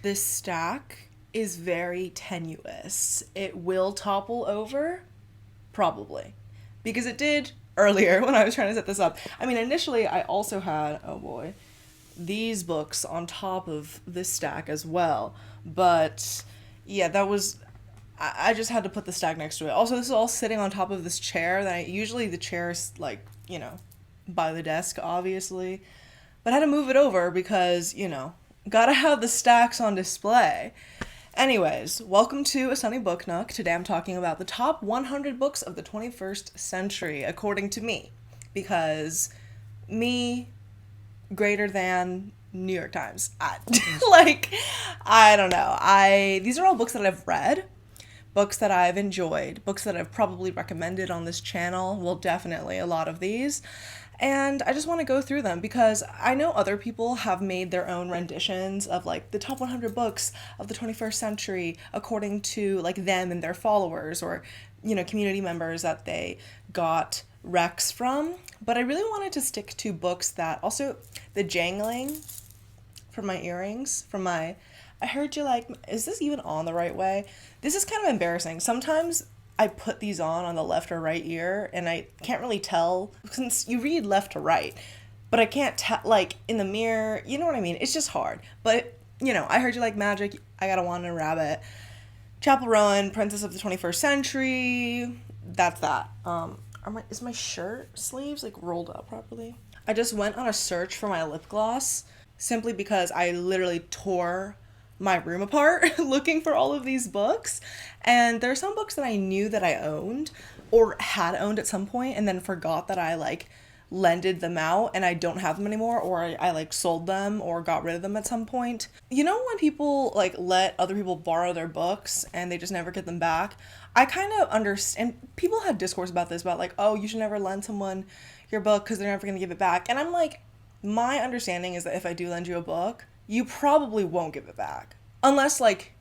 This stack is very tenuous. It will topple over, probably. Because it did earlier when I was trying to set this up. I mean, initially I also had, oh boy, these books on top of this stack as well. But yeah, that was. I just had to put the stack next to it. Also, this is all sitting on top of this chair that usually the chair is like, by the desk, obviously. But I had to move it over because, gotta have the stacks on display. Anyways, welcome to A Sunny Book Nook. Today I'm talking about the top 100 books of the 21st century, according to me. Because me greater than New York Times. I don't know. These are all books that I've read, books that I've enjoyed, books that I've probably recommended on this channel. Well, definitely a lot of these. And I just want to go through them because I know other people have made their own renditions of like the top 100 books of the 21st century according to like them and their followers or, community members that they got recs from. But I really wanted to stick to books that also the jangling from my earrings, I heard you like, is this even on the right way? This is kind of embarrassing. Sometimes I put these on the left or right ear and I can't really tell since you read left to right, but I can't tell like in the mirror, you know what I mean? It's just hard. But, I heard you like magic. I got a wand and a rabbit. Chapel Rowan, Princess of the 21st Century. That's that. Is my shirt sleeves like rolled up properly? I just went on a search for my lip gloss simply because I literally tore my room apart looking for all of these books. And there are some books that I knew that I owned or had owned at some point and then forgot that I like lended them out and I don't have them anymore, or I like sold them or got rid of them at some point. You know when people like let other people borrow their books and they just never get them back? I kind of understand. People had discourse about this, about like, oh, you should never lend someone your book because they're never going to give it back. And I'm like, my understanding is that if I do lend you a book, you probably won't give it back. Unless like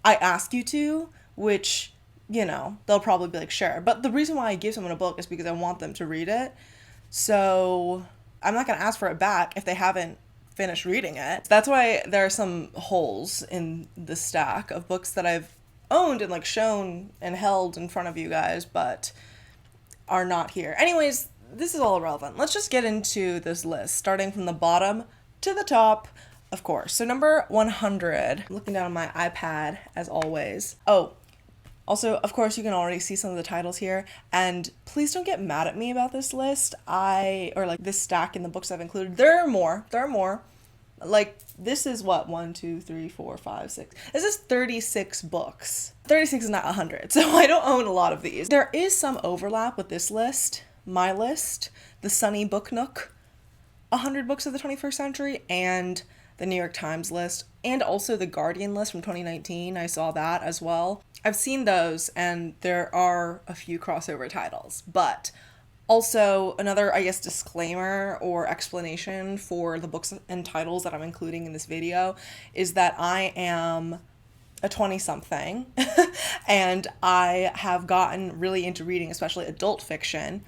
I ask you to, which, they'll probably be like, sure. But the reason why I give someone a book is because I want them to read it. So I'm not going to ask for it back if they haven't finished reading it. That's why there are some holes in the stack of books that I've owned and like shown and held in front of you guys, but are not here. Anyways, this is all irrelevant. Let's just get into this list, starting from the bottom to the top, of course. So number 100, I'm looking down on my iPad as always. Oh, also, of course, you can already see some of the titles here, and please don't get mad at me about this list. Or like this stack in the books I've included. There are more. Like, this is what, 1, 2, 3, 4, 5, 6. This is 36 books. 36 is not 100, so I don't own a lot of these. There is some overlap with this list, my list, the Sunny Book Nook, 100 books of the 21st century, and the New York Times list, and also the Guardian list from 2019. I saw that as well. I've seen those, and there are a few crossover titles, but also another, I guess, disclaimer or explanation for the books and titles that I'm including in this video is that I am a 20-something and I have gotten really into reading, especially adult fiction,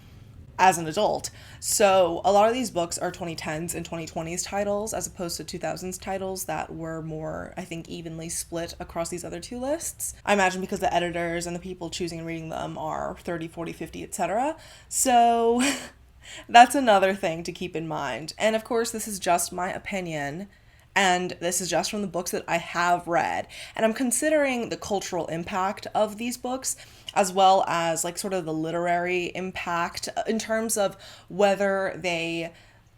as an adult. So a lot of these books are 2010s and 2020s titles as opposed to 2000s titles that were more, I think, evenly split across these other two lists. I imagine because the editors and the people choosing and reading them are 30, 40, 50, etc. So that's another thing to keep in mind. And of course, this is just my opinion. And this is just from the books that I have read. And I'm considering the cultural impact of these books as well as like sort of the literary impact in terms of whether they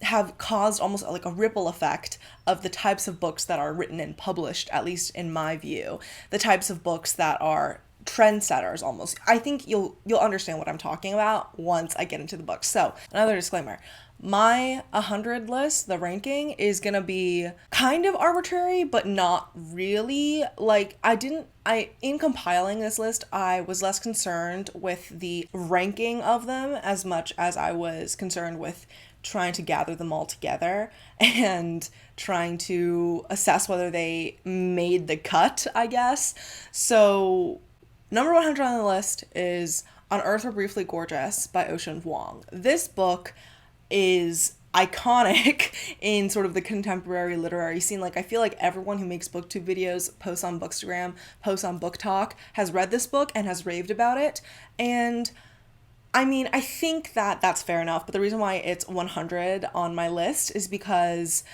have caused almost like a ripple effect of the types of books that are written and published, at least in my view, the types of books that are trendsetters almost. I think you'll understand what I'm talking about once I get into the book. So, another disclaimer. My 100 list, the ranking, is gonna be kind of arbitrary, but not really. Like, in compiling this list, I was less concerned with the ranking of them as much as I was concerned with trying to gather them all together and trying to assess whether they made the cut, I guess. So, number 100 on the list is On Earth We're Briefly Gorgeous by Ocean Vuong. This book is iconic in sort of the contemporary literary scene. Like, I feel like everyone who makes booktube videos, posts on Bookstagram, posts on Book Talk, has read this book and has raved about it. And I mean, I think that that's fair enough, but the reason why it's 100 on my list is because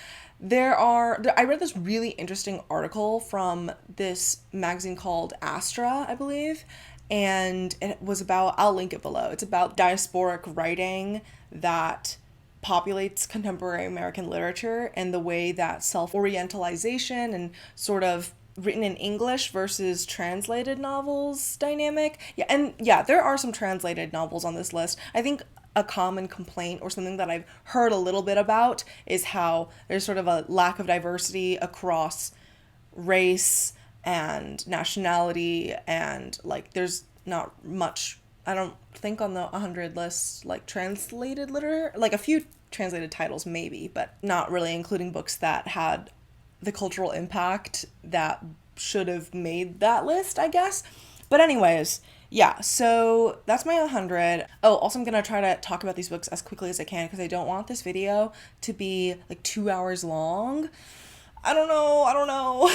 I read this really interesting article from this magazine called Astra, I believe, and it was about, I'll link it below, it's about diasporic writing that populates contemporary American literature and the way that self-orientalization and sort of written in English versus translated novels dynamic. Yeah, and yeah, there are some translated novels on this list. I think a common complaint or something that I've heard a little bit about is how there's sort of a lack of diversity across race and nationality, and like there's not much, I don't think, on the 100 list like translated literature, like a few translated titles maybe, but not really including books that had the cultural impact that should have made that list, I guess. But anyways, yeah, so that's my 100. Oh, also I'm going to try to talk about these books as quickly as I can because I don't want this video to be like 2 hours long. I don't know.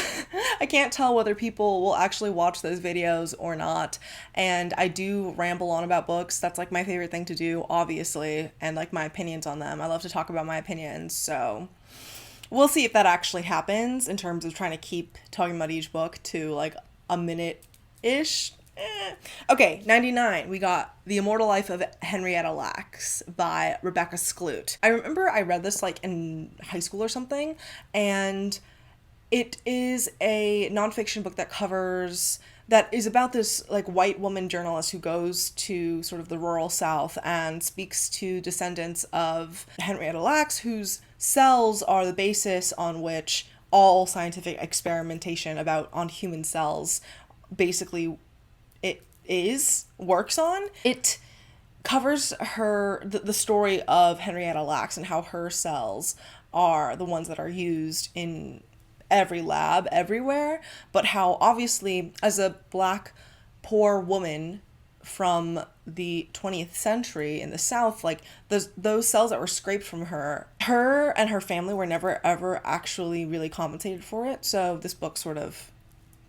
I can't tell whether people will actually watch those videos or not. And I do ramble on about books. That's like my favorite thing to do, obviously, and like my opinions on them. I love to talk about my opinions, so we'll see if that actually happens in terms of trying to keep talking about each book to like a minute-ish. Okay, 99, we got The Immortal Life of Henrietta Lacks by Rebecca Skloot. I remember I read this like in high school or something, and it is a nonfiction book that is about this like white woman journalist who goes to sort of the rural South and speaks to descendants of Henrietta Lacks, whose cells are the basis on which all scientific experimentation on human cells basically works on. It covers the story of Henrietta Lacks and how her cells are the ones that are used in every lab everywhere, but how obviously as a Black poor woman from the 20th century in the South, like those cells that were scraped from her and her family were never ever actually really compensated for it. So this book sort of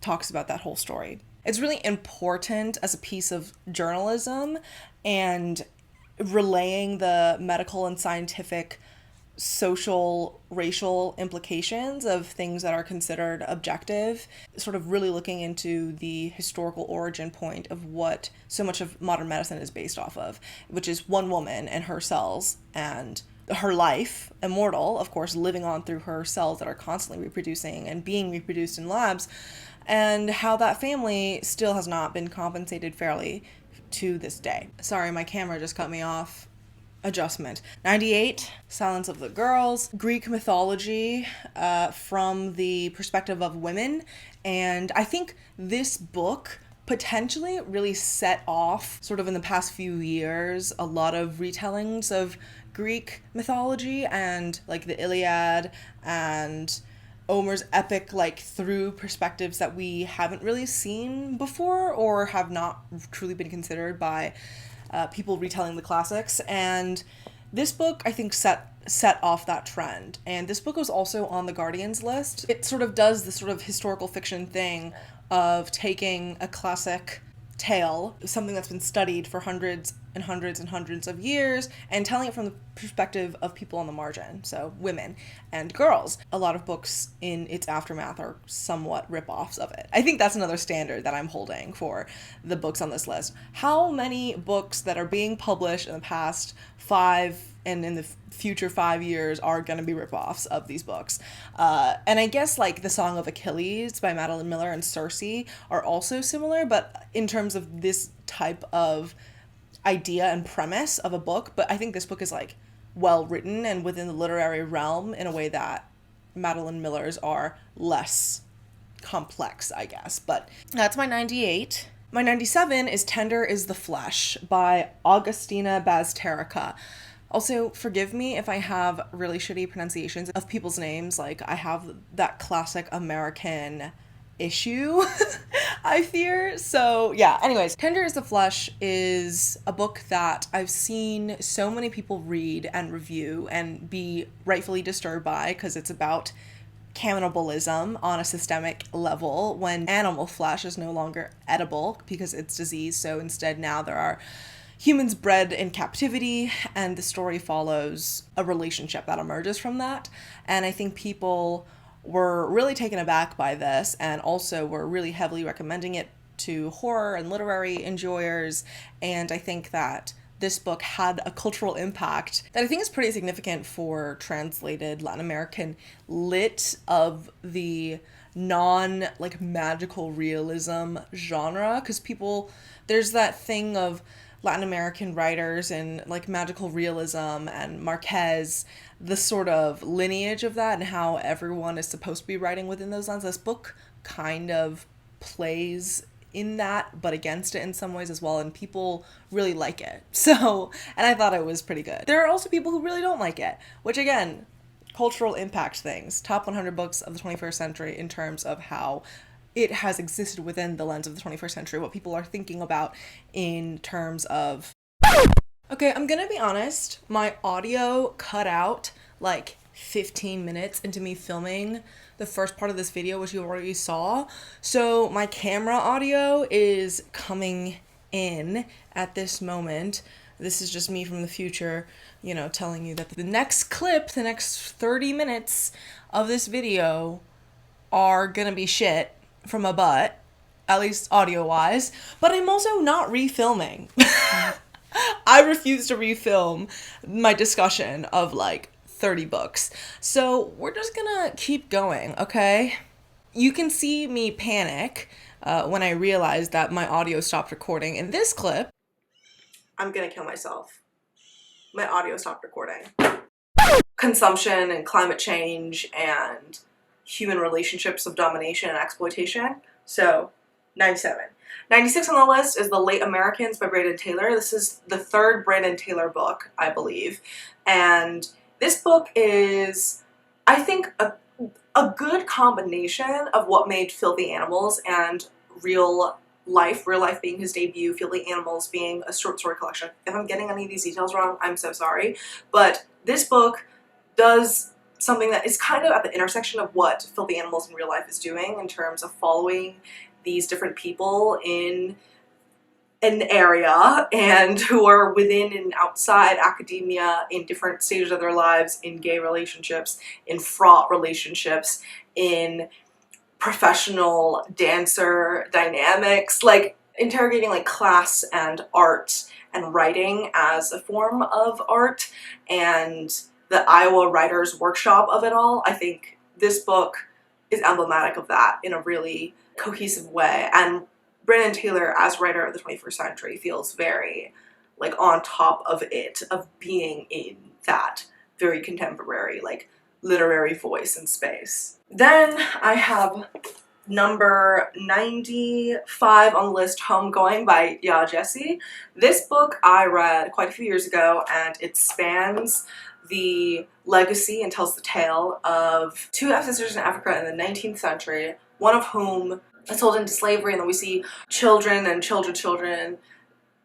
talks about that whole story. It's really important as a piece of journalism and relaying the medical and scientific, social, racial implications of things that are considered objective, sort of really looking into the historical origin point of what so much of modern medicine is based off of, which is one woman and her cells and her life, immortal, of course, living on through her cells that are constantly reproducing and being reproduced in labs, and how that family still has not been compensated fairly to this day. Sorry, my camera just cut me off. Adjustment. 98, Silence of the Girls, Greek mythology from the perspective of women. And I think this book potentially really set off, sort of in the past few years, a lot of retellings of Greek mythology and like the Iliad and Homer's epic, like through perspectives that we haven't really seen before or have not truly been considered by people retelling the classics. And this book, I think, set off that trend. And this book was also on the Guardian's list. It sort of does this sort of historical fiction thing of taking a classic tale, something that's been studied for hundreds and hundreds and hundreds of years, and telling it from the perspective of people on the margin, so women and girls. A lot of books in its aftermath are somewhat rip-offs of it. I think that's another standard that I'm holding for the books on this list. How many books that are being published in the past 5 and in the future 5 years are going to be rip-offs of these books? And I guess like The Song of Achilles by Madeline Miller and Circe are also similar, but in terms of this type of idea and premise of a book. But I think this book is like well written and within the literary realm in a way that Madeline Miller's are less complex, I guess. But that's my 98. My 97 is Tender is the Flesh by Augustina Bazterrica. Also, forgive me if I have really shitty pronunciations of people's names. Like, I have that classic American issue, I fear. So yeah, anyways, Tender is the Flesh is a book that I've seen so many people read and review and be rightfully disturbed by, because it's about cannibalism on a systemic level when animal flesh is no longer edible because it's diseased. So instead now there are humans bred in captivity, and the story follows a relationship that emerges from that. And I think people were really taken aback by this, and also were really heavily recommending it to horror and literary enjoyers. And I think that this book had a cultural impact that I think is pretty significant for translated Latin American lit of the non like magical realism genre, because people, there's that thing of Latin American writers and like magical realism and Marquez, the sort of lineage of that and how everyone is supposed to be writing within those lines. This book kind of plays in that, but against it in some ways as well, and people really like it. So, and I thought it was pretty good. There are also people who really don't like it, which again, cultural impact things. Top 100 books of the 21st century in terms of how it has existed within the lens of the 21st century, what people are thinking about in terms of... Okay, I'm gonna be honest, my audio cut out like 15 minutes into me filming the first part of this video, which you already saw. So my camera audio is coming in at this moment. This is just me from the future, you know, telling you that the next clip, the next 30 minutes of this video are gonna be shit from a butt, at least audio-wise, but I'm also not refilming. I refuse to refilm my discussion of like 30 books. So we're just gonna keep going, okay? You can see me panic when I realized that my audio stopped recording. In this clip, I'm gonna kill myself. My audio stopped recording. Consumption and climate change and human relationships of domination and exploitation. So, 97. 96 on the list is The Late Americans by Brandon Taylor. This is the third Brandon Taylor book, I believe. And this book is, I think, a good combination of what made Filthy Animals and Real Life being his debut, Filthy Animals being a short story collection. If I'm getting any of these details wrong, I'm so sorry. But this book does something that is kind of at the intersection of what Filthy Animals in Real Life is doing in terms of following these different people in an area and who are within and outside academia in different stages of their lives, in gay relationships, in fraught relationships, in professional dancer dynamics, like interrogating like class and art and writing as a form of art, and the Iowa Writers Workshop of it all. I think this book is emblematic of that in a really cohesive way, and Brandon Taylor as writer of the 21st century feels very like on top of it, of being in that very contemporary like literary voice and space. Then I have number 95 on the list, Homegoing by Ya Jesse. This book I read quite a few years ago, and it spans the legacy and tells the tale of two half-sisters in Africa in the 19th century, one of whom is sold into slavery, and then we see children and children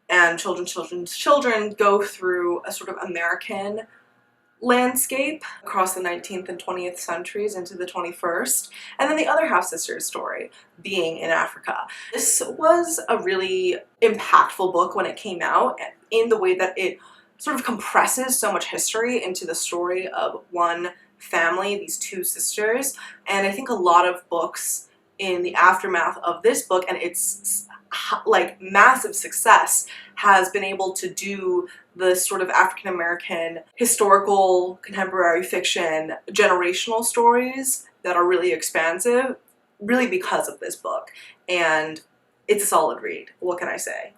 and children's children go through a sort of American landscape across the 19th and 20th centuries into the 21st, and then the other half-sister's story being in Africa. This was a really impactful book when it came out, in the way that it sort of compresses so much history into the story of one family, these two sisters. And I think a lot of books in the aftermath of this book and its like massive success has been able to do the sort of African American historical contemporary fiction generational stories that are really expansive, really because of this book. And it's a solid read. What can I say?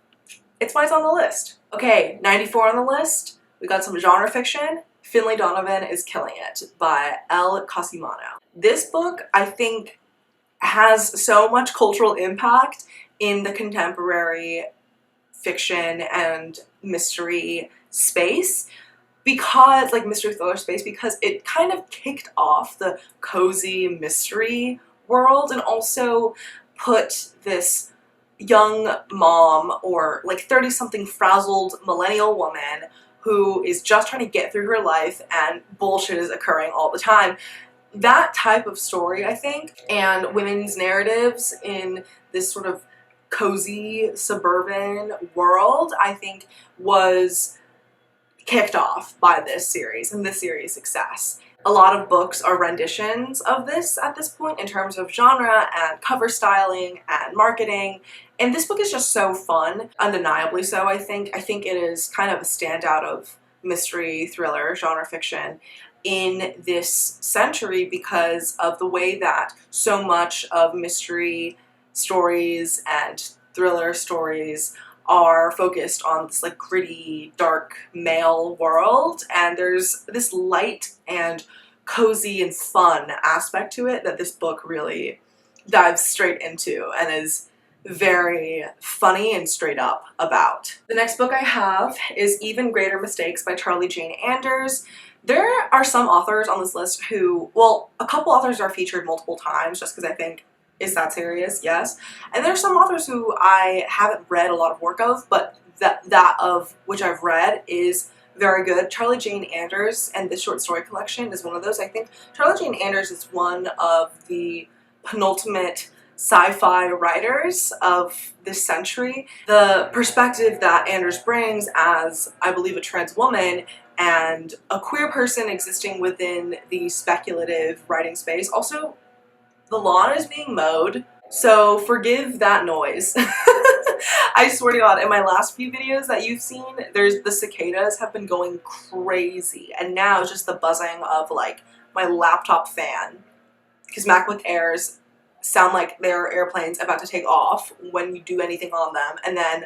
It's why it's on the list. Okay, 94 on the list. We got some genre fiction. Finlay Donovan is Killing It by El Cosimano. This book, I think, has so much cultural impact in the contemporary fiction and mystery space, because, like mystery thriller space, because it kind of kicked off the cozy mystery world, and also put this young mom, or like 30-something frazzled millennial woman who is just trying to get through her life and bullshit is occurring all the time. That type of story, I think, and women's narratives in this sort of cozy suburban world, I think was kicked off by this series and this series' success. A lot of books are renditions of this at this point in terms of genre and cover styling and marketing, and this book is just so fun, undeniably so, I think. I think it is kind of a standout of mystery, thriller, genre fiction in this century because of the way that so much of mystery stories and thriller stories are focused on this like gritty, dark male world, and there's this light and cozy and fun aspect to it that this book really dives straight into and is very funny and straight up about. The next book I have is Even Greater Mistakes by Charlie Jane Anders. There are some authors on this list who, well, a couple authors are featured multiple times just because I think, is that serious? Yes. And there are some authors who I haven't read a lot of work of, but that of which I've read is very good. Charlie Jane Anders and this short story collection is one of those. I think Charlie Jane Anders is one of the penultimate sci-fi writers of this century. The perspective that Anders brings as, I believe, a trans woman and a queer person existing within the speculative writing space. Also, the lawn is being mowed, so forgive that noise. I swear to God, in my last few videos that you've seen, the cicadas have been going crazy, and now it's just the buzzing of like my laptop fan, because MacBook Airs sound like they're airplanes about to take off when you do anything on them, and then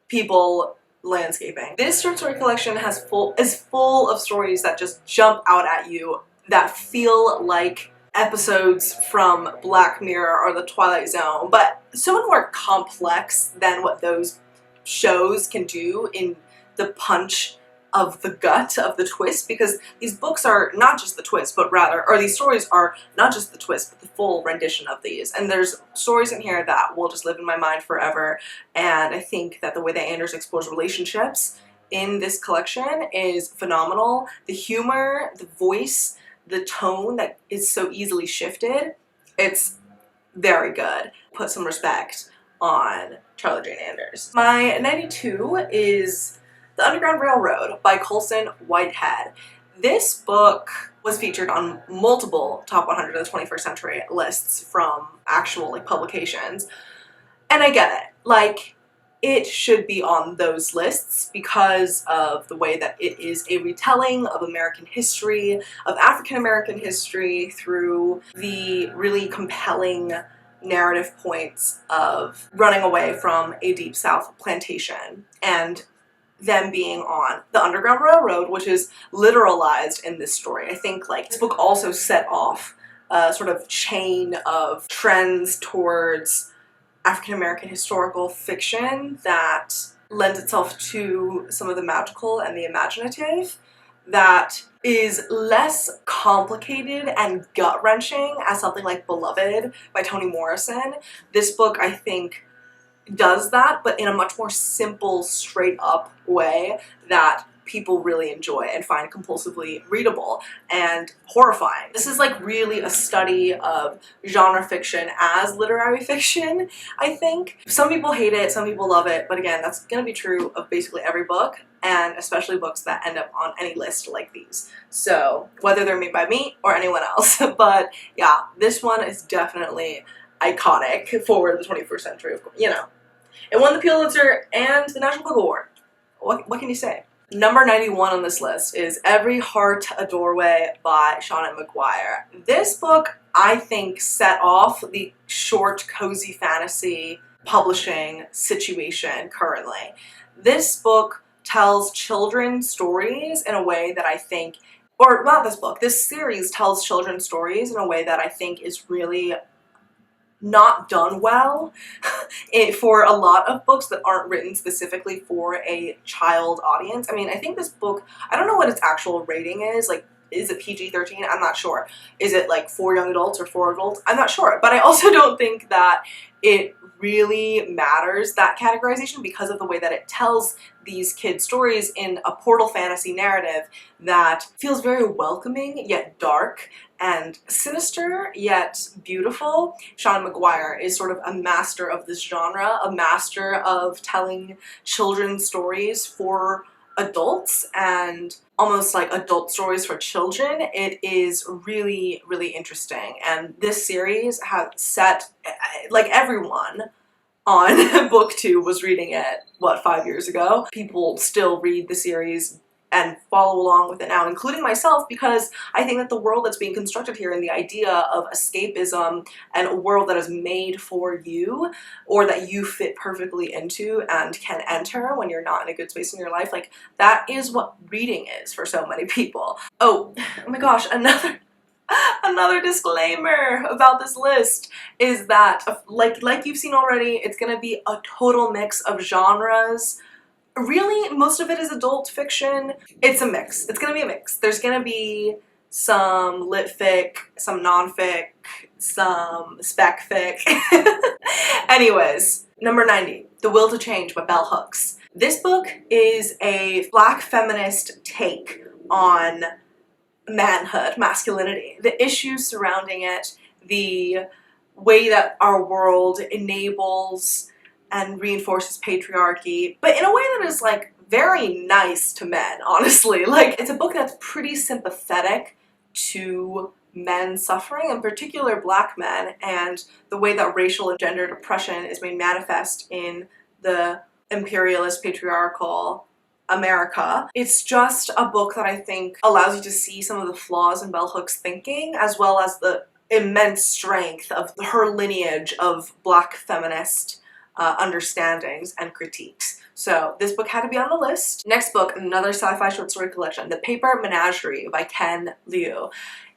people landscaping. This short story collection is full of stories that just jump out at you, that feel like episodes from Black Mirror or The Twilight Zone, but so much more complex than what those shows can do in the punch of the gut of the twist, because these books are not just the twist, but rather, or these stories are not just the twist, but the full rendition of these. And there's stories in here that will just live in my mind forever, and I think that the way that Anders explores relationships in this collection is phenomenal. The humor, the voice, the tone that is so easily shifted, it's very good. Put some respect on Charlie Jane Anders. My 92 is The Underground Railroad by Colson Whitehead. This book was featured on multiple top 100 of the 21st century lists from actual like publications, and I get it. Like, it should be on those lists because of the way that it is a retelling of American history, of African American history, through the really compelling narrative points of running away from a Deep South plantation and them being on the Underground Railroad, which is literalized in this story. I think like this book also set off a sort of chain of trends towards African American historical fiction that lends itself to some of the magical and the imaginative, that is less complicated and gut-wrenching as something like Beloved by Toni Morrison. This book, I think, does that, but in a much more simple, straight-up way that people really enjoy and find compulsively readable and horrifying. This is like really a study of genre fiction as literary fiction, I think. Some people hate it, some people love it, but again, that's gonna be true of basically every book, and especially books that end up on any list like these. So, whether they're made by me or anyone else. But yeah, this one is definitely iconic for the 21st century, of course, you know. It won the Pulitzer and the National Book Award. What can you say? Number 91 on this list is Every Heart a Doorway by Seanan McGuire. This book, I think, set off the short, cozy fantasy publishing situation currently. This book tells children's stories in a way that I think, or not this book, this series tells children's stories in a way that I think is really not done well for a lot of books that aren't written specifically for a child audience. I mean, I think this book, I don't know what its actual rating is, like is it PG-13? I'm not sure. Is it like for young adults or for adults? I'm not sure. But I also don't think that it really matters, that categorization, because of the way that it tells these kids' stories in a portal fantasy narrative that feels very welcoming yet dark and sinister yet beautiful. Sean McGuire is sort of a master of this genre, a master of telling children's stories for adults and almost like adult stories for children. It is really, really interesting. And this series has set, like, everyone on book 2 was reading it, what, 5 years ago? People still read the series and follow along with it now, including myself, because I think that the world that's being constructed here and the idea of escapism and a world that is made for you, or that you fit perfectly into and can enter when you're not in a good space in your life, like, that is what reading is for so many people. Oh my gosh, another disclaimer about this list is that, like you've seen already, it's gonna be a total mix of genres. Really, most of it is adult fiction. It's a mix. It's gonna be a mix. There's gonna be some lit fic, some non-fic, some spec fic. Anyways, number 90, The Will to Change by Bell Hooks. This book is a Black feminist take on manhood, masculinity, the issues surrounding it, the way that our world enables and reinforces patriarchy, but in a way that is like very nice to men, honestly. Like, it's a book that's pretty sympathetic to men suffering, in particular Black men, and the way that racial and gendered oppression is made manifest in the imperialist patriarchal America. It's just a book that I think allows you to see some of the flaws in Bell Hooks' thinking, as well as the immense strength of her lineage of Black feminist understandings and critiques. So this book had to be on the list. Next book, another sci-fi short story collection, The Paper Menagerie by Ken Liu.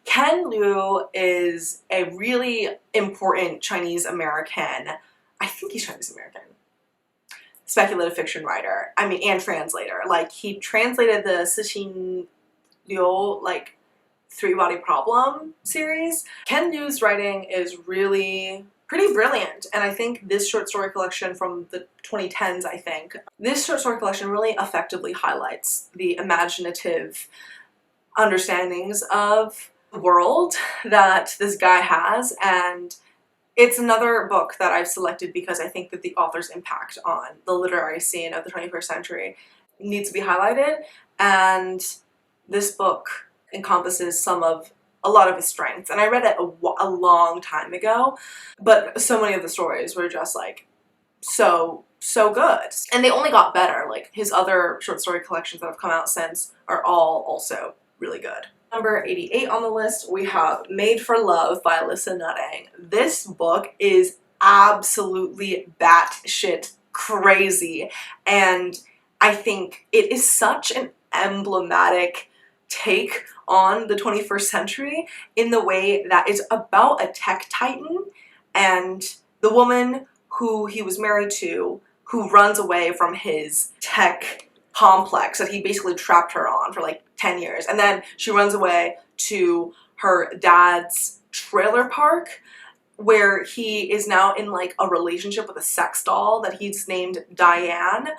Ken Liu is a really important Chinese American, I think he's Chinese American, speculative fiction writer, I mean, and translator. Like, he translated the Cixin Liu, like, Three-Body Problem series. Ken Liu's writing is really pretty brilliant, and I think this short story collection from the 2010s, I think, this short story collection really effectively highlights the imaginative understandings of the world that this guy has, and it's another book that I've selected because I think that the author's impact on the literary scene of the 21st century needs to be highlighted, and this book encompasses a lot of his strengths. And I read it a long time ago, but so many of the stories were just like so good. And they only got better. Like, his other short story collections that have come out since are all also really good. Number 88 on the list, we have Made for Love by Alyssa Nutting. This book is absolutely batshit crazy, and I think it is such an emblematic take on the 21st century in the way that it's about a tech titan and the woman who he was married to, who runs away from his tech complex that he basically trapped her on for like 10 years. And then she runs away to her dad's trailer park, where he is now in like a relationship with a sex doll that he's named Diane.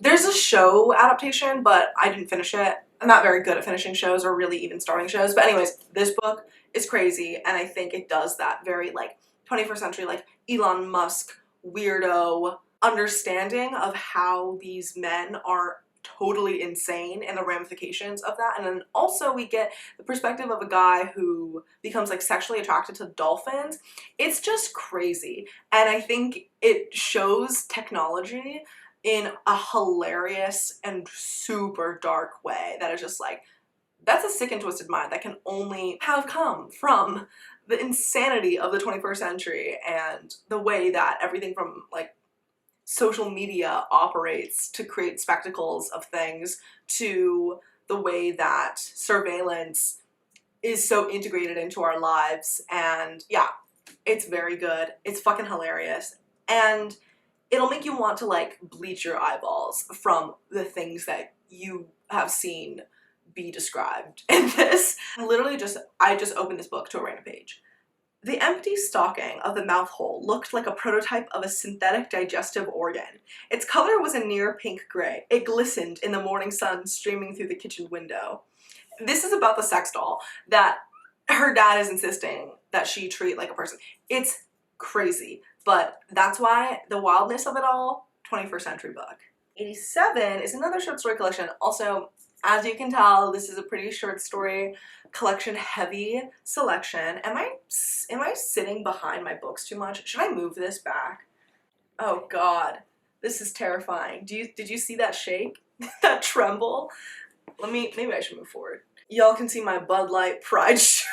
There's a show adaptation, but I didn't finish it. I'm not very good at finishing shows or really even starting shows. But anyways, this book is crazy, and I think it does that very like 21st century, like Elon Musk weirdo understanding of how these men are totally insane and the ramifications of that. And then also we get the perspective of a guy who becomes like sexually attracted to dolphins. It's just crazy, and I think it shows technology in a hilarious and super dark way that is just like, that's a sick and twisted mind that can only have come from the insanity of the 21st century and the way that everything from like social media operates to create spectacles of things, to the way that surveillance is so integrated into our lives. And yeah, it's very good. It's fucking hilarious. And it'll make you want to like bleach your eyeballs from the things that you have seen be described in this. Literally I just opened this book to a random page. The empty stocking of the mouth hole looked like a prototype of a synthetic digestive organ. Its color was a near pink gray. It glistened in the morning sun streaming through the kitchen window. This is about the sex doll that her dad is insisting that she treat like a person. It's crazy, but that's why the wildness of it all, 21st century book. 87 is another short story collection. Also, as you can tell, this is a pretty short story collection heavy selection. Am I sitting behind my books too much? Should I move this back? Oh god, this is terrifying. Did you see that shake? That tremble? Maybe I should move forward. Y'all can see my Bud Light Pride shirt.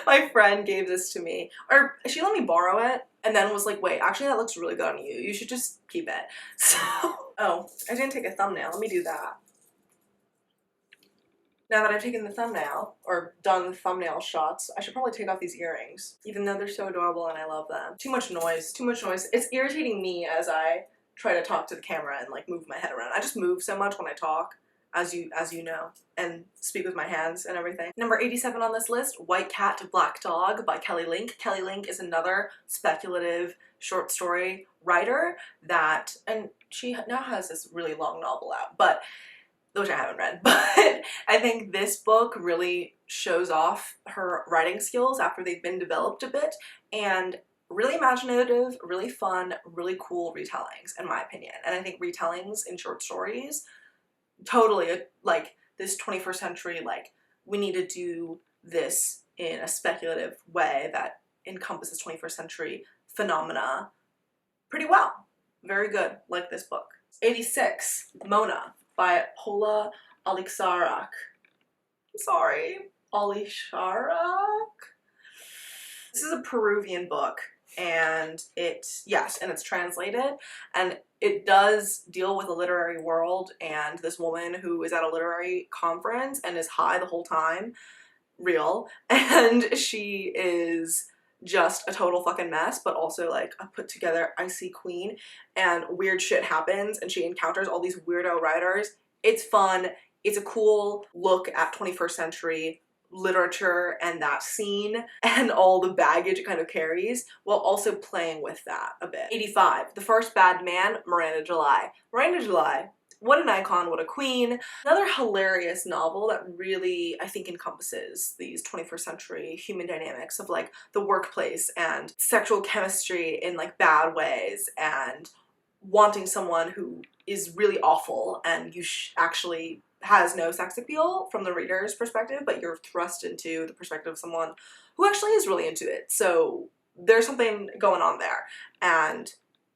My friend gave this to me, or she let me borrow it, and then was like, wait, actually that looks really good on you. You should just keep it. So, oh, I didn't take a thumbnail. Let me do that. Now that I've taken the thumbnail, or done the thumbnail shots, I should probably take off these earrings, even though they're so adorable and I love them. Too much noise, too much noise. It's irritating me as I try to talk to the camera and like move my head around. I just move so much when I talk, as you know, and speak with my hands and everything. Number 87 on this list, White Cat, Black Dog by Kelly Link. Kelly Link is another speculative short story writer and she now has this really long novel out, which I haven't read, but I think this book really shows off her writing skills after they've been developed a bit, and really imaginative, really fun, really cool retellings, in my opinion. And I think retellings in short stories, totally, like, this 21st century, like, we need to do this in a speculative way that encompasses 21st century phenomena pretty well. Very good, like this book. 86, Mona by Pola Alixarak. I'm sorry, Alixarak? This is a Peruvian book, and it's translated, and it does deal with a literary world and this woman who is at a literary conference and is high the whole time, real, and she is just a total fucking mess, but also like a put together icy queen, and weird shit happens and she encounters all these weirdo writers. It's fun. It's a cool look at 21st century literature and that scene and all the baggage it kind of carries, while also playing with that a bit. 85, The First Bad Man, Miranda July. Miranda July, what an icon, what a queen. Another hilarious novel that really, I think, encompasses these 21st century human dynamics of like the workplace and sexual chemistry in like bad ways, and wanting someone who is really awful and you actually has no sex appeal from the reader's perspective, but you're thrust into the perspective of someone who actually is really into it. So there's something going on there, and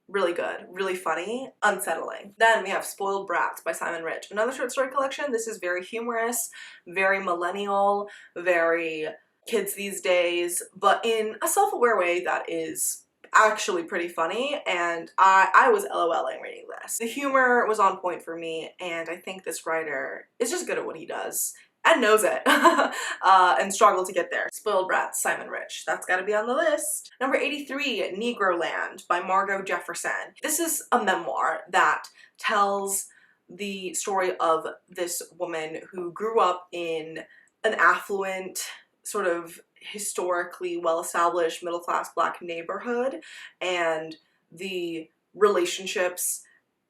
really good, really funny, unsettling. Then we have Spoiled Brats by Simon Rich. Another short story collection. This is very humorous, very millennial, very kids these days, but in a self-aware way that is actually pretty funny, and I was LOLing reading this. The humor was on point for me, and I think this writer is just good at what he does and knows it and struggled to get there. Spoiled Brats, Simon Rich. That's gotta be on the list. Number 83, Negroland by Margot Jefferson. This is a memoir that tells the story of this woman who grew up in an affluent, sort of historically well-established middle-class Black neighborhood, and the relationships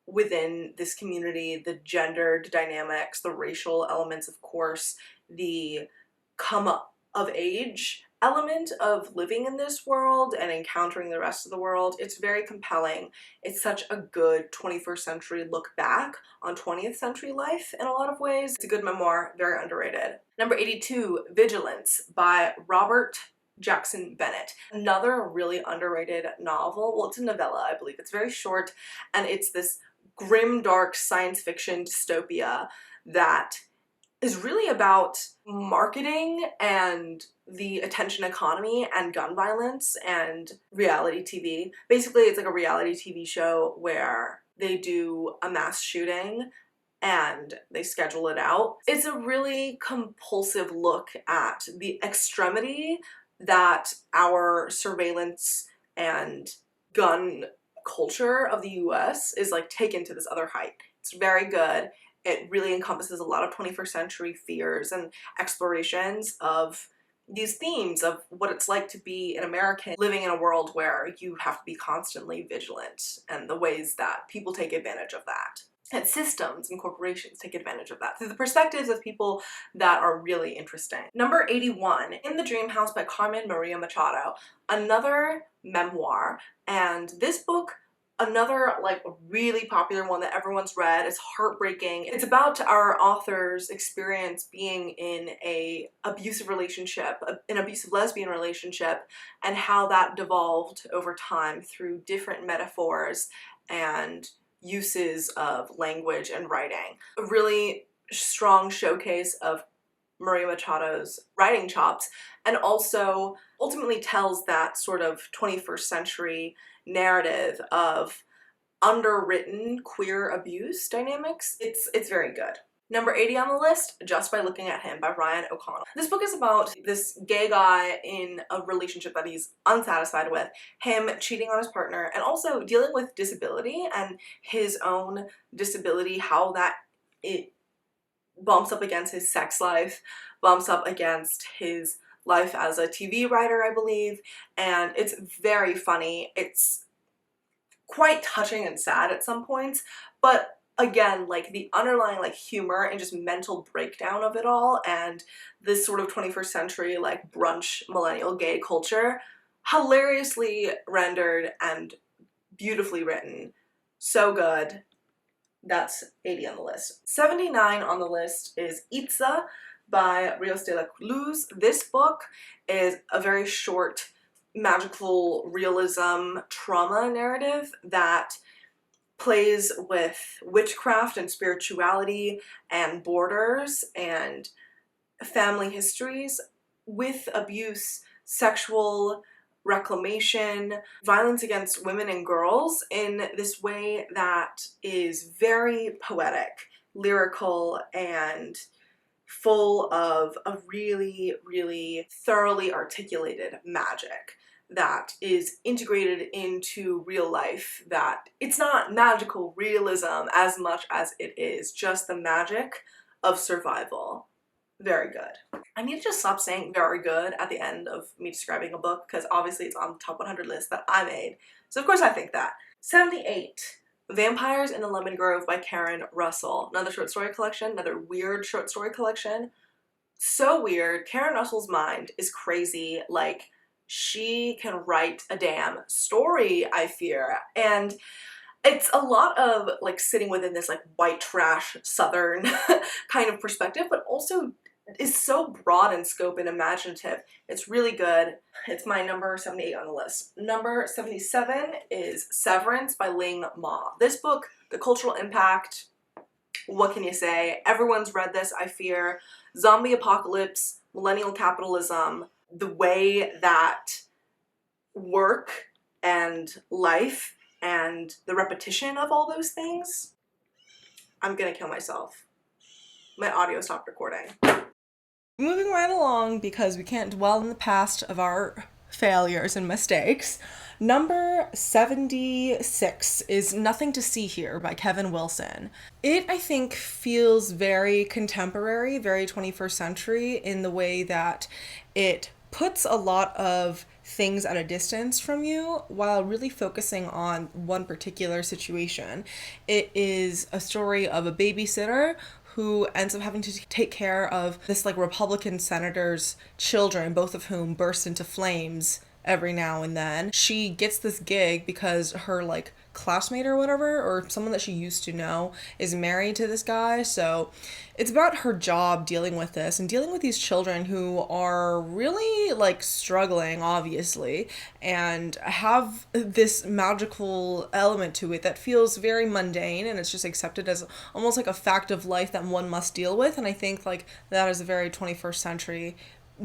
within this community, the gendered dynamics, the racial elements, of course, the come-of-age element of living in this world and encountering the rest of the world. It's very compelling. It's such a good 21st century look back on 20th century life in a lot of ways. It's a good memoir, very underrated. Number 82, Vigilance by Robert Jackson Bennett. Another really underrated novel. Well, it's a novella, I believe. It's very short, and it's this grim, dark science fiction dystopia that is really about marketing and the attention economy and gun violence and reality TV. Basically, it's like a reality TV show where they do a mass shooting and they schedule it out. It's a really compulsive look at the extremity that our surveillance and gun culture of the US is like taken to this other height. It's very good. It really encompasses a lot of 21st century fears and explorations of these themes of what it's like to be an American living in a world where you have to be constantly vigilant, and the ways that people take advantage of that. And systems and corporations take advantage of that through the perspectives of people that are really interesting. Number 81, In the Dream House by Carmen Maria Machado, another memoir, and this book, another like really popular one that everyone's read. It's heartbreaking. It's about our author's experience being in an abusive lesbian relationship, and how that devolved over time through different metaphors and uses of language and writing. A really strong showcase of Maria Machado's writing chops, and also ultimately tells that sort of 21st century narrative of underwritten queer abuse dynamics. It's very good. Number 80 on the list, Just by Looking at Him by Ryan O'Connell. This book is about this gay guy in a relationship that he's unsatisfied with, him cheating on his partner, and also dealing with disability and his own disability, how that it bumps up against his sex life, bumps up against his life as a TV writer, I believe, and it's very funny. It's quite touching and sad at some points, but again, like the underlying like humor and just mental breakdown of it all, and this sort of 21st century like brunch millennial gay culture, hilariously rendered and beautifully written. So good. That's 80 on the list. 79 on the list is Itza by Rios de la Cruz. This book is a very short magical realism trauma narrative that plays with witchcraft and spirituality and borders and family histories with abuse, sexual reclamation, violence against women and girls in this way that is very poetic, lyrical, and full of a really, really thoroughly articulated magic that is integrated into real life, that it's not magical realism as much as it is just the magic of survival. Very good. I need to just stop saying very good at the end of me describing a book, because obviously it's on the top 100 list that I made, so of course I think that. 78. Vampires in the Lemon Grove by Karen Russell. Another short story collection, another weird short story collection. So weird. Karen Russell's mind is crazy. Like, she can write a damn story, I fear. And it's a lot of like sitting within this like white trash southern kind of perspective, but also is so broad in scope and imaginative. It's really good. It's my number 78 on the list. Number 77 is Severance by Ling Ma. This book, the cultural impact, what can you say? Everyone's read this, I fear. Zombie apocalypse, millennial capitalism, the way that work and life and the repetition of all those things. I'm gonna kill myself. My audio stopped recording. Moving right along, because we can't dwell in the past of our failures and mistakes. Number 76 is Nothing to See Here by Kevin Wilson. It, I think, feels very contemporary, very 21st century in the way that it puts a lot of things at a distance from you while really focusing on one particular situation. It is a story of a babysitter who ends up having to take care of this like Republican senator's children, both of whom burst into flames every now and then. She gets this gig because her like classmate or whatever, or someone that she used to know, is married to this guy. So it's about her job dealing with this and dealing with these children who are really like struggling, obviously, and have this magical element to it that feels very mundane, and it's just accepted as almost like a fact of life that one must deal with. And I think like that is a very 21st century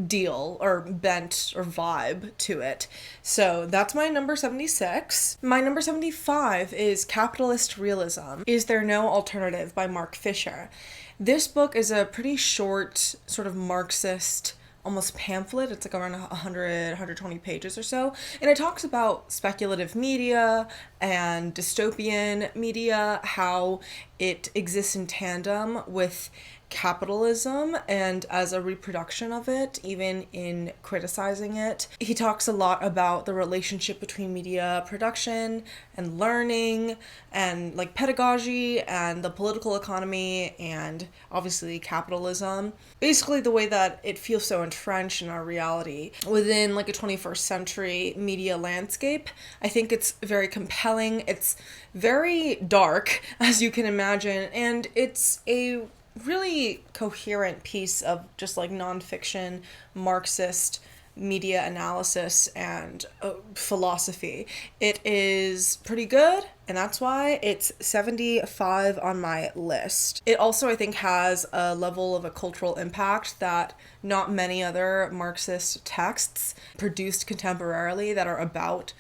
deal or bent or vibe to it. So that's my number 76. My number 75 is Capitalist Realism, Is There No Alternative by Mark Fisher. This book is a pretty short sort of Marxist almost pamphlet. It's like around 100, 120 pages or so. And it talks about speculative media and dystopian media, how it exists in tandem with capitalism and as a reproduction of it, even in criticizing it. He talks a lot about the relationship between media production and learning and like pedagogy and the political economy and obviously capitalism. Basically the way that it feels so entrenched in our reality within like a 21st century media landscape. I think it's very compelling. It's very dark, as you can imagine, and it's a really coherent piece of just like nonfiction Marxist media analysis and philosophy. It is pretty good, and that's why it's 75 on my list. It also, I think, has a level of a cultural impact that not many other Marxist texts produced contemporarily that are about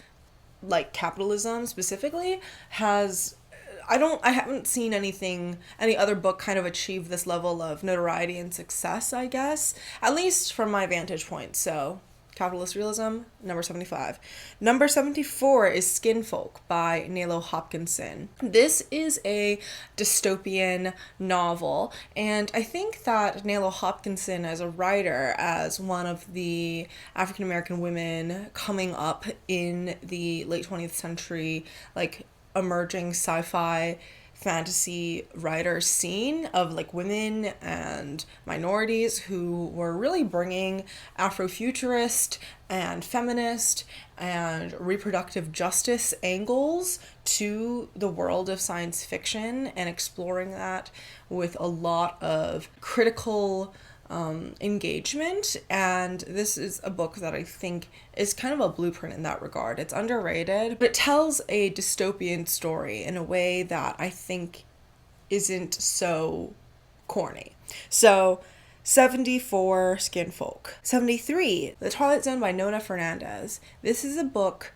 like capitalism specifically has. I haven't seen any other book kind of achieve this level of notoriety and success, I guess, at least from my vantage point. So, Capitalist Realism, number 75. Number 74 is Skinfolk by Nalo Hopkinson. This is a dystopian novel, and I think that Nalo Hopkinson as a writer, as one of the African American women coming up in the late 20th century, like emerging sci-fi fantasy writer scene of like women and minorities who were really bringing Afrofuturist and feminist and reproductive justice angles to the world of science fiction and exploring that with a lot of critical engagement. And this is a book that I think is kind of a blueprint in that regard. It's underrated, but it tells a dystopian story in a way that I think isn't so corny. So 74, Skinfolk. 73, The Twilight Zone by Nona Fernandez. This is a book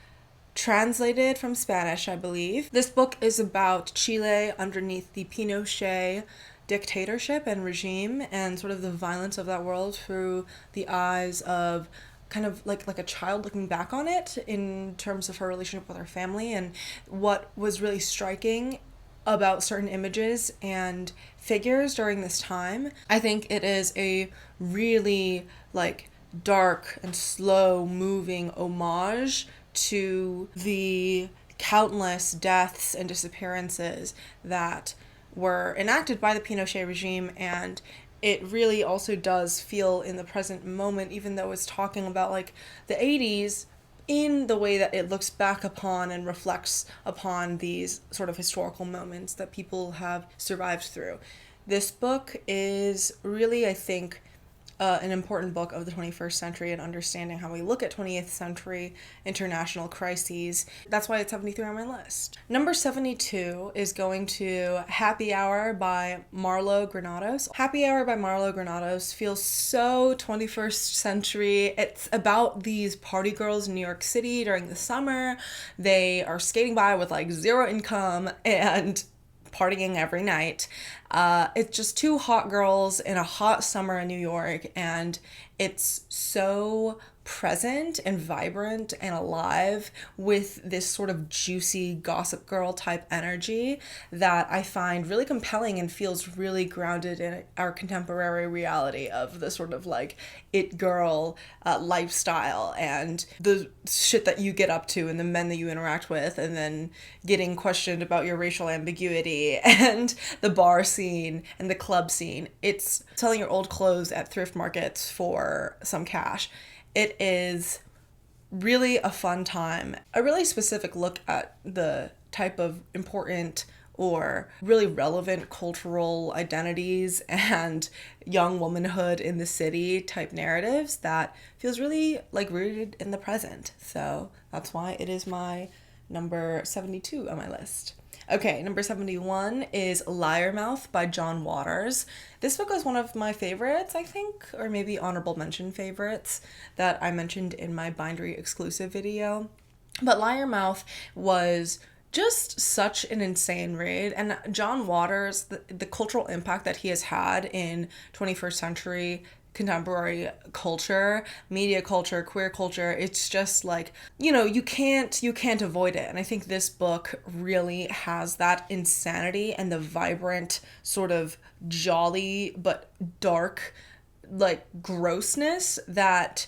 translated from Spanish, I believe. This book is about Chile underneath the Pinochet dictatorship and regime and sort of the violence of that world through the eyes of kind of like a child looking back on it in terms of her relationship with her family. And what was really striking about certain images and figures during this time, I think it is a really like dark and slow moving homage to the countless deaths and disappearances that were enacted by the Pinochet regime. And it really also does feel in the present moment, even though it's talking about like the 80s, in the way that it looks back upon and reflects upon these sort of historical moments that people have survived through. This book is really, I think, an important book of the 21st century and understanding how we look at 20th century international crises. That's why it's 73 on my list. Number 72 is going to Happy Hour by Marlo Granados. Happy Hour by Marlo Granados feels so 21st century. It's about these party girls in New York City during the summer. They are skating by with like zero income and partying every night. It's just two hot girls in a hot summer in New York, and it's so present and vibrant and alive with this sort of juicy Gossip Girl type energy that I find really compelling and feels really grounded in our contemporary reality of the sort of like it girl lifestyle and the shit that you get up to and the men that you interact with, and then getting questioned about your racial ambiguity and the bar scene and the club scene. It's selling your old clothes at thrift markets for some cash. It is really a fun time. A really specific look at the type of important or really relevant cultural identities and young womanhood in the city type narratives that feels really like rooted in the present. So that's why it is my number 72 on my list. Okay, number 71 is Liar Mouth by John Waters. This book was one of my favorites, I think, or maybe honorable mention favorites that I mentioned in my Bindery exclusive video. But Liar Mouth was just such an insane read, and John Waters, the cultural impact that he has had in 21st century contemporary culture, media culture, queer culture. It's just like, you can't avoid it. And I think this book really has that insanity and the vibrant, sort of jolly but dark, like, grossness that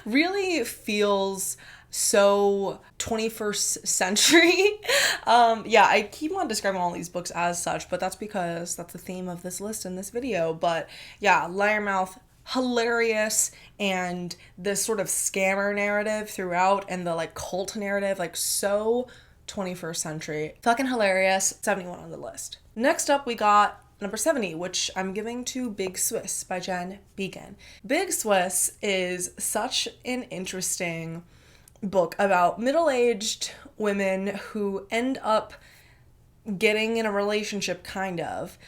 really feels so 21st century. Yeah, I keep on describing all these books as such, but that's because that's the theme of this list in this video. But yeah, Liarmouth, hilarious, and this sort of scammer narrative throughout, and the like cult narrative, like so 21st century. Fucking hilarious. 71 on the list. Next up, we got number 70, which I'm giving to Big Swiss by Jen Beacon. Big Swiss is such an interesting book about middle-aged women who end up getting in a relationship, kind of,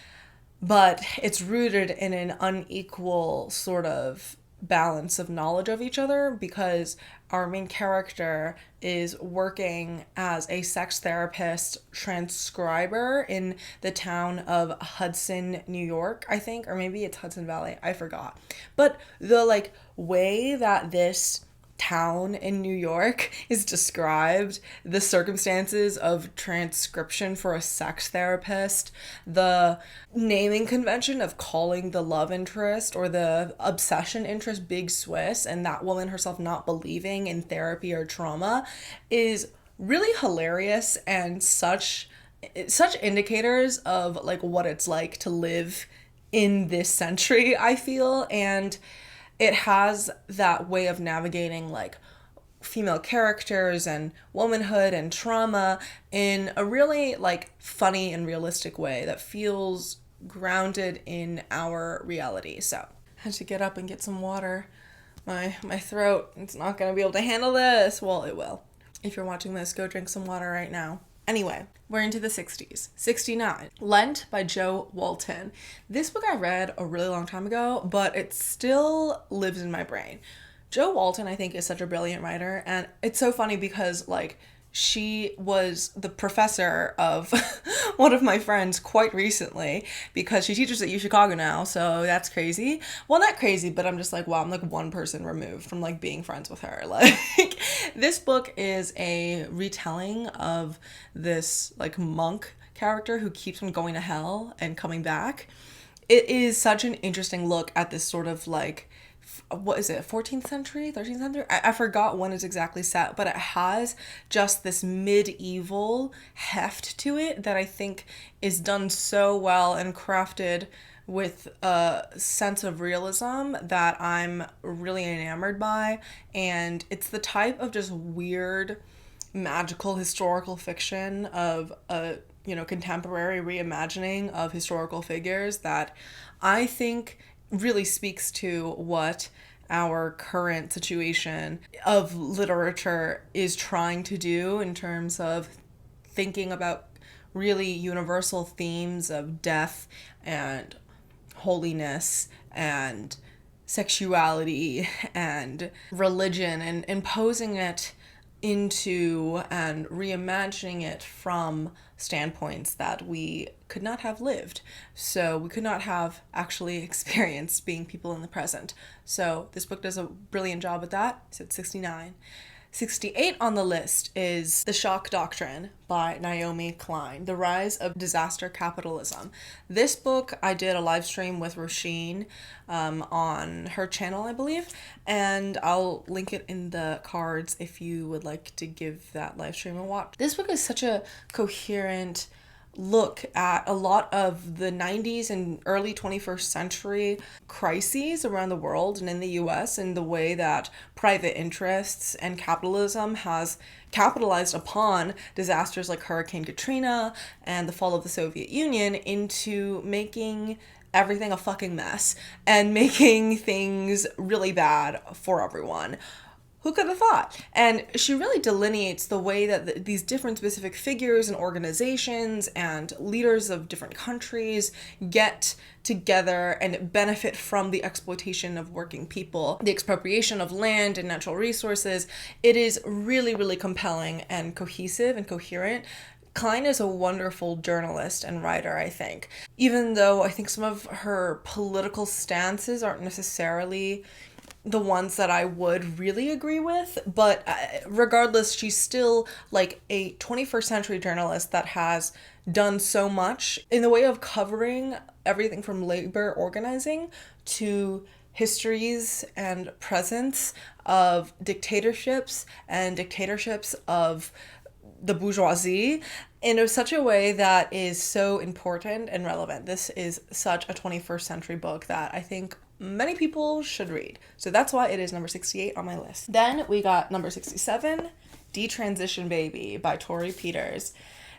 but it's rooted in an unequal sort of balance of knowledge of each other, because our main character is working as a sex therapist transcriber in the town of Hudson, New York, I think, or maybe it's Hudson Valley, I forgot. But the like way that this town in New York is described, the circumstances of transcription for a sex therapist, the naming convention of calling the love interest or the obsession interest Big Swiss, and that woman herself not believing in therapy or trauma, is really hilarious and such indicators of like what it's like to live in this century, I feel. And it has that way of navigating like female characters and womanhood and trauma in a really like funny and realistic way that feels grounded in our reality. So I had to get up and get some water. My throat, it's not gonna be able to handle this. Well, it will. If you're watching this, go drink some water right now. Anyway, we're into the 60s. 69, Lent by Jo Walton. This book I read a really long time ago, but it still lives in my brain. Jo Walton, I think, is such a brilliant writer, and it's so funny because, like, she was the professor of one of my friends quite recently, because she teaches at U Chicago now, so that's crazy. Well, not crazy, but I'm just like, wow, I'm like one person removed from like being friends with her. Like, this book is a retelling of this like monk character who keeps on going to hell and coming back. It is such an interesting look at this sort of like, what is it, 14th century, 13th century? I forgot when it's exactly set, but it has just this medieval heft to it that I think is done so well and crafted with a sense of realism that I'm really enamored by. And it's the type of just weird, magical historical fiction of a, contemporary reimagining of historical figures that I think really speaks to what our current situation of literature is trying to do in terms of thinking about really universal themes of death and holiness and sexuality and religion, and imposing it into and reimagining it from standpoints that we could not have lived. So we could not have actually experienced being people in the present. So this book does a brilliant job at that. It's at 69. 68 on the list is The Shock Doctrine by Naomi Klein, The Rise of Disaster Capitalism. This book I did a live stream with Roisin on her channel, I believe, and I'll link it in the cards if you would like to give that live stream a watch. This book is such a coherent look at a lot of the 90s and early 21st century crises around the world and in the US, and the way that private interests and capitalism has capitalized upon disasters like Hurricane Katrina and the fall of the Soviet Union into making everything a fucking mess and making things really bad for everyone. Who could have thought? And she really delineates the way that these different specific figures and organizations and leaders of different countries get together and benefit from the exploitation of working people, the expropriation of land and natural resources. It is really, really compelling and cohesive and coherent Klein is a wonderful journalist and writer, I think. Even though I think some of her political stances aren't necessarily the ones that I would really agree with, but regardless, she's still like a 21st century journalist that has done so much in the way of covering everything from labor organizing to histories and presence of dictatorships and dictatorships of the bourgeoisie in such a way that is so important and relevant. This is such a 21st century book that I think many people should read. So that's why it is number 68 on my list. Then we got number 67, Detransition Baby by Tori Peters.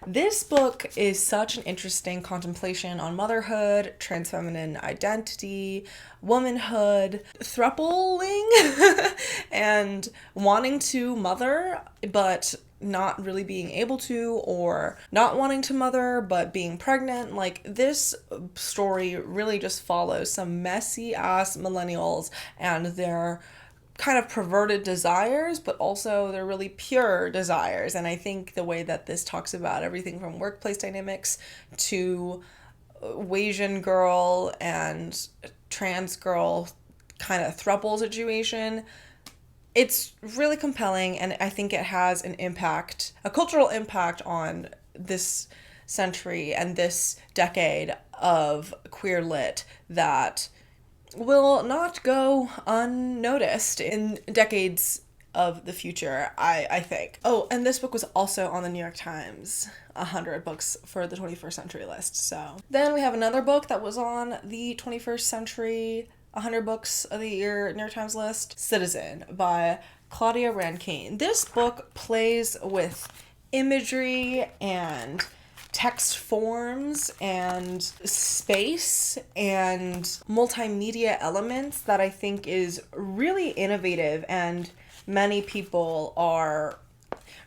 This book is such an interesting contemplation on motherhood, trans feminine identity, womanhood, thruppling, and wanting to mother, but not really being able to, or not wanting to mother but being pregnant. Like, this story really just follows some messy ass millennials and their kind of perverted desires, but also they're really pure desires. And I think the way that this talks about everything from workplace dynamics to Asian girl and trans girl kind of throuple situation, it's really compelling, and I think it has an impact, a cultural impact on this century and this decade of queer lit that will not go unnoticed in decades of the future, I think. Oh, and this book was also on the New York Times 100 books for the 21st century list. So then we have another book that was on the 21st century 100 books of the year New York Times list, Citizen by Claudia Rankine. This book plays with imagery and text forms and space and multimedia elements that I think is really innovative, and many people are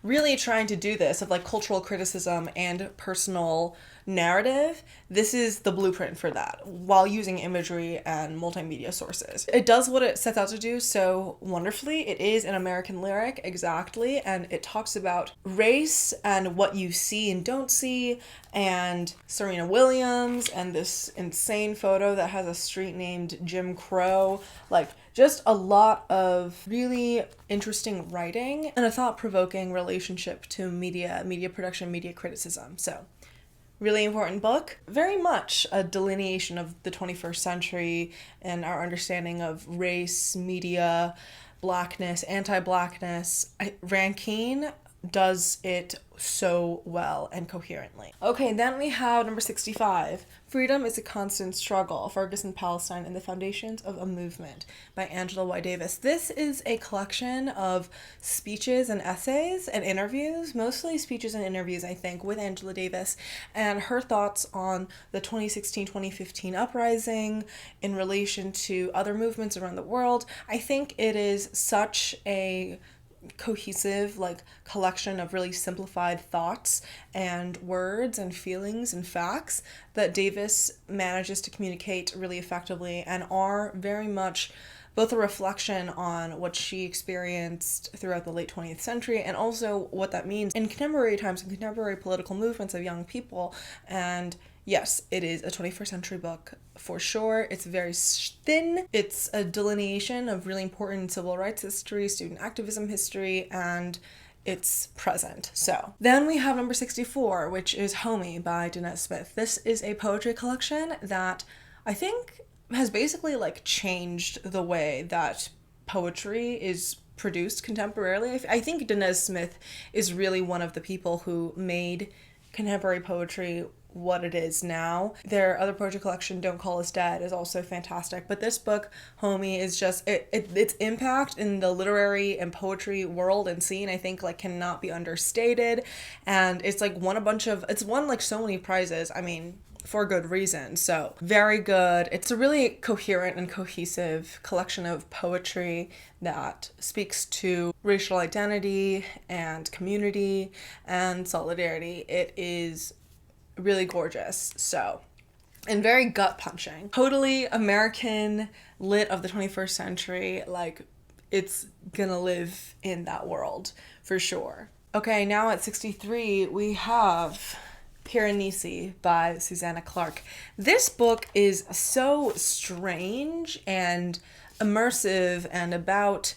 really trying to do this of like cultural criticism and personal narrative. This is the blueprint for that while using imagery and multimedia sources. It does what it sets out to do so wonderfully. It is an American lyric, exactly, and it talks about race and what you see and don't see, and Serena Williams and this insane photo that has a street named Jim Crow. Like, just a lot of really interesting writing and a thought-provoking relationship to media production, media criticism. So, really important book. Very much a delineation of the 21st century and our understanding of race, media, blackness, anti-blackness. Rankine does it so well and coherently. Okay, then we have number 65, Freedom is a Constant Struggle, Ferguson, Palestine, and the Foundations of a Movement by Angela Y. Davis. This is a collection of speeches and essays and interviews, mostly speeches and interviews, I think, with Angela Davis, and her thoughts on the 2016-2015 uprising in relation to other movements around the world. I think it is such a cohesive like collection of really simplified thoughts and words and feelings and facts that Davis manages to communicate really effectively, and are very much both a reflection on what she experienced throughout the late 20th century and also what that means in contemporary times and contemporary political movements of young people. And yes, it is a 21st century book for sure. It's very thin. It's a delineation of really important civil rights history, student activism history, and it's present. So then we have number 64, which is Homie by Danez Smith. This is a poetry collection that I think has basically like changed the way that poetry is produced contemporarily. I think Danez Smith is really one of the people who made contemporary poetry what it is now. Their other poetry collection, Don't Call Us Dead, is also fantastic, but this book, Homie, is just its impact in the literary and poetry world and scene, I think, like, cannot be understated. And it's like it's won like so many prizes, I mean, for good reason. So very good. It's a really coherent and cohesive collection of poetry that speaks to racial identity and community and solidarity. It is really gorgeous. So, and very gut punching. Totally American lit of the 21st century. Like, it's gonna live in that world for sure. Okay, now at 63, we have Piranesi by Susanna Clarke. This book is so strange and immersive and about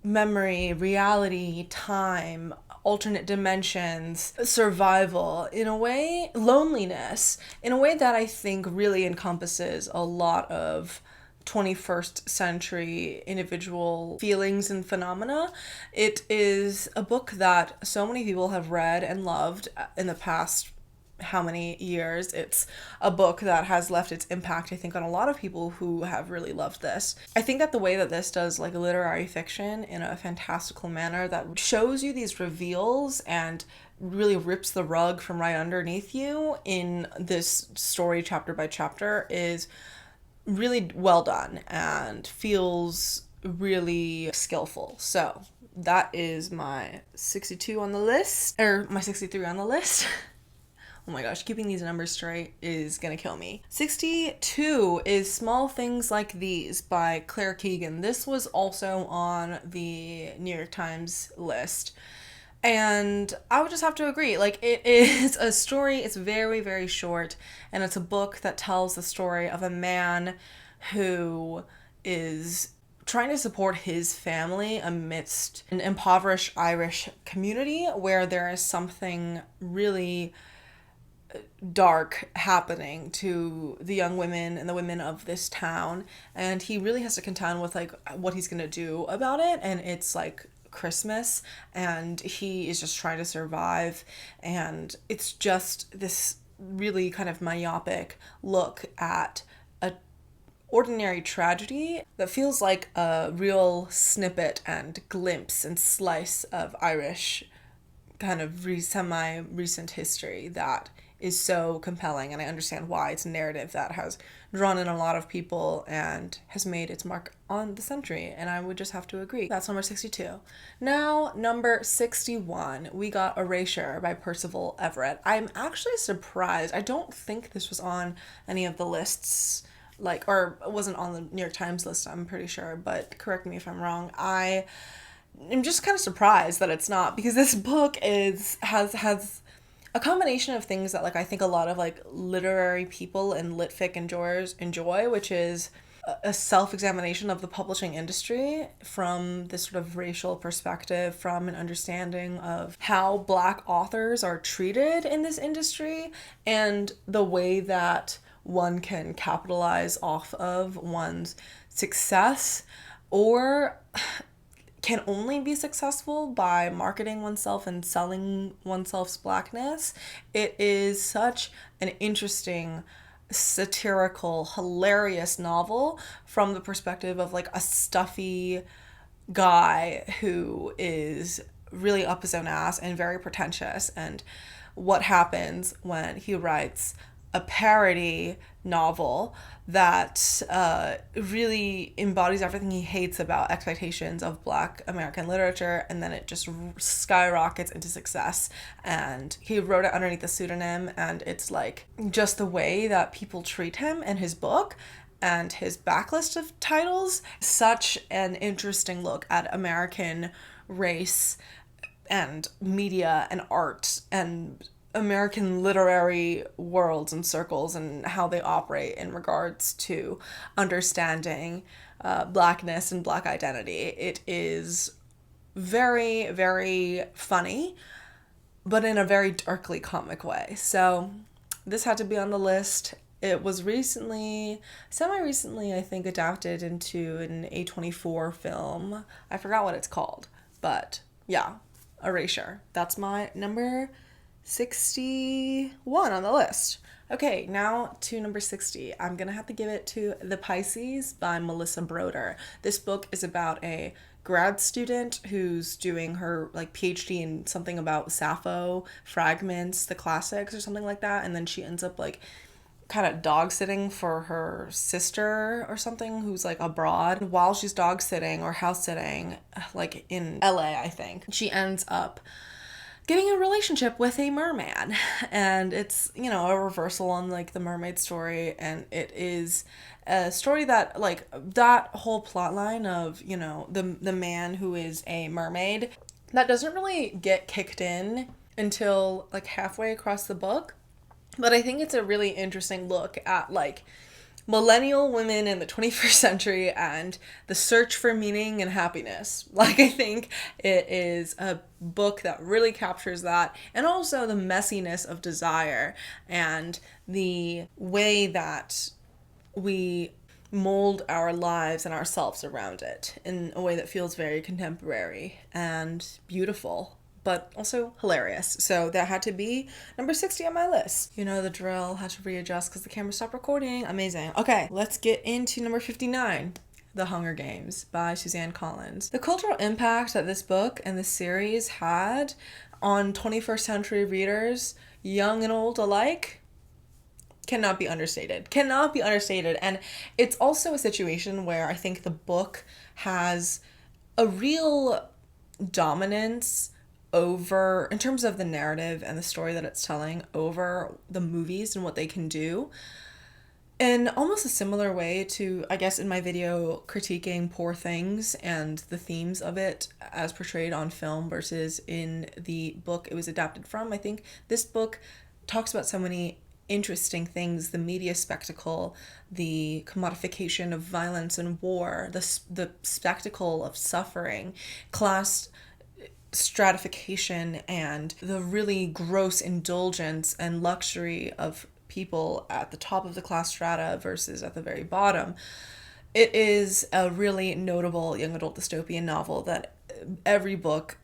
memory, reality, time, alternate dimensions, survival, in a way, loneliness, in a way that I think really encompasses a lot of 21st century individual feelings and phenomena. It is a book that so many people have read and loved in the past how many years. It's a book that has left its impact, I think, on a lot of people who have really loved this. I think that the way that this does like literary fiction in a fantastical manner that shows you these reveals and really rips the rug from right underneath you in this story chapter by chapter is really well done and feels really skillful. So that is my 62 on the list, or my 63 on the list. Oh my gosh, keeping these numbers straight is gonna kill me. 62 is Small Things Like These by Claire Keegan. This was also on the New York Times list. And I would just have to agree. Like, it is a story, it's very, very short, and it's a book that tells the story of a man who is trying to support his family amidst an impoverished Irish community where there is something really dark happening to the young women and the women of this town, and he really has to contend with like what he's gonna do about it. And it's like Christmas and he is just trying to survive, and it's just this really kind of myopic look at a ordinary tragedy that feels like a real snippet and glimpse and slice of Irish kind of semi-recent history that is so compelling, and I understand why. It's a narrative that has drawn in a lot of people and has made its mark on the century, and I would just have to agree. That's number 62. Now, number 61, we got Erasure by Percival Everett. I'm actually surprised. I don't think this was on any of the lists, like, or it wasn't on the New York Times list, I'm pretty sure, but correct me if I'm wrong. I'm just kind of surprised that it's not, because this book has a combination of things that like I think a lot of like literary people and litfic enjoyers enjoy, which is a self-examination of the publishing industry from this sort of racial perspective, from an understanding of how Black authors are treated in this industry and the way that one can capitalize off of one's success, or can only be successful by marketing oneself and selling oneself's Blackness. It is such an interesting, satirical, hilarious novel from the perspective of like a stuffy guy who is really up his own ass and very pretentious, and what happens when he writes a parody novel that really embodies everything he hates about expectations of Black American literature, and then it just skyrockets into success. And he wrote it underneath a pseudonym, and it's like just the way that people treat him in his book and his backlist of titles, such an interesting look at American race and media and art and American literary worlds and circles and how they operate in regards to understanding Blackness and Black identity. It is very, very funny, but in a very darkly comic way. So this had to be on the list. It was semi-recently, I think, adapted into an A24 film. I forgot what it's called, but yeah, Erasure. That's my number 61 on the list. Okay, now to number 60. I'm gonna have to give it to The Pisces by Melissa Broder. This book is about a grad student who's doing her like PhD in something about Sappho fragments, the classics or something like that, and then she ends up like kind of dog sitting for her sister or something who's like abroad. While she's dog sitting or house sitting, like in LA, I think, she ends up getting a relationship with a merman, and it's, you know, a reversal on like the mermaid story, and it is a story that like that whole plot line of, you know, the man who is a mermaid that doesn't really get kicked in until like halfway across the book. But I think it's a really interesting look at like millennial women in the 21st century and the search for meaning and happiness. Like, I think it is a book that really captures that, and also the messiness of desire and the way that we mold our lives and ourselves around it in a way that feels very contemporary and beautiful, but also hilarious. So that had to be number 60 on my list. You know the drill, had to readjust because the camera stopped recording. Amazing. Okay, let's get into number 59. The Hunger Games by Suzanne Collins. The cultural impact that this book and this series had on 21st century readers, young and old alike, cannot be understated. Cannot be understated. And it's also a situation where I think the book has a real dominance over, in terms of the narrative and the story that it's telling, over the movies and what they can do. In almost a similar way to, I guess, in my video critiquing Poor Things and the themes of it as portrayed on film versus in the book it was adapted from. I think this book talks about so many interesting things: the media spectacle, the commodification of violence and war, the spectacle of suffering, class stratification, and the really gross indulgence and luxury of people at the top of the class strata versus at the very bottom. It is a really notable young adult dystopian novel that every book,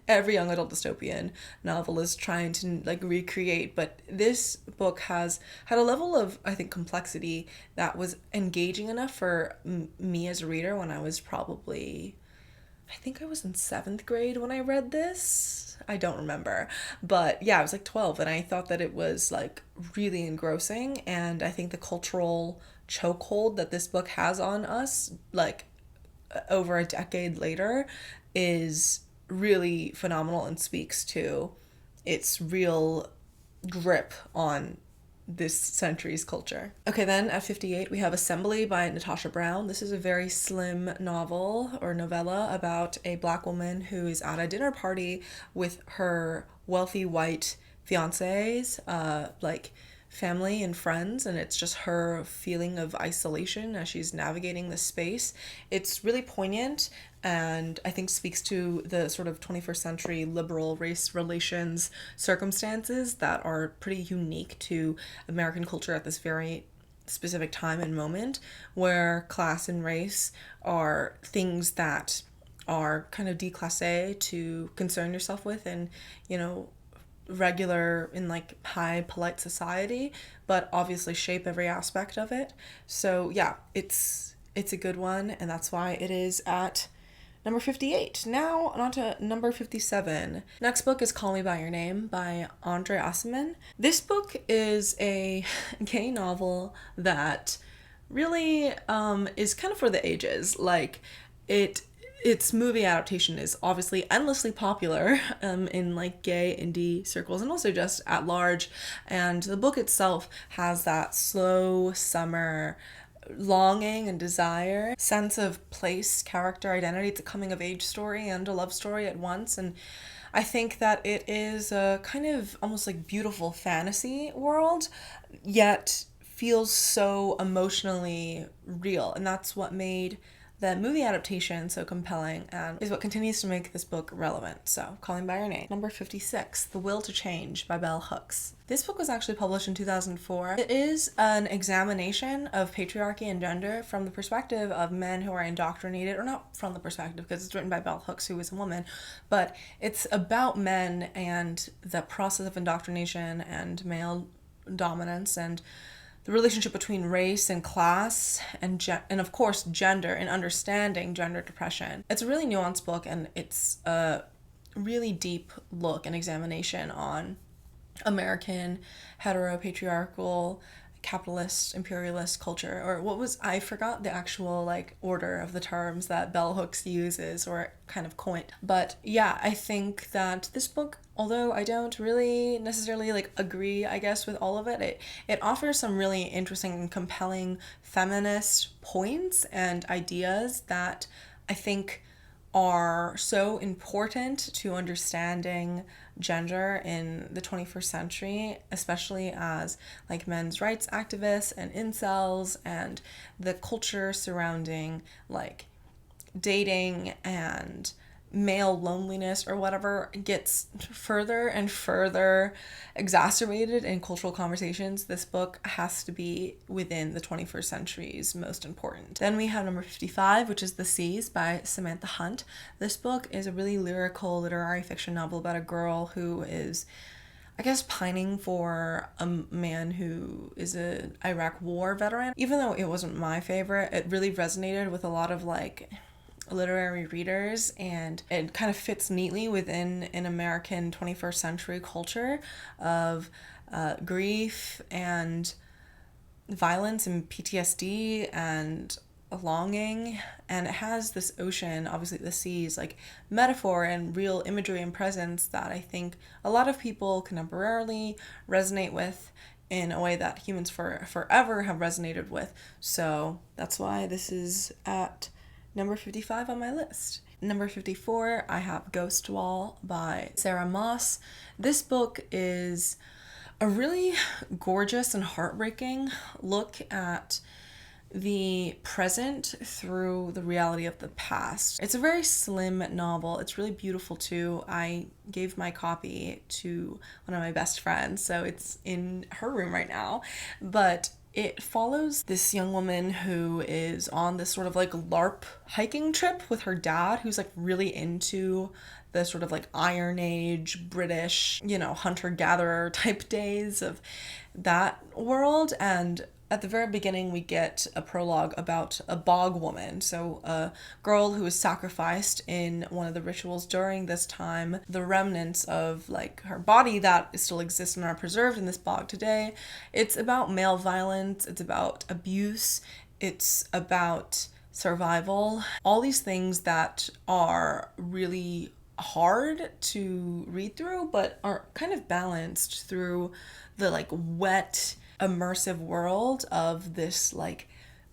every young adult dystopian novel is trying to like recreate, but this book has had a level of, I think, complexity that was engaging enough for me as a reader when I was probably, I think I was in 7th grade when I read this. I don't remember. But yeah, I was like 12, and I thought that it was like really engrossing. And I think the cultural chokehold that this book has on us, like over a decade later, is really phenomenal and speaks to its real grip on this century's culture. Okay, then at 58, we have Assembly by Natasha Brown. This is a very slim novel or novella about a Black woman who is at a dinner party with her wealthy white fiancés, like family and friends, and it's just her feeling of isolation as she's navigating this space. It's really poignant and I think speaks to the sort of 21st century liberal race relations circumstances that are pretty unique to American culture at this very specific time and moment, where class and race are things that are kind of déclassé to concern yourself with and, you know, regular in like high polite society, but obviously shape every aspect of it. So yeah, it's a good one, and that's why it is at number 58. Now on to number 57. Next book is Call Me By Your Name by Andre Aciman. This book is a gay novel that really is kind of for the ages. Like, its movie adaptation is obviously endlessly popular in like gay indie circles and also just at large, and the book itself has that slow summer longing and desire, sense of place, character, identity. It's a coming of age story and a love story at once, and I think that it is a kind of almost like beautiful fantasy world, yet feels so emotionally real, and that's what made the movie adaptation so compelling and is what continues to make this book relevant. So, Calling by Your Name. Number 56, The Will to Change by Bell Hooks. This book was actually published in 2004. It is an examination of patriarchy and gender from the perspective of men who are indoctrinated, or not from the perspective because it's written by Bell Hooks, who is a woman, but it's about men and the process of indoctrination and male dominance and the relationship between race and class and of course gender, and understanding gender depression. It's a really nuanced book, and it's a really deep look and examination on American heteropatriarchal capitalist imperialist culture, or what was, I forgot the actual like order of the terms that Bell Hooks uses or kind of coined. But yeah, I think that this book, although I don't really necessarily like agree, I guess, with all of it, it offers some really interesting and compelling feminist points and ideas that I think are so important to understanding gender in the 21st century, especially as like men's rights activists and incels, and the culture surrounding like dating and male loneliness or whatever gets further and further exacerbated in cultural conversations. This book has to be within the 21st century's most important. Then we have number 55, which is The Seas by Samantha Hunt. This book is a really lyrical literary fiction novel about a girl who is, I guess, pining for a man who is an Iraq war veteran. Even though it wasn't my favorite, it really resonated with a lot of like literary readers, and it kind of fits neatly within an American 21st century culture of grief and violence and PTSD and longing. And it has this ocean, obviously the seas, like metaphor and real imagery and presence that I think a lot of people contemporarily resonate with in a way that humans forever have resonated with. So that's why this is at number 55 on my list. Number 54, I have Ghost Wall by Sarah Moss. This book is a really gorgeous and heartbreaking look at the present through the reality of the past. It's a very slim novel. It's really beautiful too. I gave my copy to one of my best friends, so it's in her room right now. But it follows this young woman who is on this sort of like LARP hiking trip with her dad, who's like really into the sort of like Iron Age British, hunter-gatherer type days of that world. And at the very beginning, we get a prologue about a bog woman, so a girl who is sacrificed in one of the rituals during this time. The remnants of like her body that still exists and are preserved in this bog today. It's about male violence, it's about abuse, it's about survival. All these things that are really hard to read through, but are kind of balanced through the like wet, immersive world of this like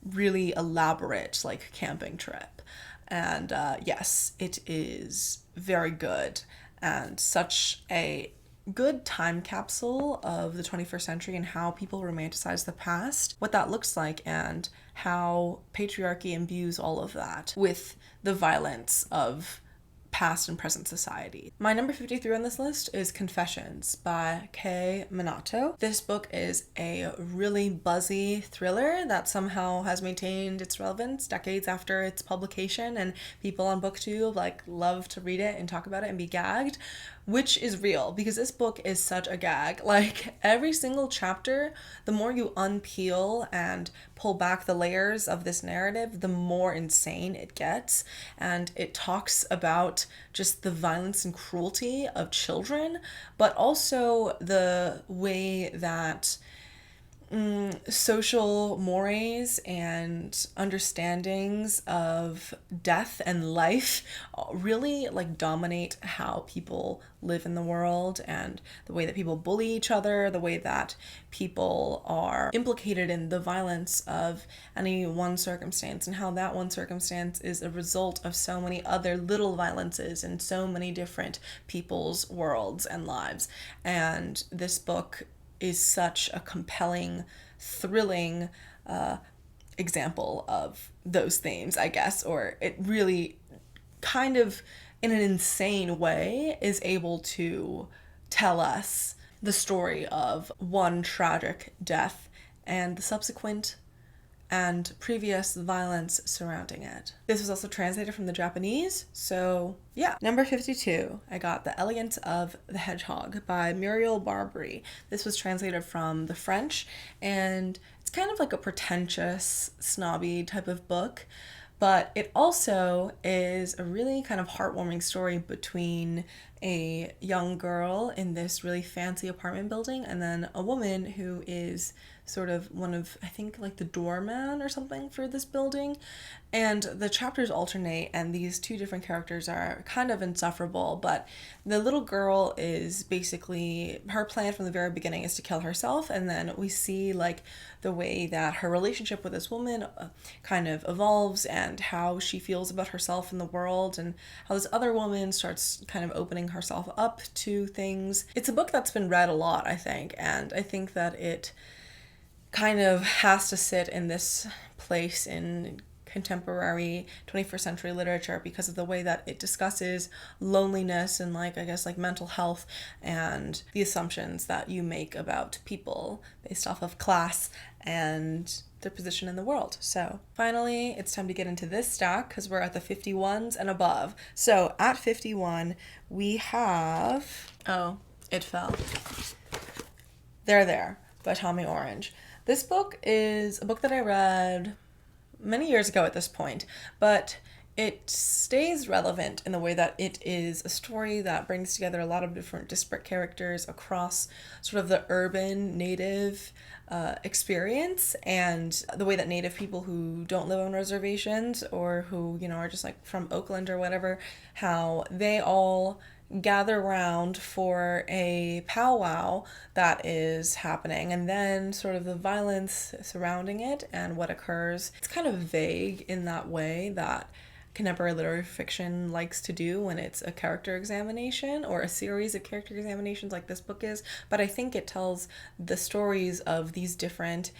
really elaborate like camping trip. And yes, it is very good and such a good time capsule of the 21st century and how people romanticize the past, what that looks like, and how patriarchy imbues all of that with the violence of past and present society. My number 53 on this list is Confessions by Kay Minato. This book is a really buzzy thriller that somehow has maintained its relevance decades after its publication, and people on BookTube like love to read it and talk about it and be gagged, which is real because this book is such a gag. Like every single chapter, the more you unpeel and pull back the layers of this narrative, the more insane it gets. And it talks about just the violence and cruelty of children, but also the way that social mores and understandings of death and life really like dominate how people live in the world, and the way that people bully each other, the way that people are implicated in the violence of any one circumstance, and how that one circumstance is a result of so many other little violences in so many different people's worlds and lives. And this book is such a compelling, thrilling example of those themes, I guess, or it really kind of, in an insane way, is able to tell us the story of one tragic death and the subsequent and previous violence surrounding it. This was also translated from the Japanese, so yeah. Number 52, I got The Elegance of the Hedgehog by Muriel Barbary. This was translated from the French, and it's kind of like a pretentious, snobby type of book, but it also is a really kind of heartwarming story between a young girl in this really fancy apartment building, and then a woman who is sort of one of, I think, like the doorman or something for this building. And the chapters alternate, and these two different characters are kind of insufferable. But the little girl is basically, her plan from the very beginning is to kill herself, and then we see like the way that her relationship with this woman kind of evolves, and how she feels about herself in the world, and how this other woman starts kind of opening herself up to things. It's a book that's been read a lot, I think, and I think that it kind of has to sit in this place in contemporary 21st century literature because of the way that it discusses loneliness and, like, I guess, like mental health and the assumptions that you make about people based off of class and their position in the world. So finally, it's time to get into this stack because we're at the 51s and above. So at 51, we have, oh, it fell. There by Tommy Orange. This book is a book that I read many years ago at this point, but it stays relevant in the way that it is a story that brings together a lot of different disparate characters across sort of the urban native experience, and the way that native people who don't live on reservations or who, you know, are just like from Oakland or whatever, how they all gather around for a powwow that is happening, and then sort of the violence surrounding it and what occurs. It's kind of vague in that way that contemporary literary fiction likes to do when it's a character examination or a series of character examinations like this book is, but I think it tells the stories of these different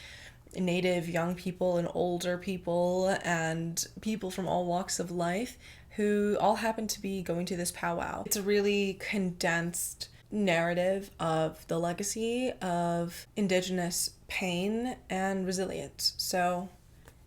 native young people and older people and people from all walks of life who all happen to be going to this powwow. It's a really condensed narrative of the legacy of Indigenous pain and resilience. So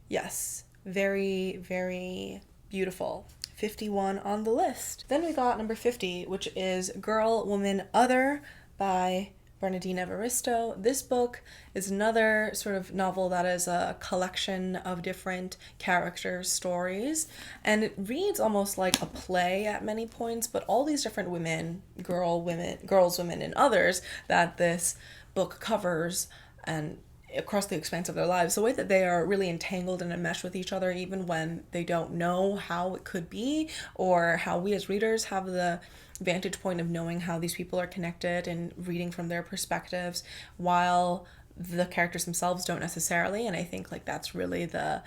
yes, very, very beautiful. 51 on the list. Then we got number 50, which is Girl, Woman, Other by Bernardine Evaristo. This book is another sort of novel that is a collection of different character stories, and it reads almost like a play at many points, but all these different women, girls, women, and others that this book covers and across the expanse of their lives, the way that they are really entangled and enmeshed with each other even when they don't know how it could be, or how we as readers have the vantage point of knowing how these people are connected and reading from their perspectives, while the characters themselves don't necessarily. And I think like that's really the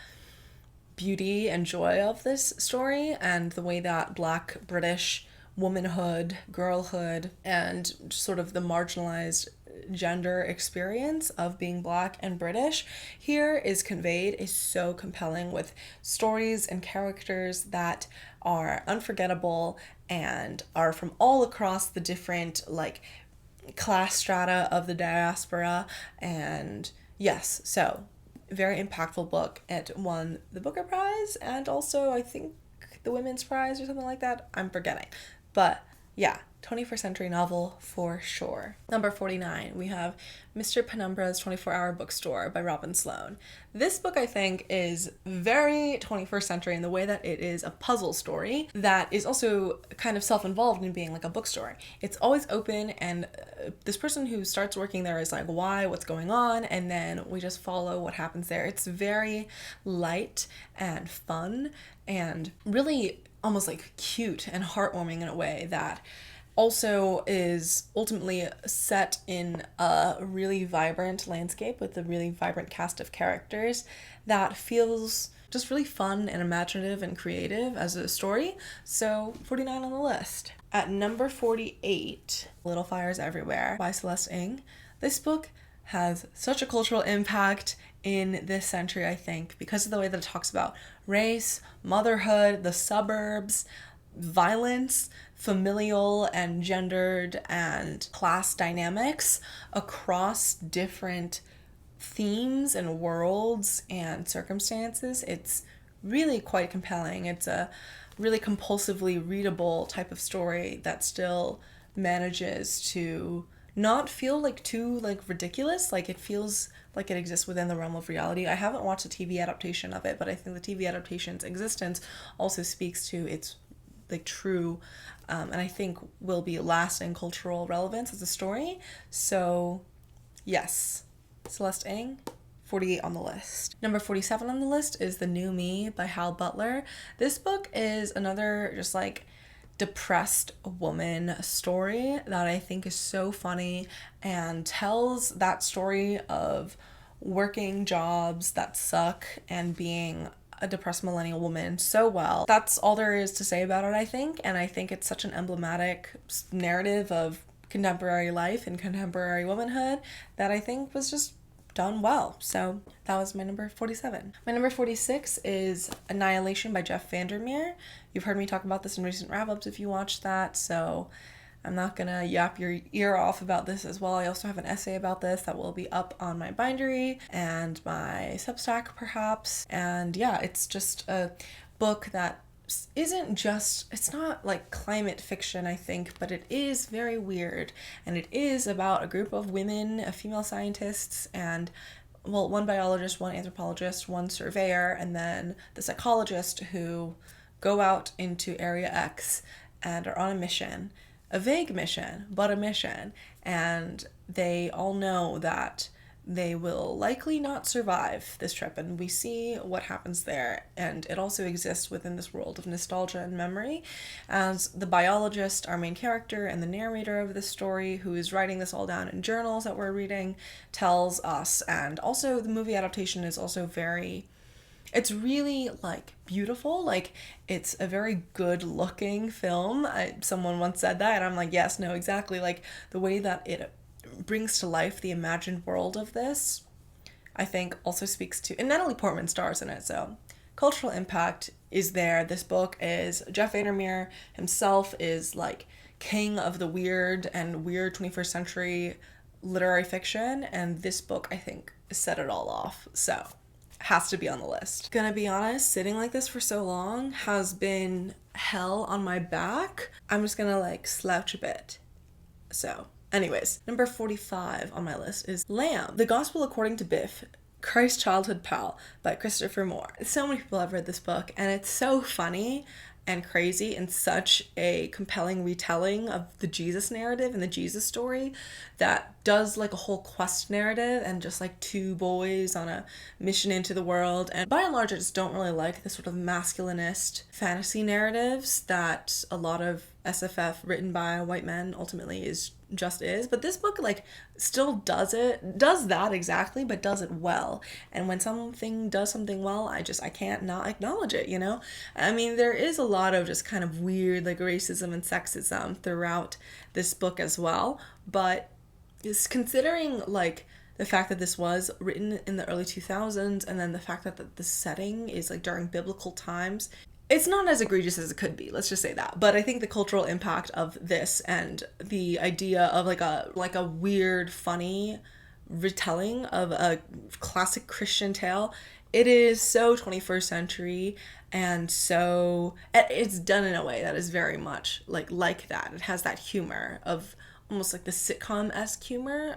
beauty and joy of this story, and the way that Black British womanhood, girlhood, and sort of the marginalized gender experience of being Black and British here is conveyed is so compelling, with stories and characters that are unforgettable and are from all across the different like class strata of the diaspora. And yes, so very impactful book. It won the Booker Prize and also I think the Women's Prize or something like that. I'm forgetting. But yeah, 21st century novel for sure. Number 49, we have Mr. Penumbra's 24-Hour Bookstore by Robin Sloan. This book, I think, is very 21st century in the way that it is a puzzle story that is also kind of self-involved in being like a bookstore. It's always open, and this person who starts working there is like, why, what's going on? And then we just follow what happens there. It's very light and fun and really almost like cute and heartwarming in a way that also is ultimately set in a really vibrant landscape with a really vibrant cast of characters that feels just really fun and imaginative and creative as a story. So 49 on the list. At number 48, Little Fires Everywhere by Celeste Ng. This book has such a cultural impact in this century, I think, because of the way that it talks about race, motherhood, the suburbs, violence, familial and gendered and class dynamics across different themes and worlds and circumstances. It's really quite compelling. It's a really compulsively readable type of story that still manages to not feel like too like ridiculous. Like it feels like it exists within the realm of reality. I haven't watched a TV adaptation of it, but I think the TV adaptation's existence also speaks to its like true, and I think will be lasting cultural relevance as a story. So yes, Celeste Ng, 48 on the list. Number 47 on the list is The New Me by Hal Butler. This book is another just like depressed woman story that I think is so funny and tells that story of working jobs that suck and being a depressed millennial woman so well. That's all there is to say about it, I think, and I think it's such an emblematic narrative of contemporary life and contemporary womanhood that I think was just done well. So that was my number 47. My number 46 is Annihilation by Jeff Vandermeer. You've heard me talk about this in recent wrap-ups if you watched that, so I'm not gonna yap your ear off about this as well. I also have an essay about this that will be up on my bindery and my Substack perhaps. And yeah, it's just a book that isn't just, it's not like climate fiction, I think, but it is very weird. And it is about a group of women, female scientists, and well, one biologist, one anthropologist, one surveyor, and then the psychologist who go out into Area X and are on a mission. A vague mission, but a mission. And they all know that they will likely not survive this trip, and we see what happens there. And it also exists within this world of nostalgia and memory, as the biologist, our main character and the narrator of this story, who is writing this all down in journals that we're reading, tells us. And also the movie adaptation is also very, it's really like beautiful. Like, it's a very good looking film. Someone once said that and I'm like, yes, no, exactly. Like the way that it brings to life the imagined world of this, I think also speaks to, and Natalie Portman stars in it, so cultural impact is there. This book is, Jeff Vandermeer himself is like king of the weird and weird 21st century literary fiction, and this book I think set it all off, so has to be on the list. Gonna be honest, sitting like this for so long has been hell on my back. I'm just gonna like slouch a bit. So anyways, number 45 on my list is Lamb, The Gospel According to Biff, Christ's Childhood Pal by Christopher Moore. So many people have read this book, and it's so funny and crazy and such a compelling retelling of the Jesus narrative and the Jesus story that does like a whole quest narrative and just like two boys on a mission into the world. And by and large, I just don't really like the sort of masculinist fantasy narratives that a lot of SFF written by white men ultimately is. But this book like still does that exactly, but does it well. And when something does something well, I can't not acknowledge it, you know? I mean, there is a lot of just kind of weird like racism and sexism throughout this book as well, but it's considering like the fact that this was written in the early 2000s, and then the fact that the setting is like during biblical times, it's not as egregious as it could be, let's just say that. But I think the cultural impact of this and the idea of like a weird, funny retelling of a classic Christian tale, it is so 21st century, and so it's done in a way that is very much like that. It has that humor of almost like the sitcom-esque humor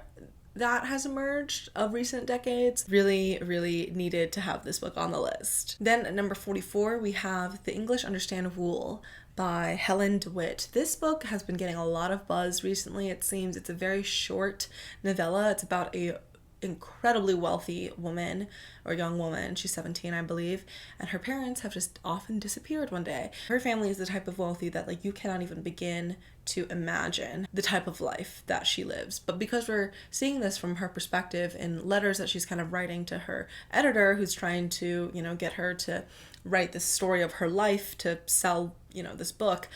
that has emerged of recent decades. Really, really needed to have this book on the list. Then at number 44, we have The English Understand Wool by Helen DeWitt. This book has been getting a lot of buzz recently, it seems. It's a very short novella. It's about a incredibly wealthy woman, or young woman, she's 17 I believe, and her parents have just often disappeared one day. Her family is the type of wealthy that like you cannot even begin to imagine the type of life that she lives. But because we're seeing this from her perspective in letters that she's kind of writing to her editor, who's trying to, you know, get her to write this story of her life to sell, you know, this book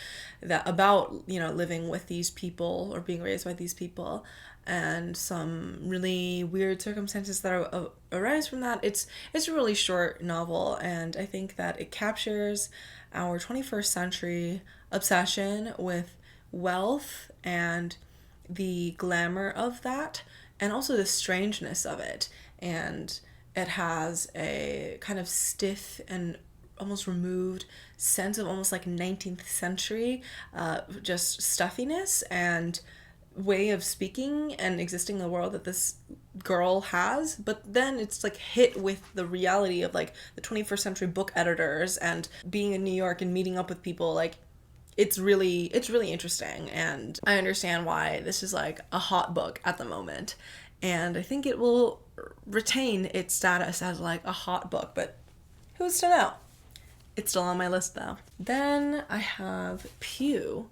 that about, you know, living with these people or being raised by these people, and some really weird circumstances that arise from that. It's a really short novel, and I think that it captures our 21st century obsession with wealth and the glamour of that, and also the strangeness of it. And it has a kind of stiff and almost removed sense of almost like 19th century just stuffiness and way of speaking and existing in the world that this girl has. But then it's like hit with the reality of like the 21st century book editors and being in New York and meeting up with people. Like, it's really interesting, and I understand why this is like a hot book at the moment, and I think it will retain its status as like a hot book, but who's to know? It's still on my list though. Then I have Pew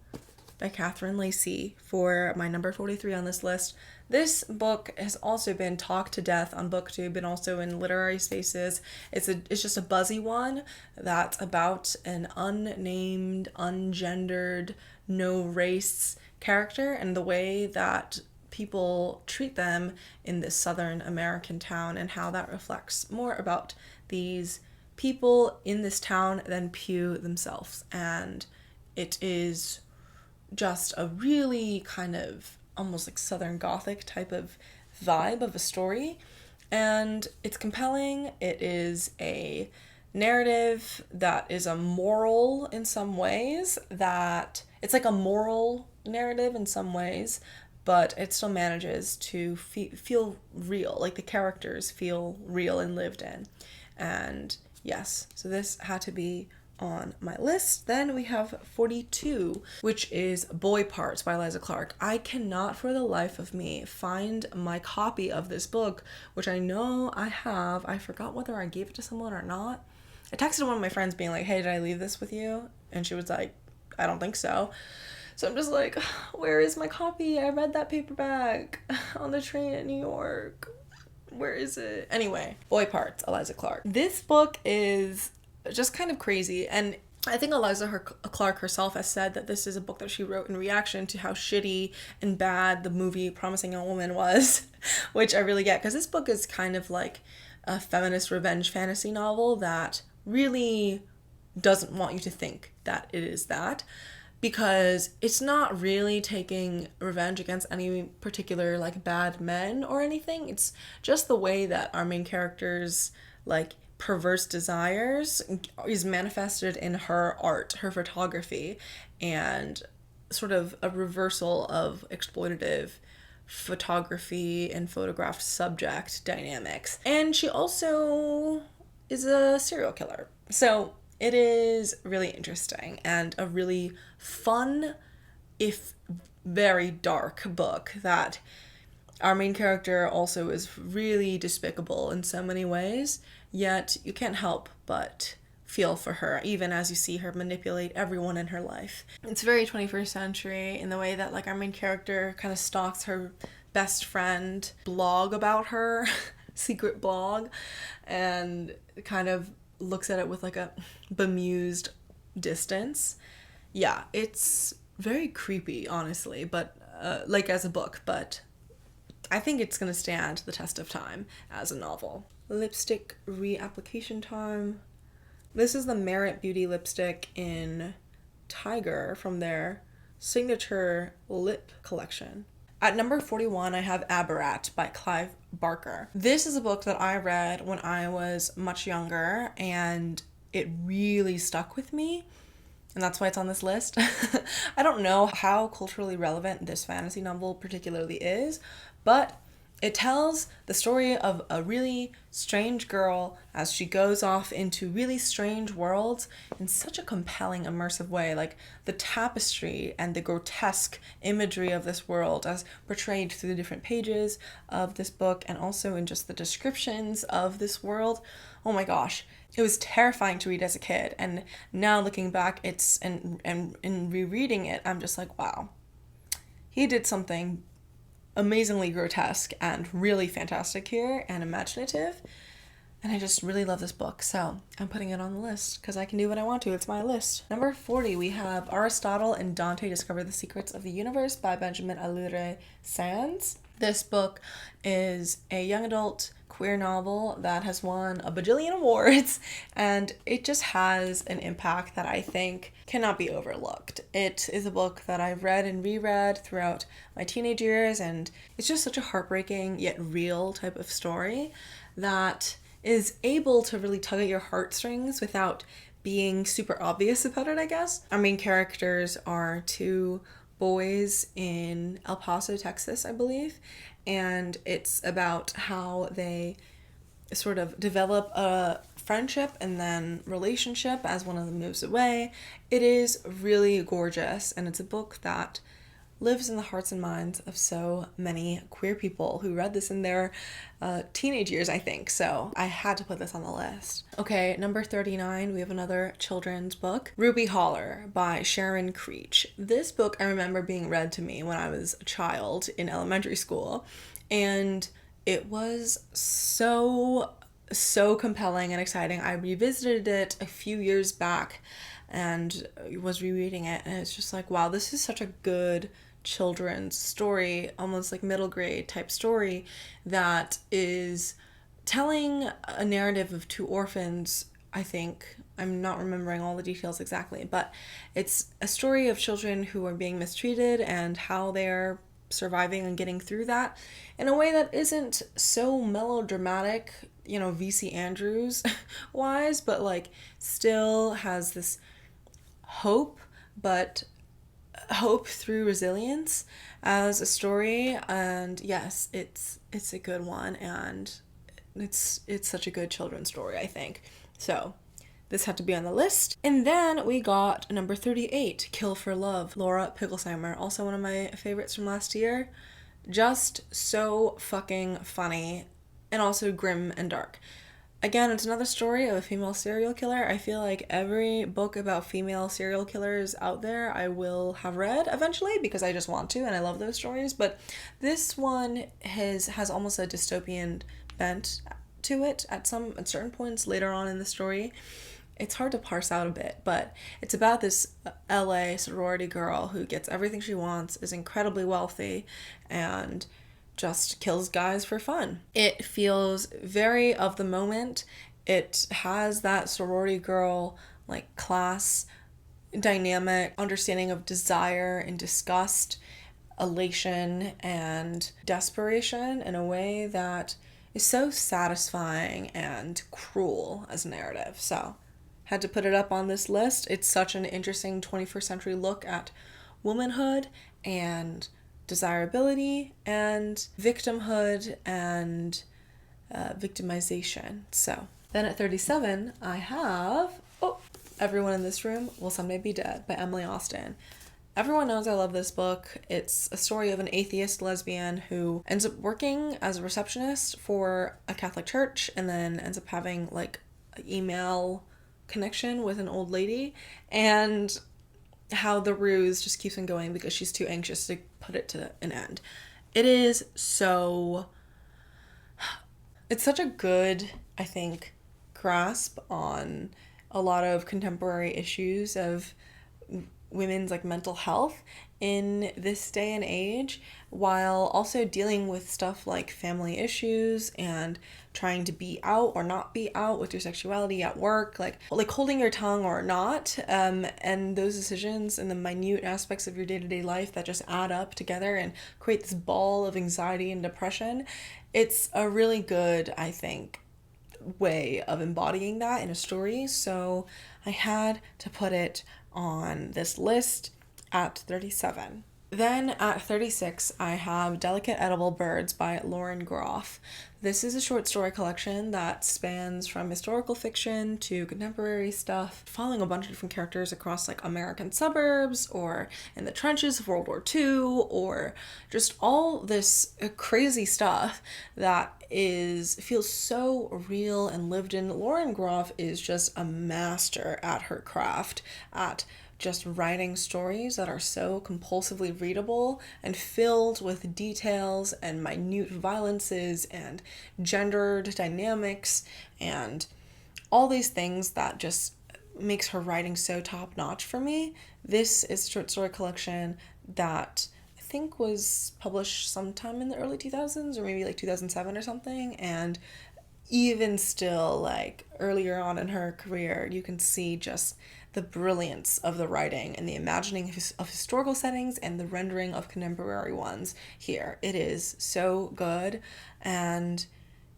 by Catherine Lacey for my number 43 on this list. This book has also been talked to death on BookTube and also in literary spaces. It's just a buzzy one that's about an unnamed, ungendered, no race character and the way that people treat them in this Southern American town and how that reflects more about these people in this town than Pew themselves. And it is just a really kind of almost like Southern Gothic type of vibe of a story. And it's compelling. It is a narrative that is a moral in some ways, that it's like a moral narrative in some ways, but it still manages to feel real, like the characters feel real and lived in. And yes, so this had to be on my list. Then we have 42, which is Boy Parts by Liza Clark. I cannot for the life of me find my copy of this book, which I know I have. I forgot whether I gave it to someone or not. I texted one of my friends being like, hey, did I leave this with you? And she was like, I don't think so. So I'm just like, where is my copy? I read that paperback on the train in New York. Where is it? Anyway, Boy Parts, Eliza Clark. This book is just kind of crazy, and I think Eliza Clark herself has said that this is a book that she wrote in reaction to how shitty and bad the movie Promising Young Woman was, which I really get, because this book is kind of like a feminist revenge fantasy novel that really doesn't want you to think that it is that, because it's not really taking revenge against any particular like bad men or anything. It's just the way that our main character's like perverse desires is manifested in her art, her photography, and sort of a reversal of exploitative photography and photographed subject dynamics. And she also is a serial killer. So it is really interesting and a really fun, if very dark book that our main character also is really despicable in so many ways, yet you can't help but feel for her, even as you see her manipulate everyone in her life. It's very 21st century in the way that like our main character kind of stalks her best friend, blog about her, secret blog, and kind of looks at it with like a bemused distance. Yeah, it's very creepy, honestly, but like as a book, but I think it's going to stand the test of time as a novel. Lipstick reapplication time. This is the Merit Beauty lipstick in Tiger from their signature lip collection. At number 41, I have Abarat by Clive Barker. This is a book that I read when I was much younger, and it really stuck with me, and that's why it's on this list. I don't know how culturally relevant this fantasy novel particularly is, but it tells the story of a really strange girl as she goes off into really strange worlds in such a compelling, immersive way. Like the tapestry and the grotesque imagery of this world as portrayed through the different pages of this book, and also in just the descriptions of this world. Oh my gosh. It was terrifying to read as a kid, and now looking back, and rereading it, I'm just like, wow. He did something amazingly grotesque and really fantastic here and imaginative, and I just really love this book, so I'm putting it on the list because I can do what I want to. It's my list. Number 40, we have Aristotle and Dante Discover the Secrets of the Universe by Benjamin Alire Sands. This book is a young adult queer novel that has won a bajillion awards, and it just has an impact that I think cannot be overlooked. It is a book that I've read and reread throughout my teenage years, and it's just such a heartbreaking yet real type of story that is able to really tug at your heartstrings without being super obvious about it, I guess. Our main characters are two boys in El Paso, Texas, I believe, and it's about how they sort of develop a friendship and then relationship as one of them moves away. It is really gorgeous, and it's a book that lives in the hearts and minds of so many queer people who read this in their teenage years, I think. So I had to put this on the list. Okay, number 39, we have another children's book, Ruby Holler by Sharon Creech. This book I remember being read to me when I was a child in elementary school, and it was so compelling and exciting. I revisited it a few years back and was rereading it, and it's just like, wow, this is such a good children's story, almost like middle grade type story, that is telling a narrative of two orphans. I think I'm not remembering all the details exactly, but it's a story of children who are being mistreated and how they're surviving and getting through that in a way that isn't so melodramatic, you know, VC Andrews wise, but like still has this hope, but hope through resilience as a story. And yes, it's a good one, and it's such a good children's story, I think. So this had to be on the list. And then we got number 38, Kill for Love, Laura Picklesheimer, also one of my favorites from last year. Just so fucking funny and also grim and dark. Again, it's another story of a female serial killer. I feel like every book about female serial killers out there I will have read eventually because I just want to, and I love those stories. But this one has almost a dystopian bent to it at certain points later on in the story. It's hard to parse out a bit, but it's about this LA sorority girl who gets everything she wants, is incredibly wealthy, and just kills guys for fun. It feels very of the moment. It has that sorority girl, like, class dynamic, understanding of desire and disgust, elation and desperation in a way that is so satisfying and cruel as a narrative. So, had to put it up on this list. It's such an interesting 21st century look at womanhood and desirability and victimhood and victimization. So then at 37, I have Everyone in This Room Will Someday Be Dead by Emily Austen. Everyone knows I love this book. It's a story of an atheist lesbian who ends up working as a receptionist for a Catholic church and then ends up having like an email connection with an old lady, and how the ruse just keeps on going because she's too anxious to put it to an end. It's such a good, I think, grasp on a lot of contemporary issues of women's like mental health in this day and age, while also dealing with stuff like family issues and trying to be out or not be out with your sexuality at work, like holding your tongue or not, and those decisions and the minute aspects of your day-to-day life that just add up together and create this ball of anxiety and depression. It's a really good, I think, way of embodying that in a story, so I had to put it on this list at 37. Then at 36, I have Delicate Edible Birds by Lauren Groff. This is a short story collection that spans from historical fiction to contemporary stuff, following a bunch of different characters across like American suburbs or in the trenches of World War II, or just all this crazy stuff that feels so real and lived in. Lauren Groff is just a master at her craft, at just writing stories that are so compulsively readable and filled with details and minute violences and gendered dynamics and all these things that just makes her writing so top-notch for me. This is a short story collection that I think was published sometime in the early 2000s or maybe like 2007 or something, and even still, like earlier on in her career, you can see just the brilliance of the writing and the imagining of historical settings and the rendering of contemporary ones here. It is so good, and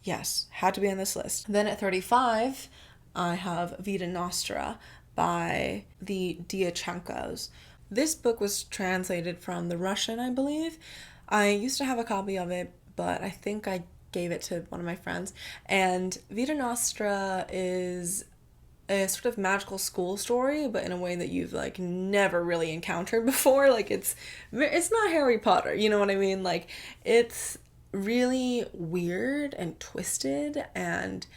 yes, had to be on this list. Then at 35, I have Vita Nostra by the Dyachenkos. This book was translated from the Russian, I believe. I used to have a copy of it, but I think I gave it to one of my friends. And Vita Nostra is a sort of magical school story, but in a way that you've like never really encountered before. Like it's not Harry Potter, you know what I mean? Like it's really weird and twisted and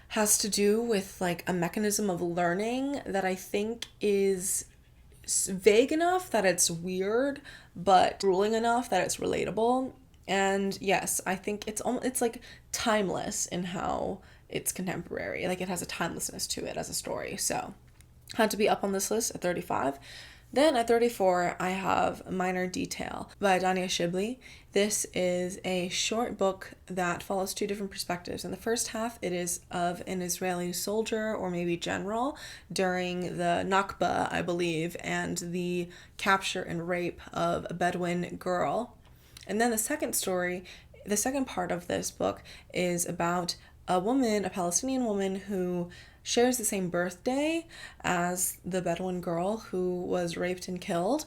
has to do with like a mechanism of learning that I think is vague enough that it's weird, but ruling enough that it's relatable. And yes, I think it's like timeless in how it's contemporary. Like it has a timelessness to it as a story. So had to be up on this list at 35. Then at 34, I have Minor Detail by Dania Shibli. This is a short book that follows two different perspectives. In the first half, it is of an Israeli soldier or maybe general during the Nakba, I believe, and the capture and rape of a Bedouin girl. And then the second part of this book is about a woman, a Palestinian woman who shares the same birthday as the Bedouin girl who was raped and killed.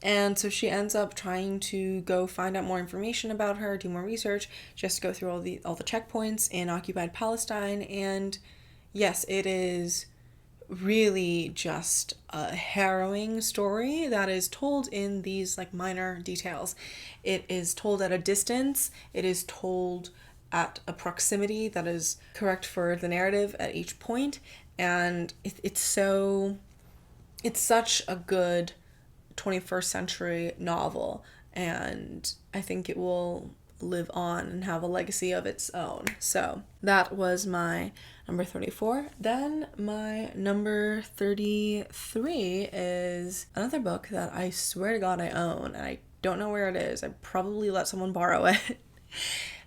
And so she ends up trying to go find out more information about her, do more research, just go through all the checkpoints in occupied Palestine. And yes, it is really just a harrowing story that is told in these like minor details. It is told at a distance. It is told at a proximity that is correct for the narrative at each point, and it's such a good 21st century novel, and I think it will live on and have a legacy of its own. So that was my number 34. Then my number 33 is another book that I swear to God I own, and I don't know where it is. I probably let someone borrow it.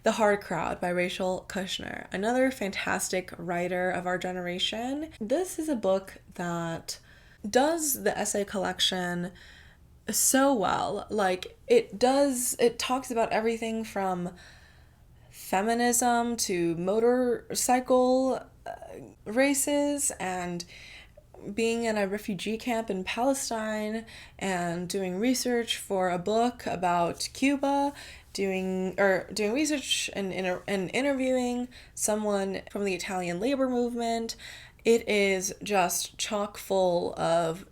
The Hard Crowd by Rachel Kushner, another fantastic writer of our generation. This is a book that does the essay collection so well. Like it talks about everything from feminism to motorcycle races and being in a refugee camp in Palestine and doing research for a book about Cuba, doing research and interviewing someone from the Italian labor movement. It is just chock full of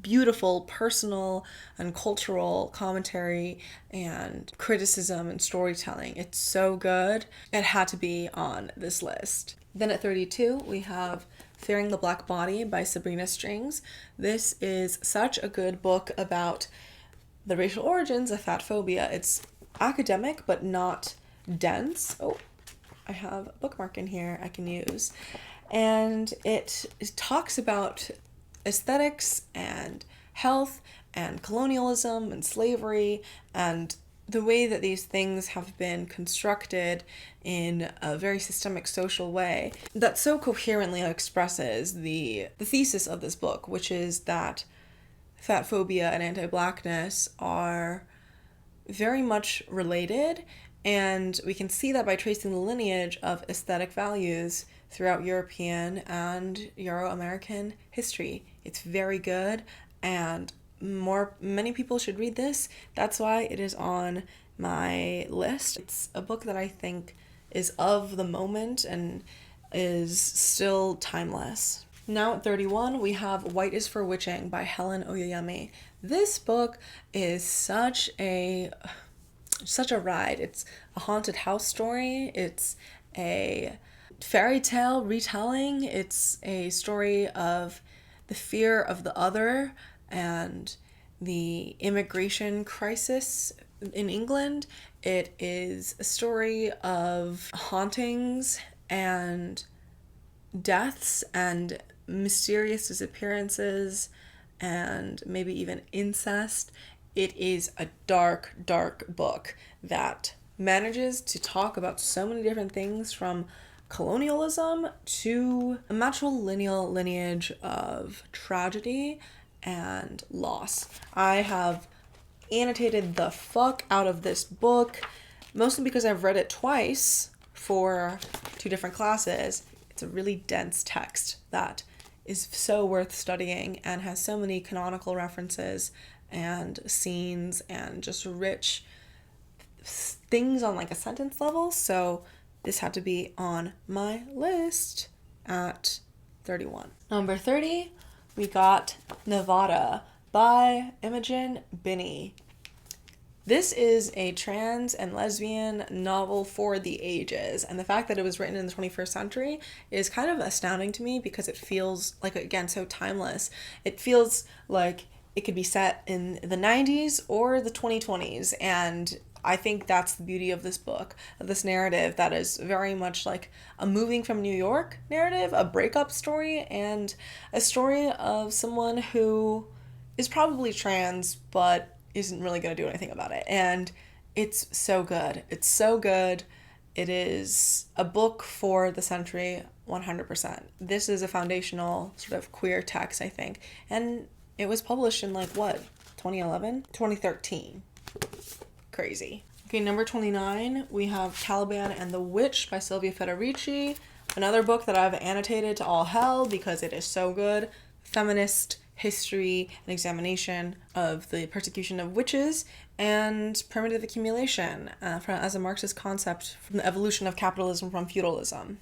beautiful personal and cultural commentary and criticism and storytelling. It's so good. It had to be on this list. Then at 32, we have Fearing the Black Body by Sabrina Strings. This is such a good book about the racial origins of fat phobia. It's academic but not dense. Oh, I have a bookmark in here I can use. And it talks about aesthetics and health and colonialism and slavery and the way that these things have been constructed in a very systemic social way that so coherently expresses the thesis of this book, which is that fat phobia and anti-blackness are very much related, and we can see that by tracing the lineage of aesthetic values throughout European and Euro-American history. It's very good, and many people should read this. That's why it is on my list. It's a book that I think is of the moment and is still timeless. Now at 31, we have White is for Witching by Helen Oyeyemi. This book is such a ride. It's a haunted house story. It's a fairy tale retelling. It's a story of the fear of the other and the immigration crisis in England. It is a story of hauntings and deaths and mysterious disappearances and maybe even incest. It is a dark, dark book that manages to talk about so many different things, from colonialism to a matrilineal lineage of tragedy and loss. I have annotated the fuck out of this book, mostly because I've read it twice for 2 different classes. It's a really dense text that is so worth studying and has so many canonical references and scenes and just rich things on like a sentence level, so this had to be on my list at 31. Number 30, we got Nevada by Imogen Binney. This is a trans and lesbian novel for the ages, and the fact that it was written in the 21st century is kind of astounding to me because it feels like, again, so timeless. It feels like it could be set in the 90s or the 2020s, and I think that's the beauty of this book, of this narrative that is very much like a moving from New York narrative, a breakup story, and a story of someone who is probably trans but isn't really going to do anything about it. And it's so good. It's so good. It is a book for the century, 100%. This is a foundational sort of queer text, I think. And it was published in 2011? 2013. Crazy. Okay, number 29, we have Caliban and the Witch by Sylvia Federici. Another book that I've annotated to all hell because it is so good. Feminist history and examination of the persecution of witches and primitive accumulation as a Marxist concept from the evolution of capitalism from feudalism.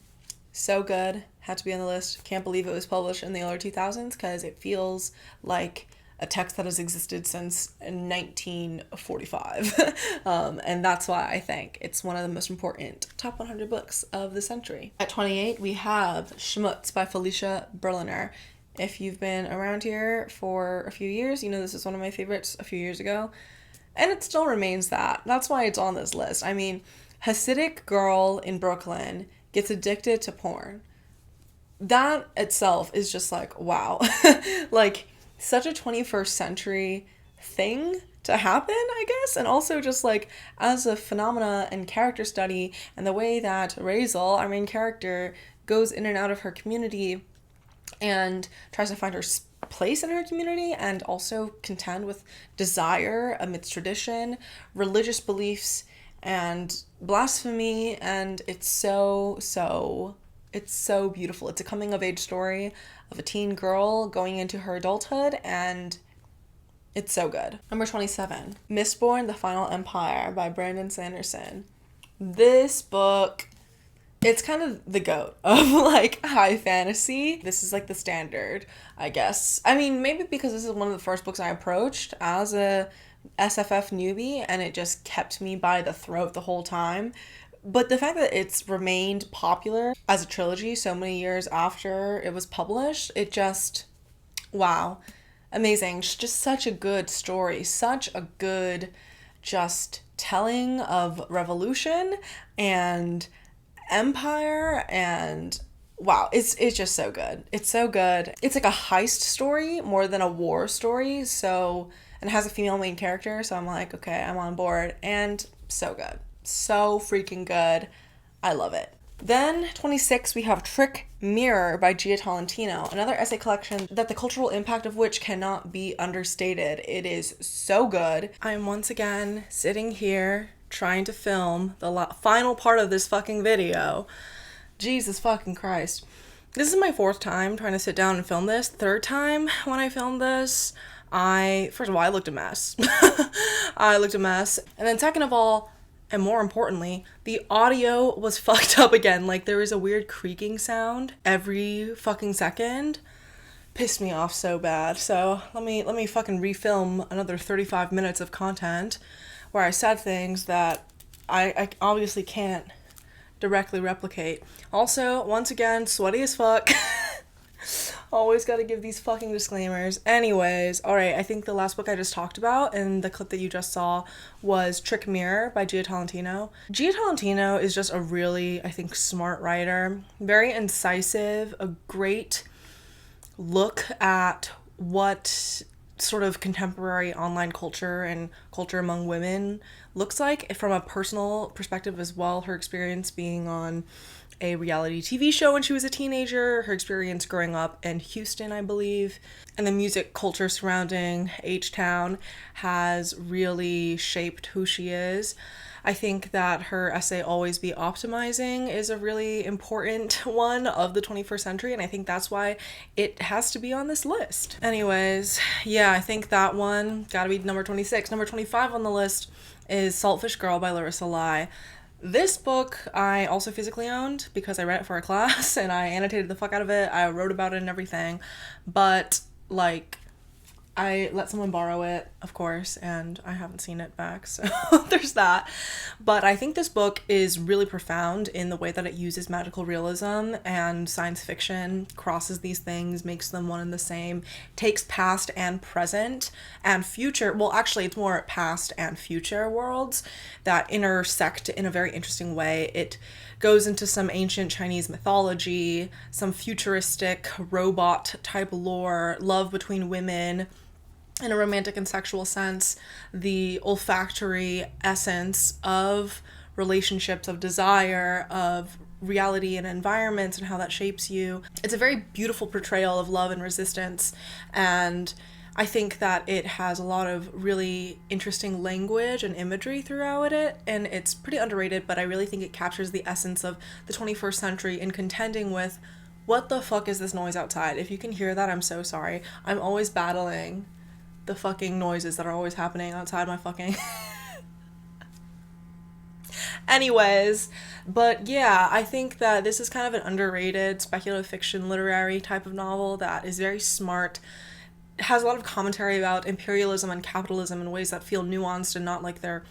So good. Had to be on the list. Can't believe it was published in the early 2000s because it feels like a text that has existed since 1945. And that's why I think it's one of the most important top 100 books of the century. At 28, we have Schmutz by Felicia Berliner. If you've been around here for a few years, you know this is one of my favorites a few years ago. And it still remains that. That's why it's on this list. I mean, Hasidic girl in Brooklyn gets addicted to porn. That itself is just like, wow. Like, such a 21st century thing to happen, I guess. And also just like as a phenomena and character study, and the way that Razel, our main character, goes in and out of her community and tries to find her place in her community and also contend with desire amidst tradition, religious beliefs, and blasphemy. And it's so beautiful. It's a coming of age story of a teen girl going into her adulthood, and it's so good. Number 27, Mistborn: The Final Empire by Brandon Sanderson. This book, it's kind of the GOAT of like high fantasy. This is like the standard, I guess. I mean, maybe because this is one of the first books I approached as a SFF newbie, and it just kept me by the throat the whole time. But the fact that it's remained popular as a trilogy so many years after it was published, it just, wow, amazing. Just such a good story, such a good just telling of revolution and empire, and wow, it's just so good. It's so good. It's like a heist story more than a war story, so, and it has a female main character, so I'm like, okay, I'm on board, and so good. So freaking good. I love it. Then 26, we have Trick Mirror by Gia Tolentino, another essay collection that the cultural impact of which cannot be understated. It is so good. I'm once again sitting here trying to film the final part of this fucking video. Jesus fucking Christ. This is my fourth time trying to sit down and film this. Third time when I filmed this, first of all, I looked a mess. I looked a mess. And then second of all, and more importantly, the audio was fucked up again. Like, there was a weird creaking sound every fucking second. Pissed me off so bad. So let me fucking refilm another 35 minutes of content where I said things that I obviously can't directly replicate. Also, once again, sweaty as fuck. Always gotta give these fucking disclaimers. Anyways, alright, I think the last book I just talked about and the clip that you just saw was Trick Mirror by Gia Tolentino. Gia Tolentino is just a really, I think, smart writer. Very incisive, a great look at what sort of contemporary online culture and culture among women looks like from a personal perspective as well. Her experience being on a reality TV show when she was a teenager, her experience growing up in Houston, I believe, and the music culture surrounding H-Town has really shaped who she is. I think that her essay Always Be Optimizing is a really important one of the 21st century, and I think that's why it has to be on this list. Anyways, yeah, I think that one gotta be number 26. Number 25 on the list is Saltfish Girl by Larissa Lai. This book I also physically owned because I read it for a class and I annotated the fuck out of it. I wrote about it and everything. But, like, I let someone borrow it, of course, and I haven't seen it back, so there's that. But I think this book is really profound in the way that it uses magical realism and science fiction, crosses these things, makes them one and the same, takes past and present and future, well, actually, it's more past and future worlds that intersect in a very interesting way. It goes into some ancient Chinese mythology, some futuristic robot type lore, love between women, in a romantic and sexual sense, the olfactory essence of relationships, of desire, of reality and environments and how that shapes you. It's a very beautiful portrayal of love and resistance, and I think that it has a lot of really interesting language and imagery throughout it, and it's pretty underrated, but I really think it captures the essence of the 21st century in contending with, what the fuck is this noise outside? If you can hear that, I'm so sorry. I'm always battling the fucking noises that are always happening outside my fucking anyways, but yeah, I think that this is kind of an underrated speculative fiction literary type of novel that is very smart. It has a lot of commentary about imperialism and capitalism in ways that feel nuanced and not like they're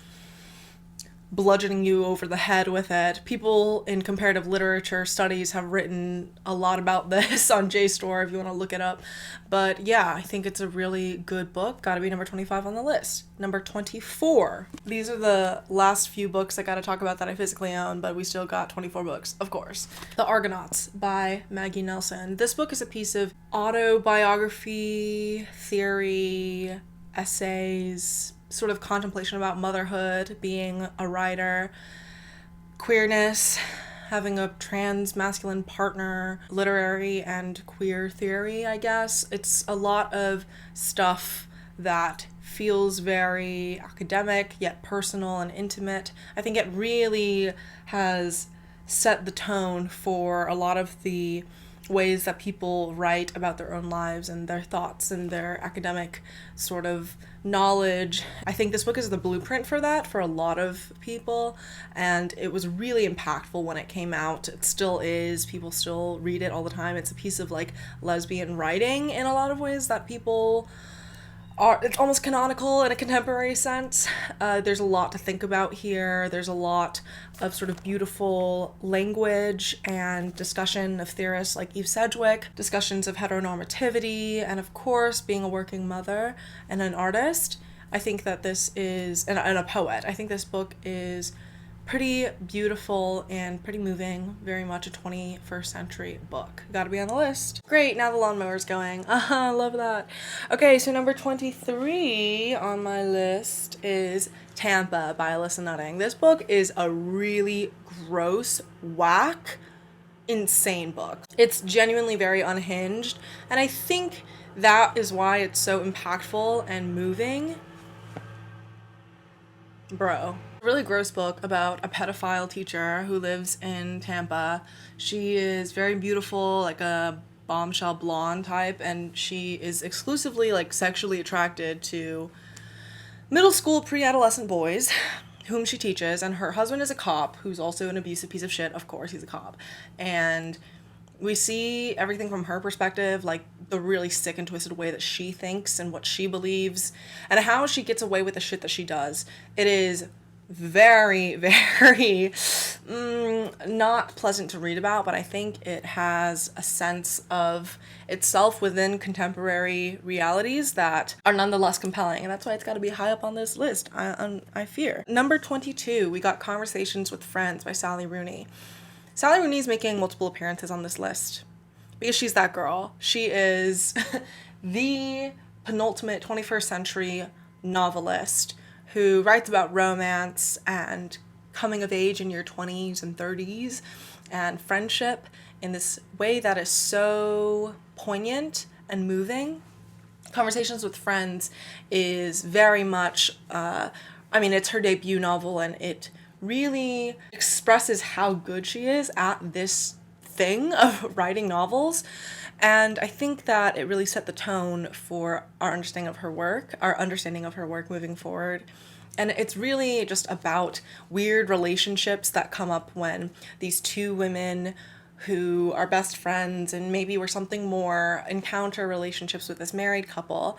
bludgeoning you over the head with it. People in comparative literature studies have written a lot about this on JSTOR if you want to look it up. But yeah, I think it's a really good book. Gotta be number 25 on the list. Number 24. These are the last few books I gotta talk about that I physically own, but we still got 24 books, of course. The Argonauts by Maggie Nelson. This book is a piece of autobiography, theory, essays, sort of contemplation about motherhood, being a writer, queerness, having a trans masculine partner, literary and queer theory, I guess. It's a lot of stuff that feels very academic yet personal and intimate. I think it really has set the tone for a lot of the ways that people write about their own lives and their thoughts and their academic sort of knowledge. I think this book is the blueprint for that for a lot of people, and it was really impactful when it came out. It still is. People still read it all the time. It's a piece of like lesbian writing in a lot of ways that people it's almost canonical in a contemporary sense. There's a lot to think about here. There's a lot of sort of beautiful language and discussion of theorists like Eve Sedgwick, discussions of heteronormativity, and of course, being a working mother and an artist. I think that this is, and a poet, I think this book is pretty beautiful and pretty moving, very much a 21st century book. Gotta be on the list. Great, now the lawnmower's going. Love that. Okay, so number 23 on my list is Tampa by Alyssa Nutting. This book is a really gross, whack, insane book. It's genuinely very unhinged, and I think that is why it's so impactful and moving. Bro. Really gross book about a pedophile teacher who lives in Tampa. She is very beautiful, like a bombshell blonde type, and she is exclusively like sexually attracted to middle school pre-adolescent boys whom she teaches, and her husband is a cop who's also an abusive piece of shit. Of course, he's a cop. And we see everything from her perspective, like the really sick and twisted way that she thinks and what she believes and how she gets away with the shit that she does. It is very, very not pleasant to read about, but I think it has a sense of itself within contemporary realities that are nonetheless compelling, and that's why it's got to be high up on this list, I fear. Number 22, we got Conversations with Friends by Sally Rooney. Sally Rooney's making multiple appearances on this list because she's that girl. She is the penultimate 21st century novelist who writes about romance and coming of age in your 20s and 30s and friendship in this way that is so poignant and moving. Conversations with Friends is very much, it's her debut novel, and it really expresses how good she is at this thing of writing novels. And I think that it really set the tone for our understanding of her work moving forward. And it's really just about weird relationships that come up when these two women who are best friends and maybe were something more encounter relationships with this married couple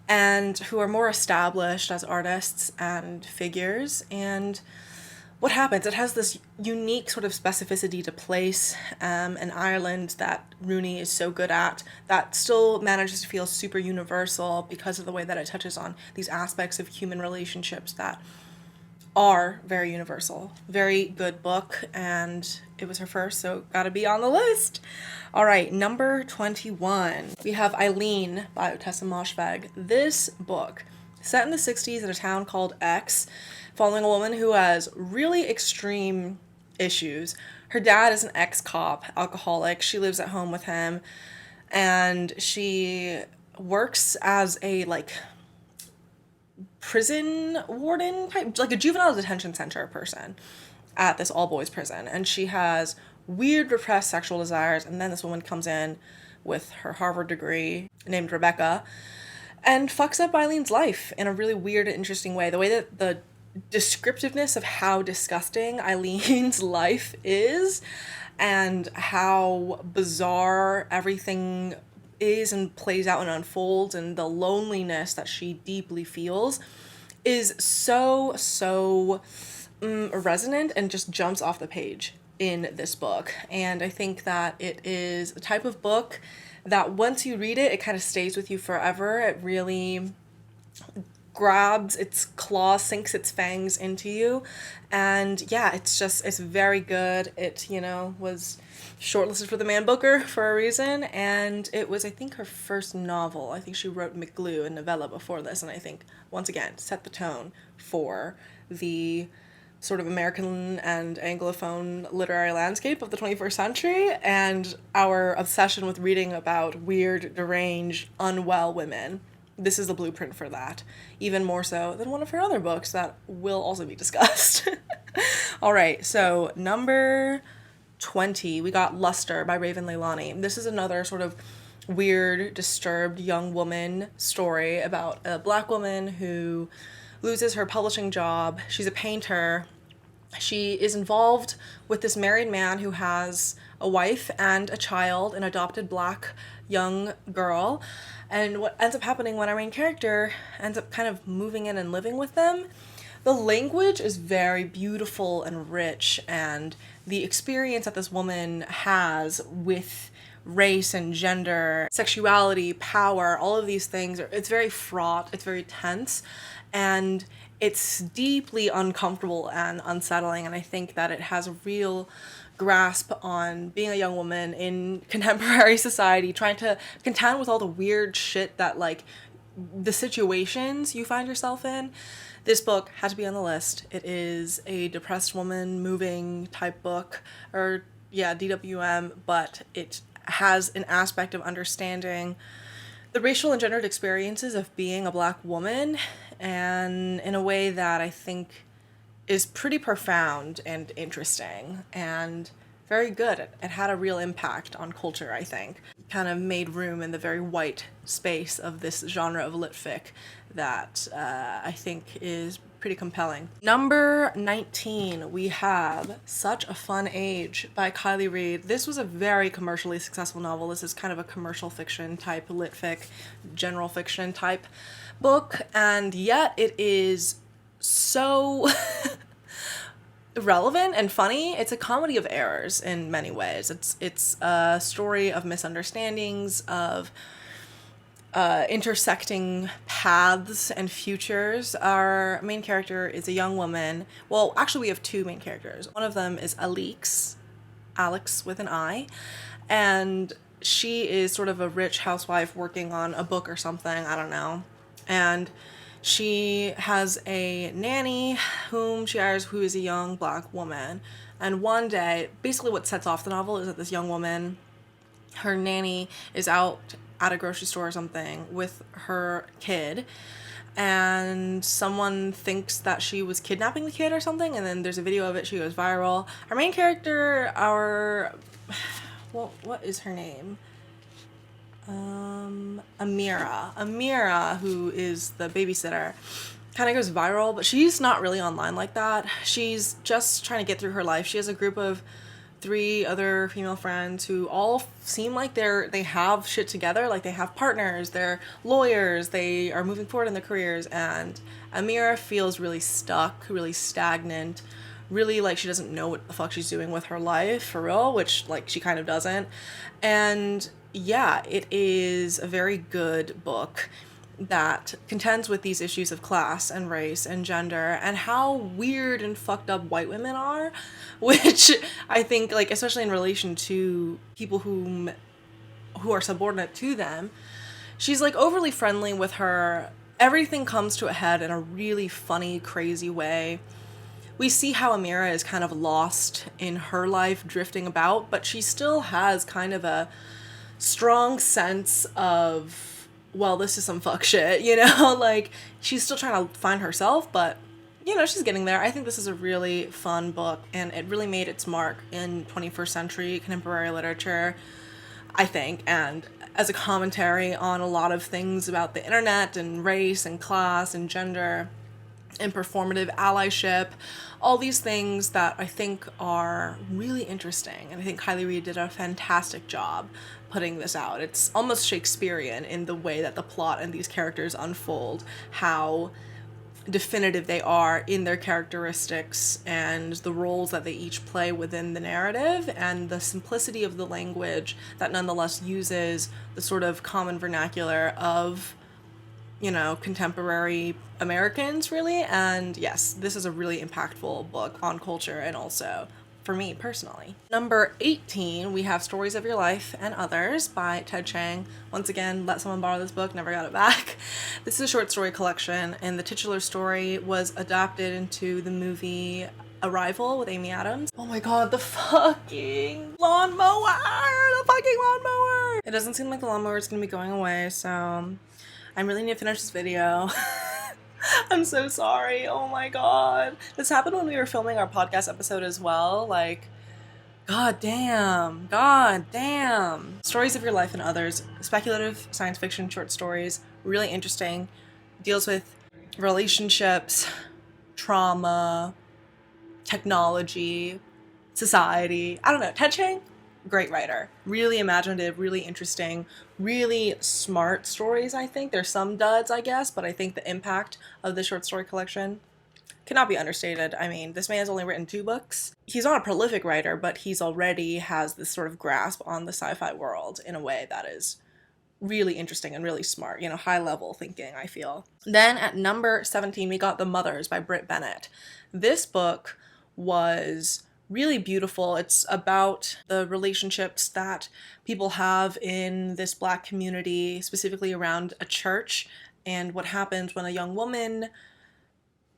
and who are more established as artists and figures. And what happens? It has this unique sort of specificity to place in Ireland that Rooney is so good at, that still manages to feel super universal because of the way that it touches on these aspects of human relationships that are very universal. Very good book, and it was her first, so gotta be on the list. All right, number 21. We have Eileen by Tessa Moshfegh. This book, set in the 60s in a town called X, following a woman who has really extreme issues. Her dad is an ex-cop, alcoholic. She lives at home with him, and she works as a prison warden type, like a juvenile detention center person at this all boys prison. And she has weird repressed sexual desires. And then this woman comes in with her Harvard degree named Rebecca and fucks up Eileen's life in a really weird and interesting way. The way that the descriptiveness of how disgusting Eileen's life is and how bizarre everything is and plays out and unfolds, and the loneliness that she deeply feels is so resonant and just jumps off the page in this book. And I think that it is a type of book that once you read it, it kind of stays with you forever. It really grabs its claws, sinks its fangs into you. And yeah, it's very good. It, was shortlisted for the Man Booker for a reason, and it was, I think, her first novel. I think she wrote McGlue, a novella, before this, and I think, once again, set the tone for the sort of American and Anglophone literary landscape of the 21st century, and our obsession with reading about weird, deranged, unwell women. This is the blueprint for that, even more so than one of her other books that will also be discussed. All right, so number 20, we got Luster by Raven Leilani. This is another sort of weird, disturbed young woman story about a Black woman who loses her publishing job. She's a painter. She is involved with this married man who has a wife and a child, an adopted Black young girl. And what ends up happening when our main character ends up kind of moving in and living with them, the language is very beautiful and rich, and the experience that this woman has with race and gender, sexuality, power, all of these things, it's very fraught, it's very tense, and it's deeply uncomfortable and unsettling. And I think that it has a real grasp on being a young woman in contemporary society, trying to contend with all the weird shit that, the situations you find yourself in. This book had to be on the list. It is a depressed woman moving type book, or DWM, but it has an aspect of understanding the racial and gendered experiences of being a Black woman, and in a way that I think is pretty profound and interesting and very good. It had a real impact on culture, I think. Kind of made room in the very white space of this genre of lit fic that I think is pretty compelling. Number 19, we have Such a Fun Age by Kylie Reid. This was a very commercially successful novel. This is kind of a commercial fiction type lit fic, general fiction type book, and yet it is so relevant and funny. It's a comedy of errors in many ways. It's a story of misunderstandings, of intersecting paths and futures. Our main character is a young woman. Well, actually, we have two main characters. One of them is Alex with an I, and she is sort of a rich housewife working on a book or something, I don't know. And she has a nanny whom she hires, who is a young Black woman. And one day, basically what sets off the novel is that this young woman, her nanny, is out at a grocery store or something with her kid, and someone thinks that she was kidnapping the kid or something, and then there's a video of it. She goes viral. Our main character, what is her name? Amira, who is the babysitter, kind of goes viral, but she's not really online like that. She's just trying to get through her life. She has a group of 3 other female friends who all seem like they have shit together, like they have partners, they're lawyers, they are moving forward in their careers, and Amira feels really stuck, really stagnant, really like she doesn't know what the fuck she's doing with her life for real, which like she kind of doesn't. And yeah, it is a very good book that contends with these issues of class and race and gender and how weird and fucked up white women are, which I think, like, especially in relation to people who are subordinate to them. She's like overly friendly with her. Everything comes to a head in a really funny, crazy way. We see how Amira is kind of lost in her life, drifting about, but she still has kind of a strong sense of, well, this is some fuck shit, you know? Like, she's still trying to find herself, but, you know, she's getting there. I think this is a really fun book, and it really made its mark in 21st century contemporary literature, I think, and as a commentary on a lot of things about the internet and race and class and gender and performative allyship, all these things that I think are really interesting. And I think Kylie Reid did a fantastic job putting this out. It's almost Shakespearean in the way that the plot and these characters unfold, how definitive they are in their characteristics and the roles that they each play within the narrative, and the simplicity of the language that nonetheless uses the sort of common vernacular of, you know, contemporary Americans, really. And yes, this is a really impactful book on culture and also for me personally. Number 18, we have Stories of Your Life and Others by Ted Chiang. Once again, let someone borrow this book, never got it back. This is a short story collection, and the titular story was adapted into the movie Arrival with Amy Adams. Oh my god, the fucking lawnmower! The fucking lawnmower! It doesn't seem like the lawnmower is gonna be going away, so I really need to finish this video. I'm so sorry. Oh my god. This happened when we were filming our podcast episode as well. Like, god damn. God damn. Stories of Your Life and Others. Speculative science fiction short stories. Really interesting. Deals with relationships, trauma, technology, society. I don't know. Ted Chiang? Great writer. Really imaginative, really interesting, really smart stories, I think. There's some duds, I guess, but I think the impact of the short story collection cannot be understated. I mean, this man has only written 2 books. He's not a prolific writer, but he's already has this sort of grasp on the sci-fi world in a way that is really interesting and really smart, you know, high level thinking, I feel. Then at number 17, we got The Mothers by Britt Bennett. This book was really beautiful. It's about the relationships that people have in this Black community, specifically around a church, and what happens when a young woman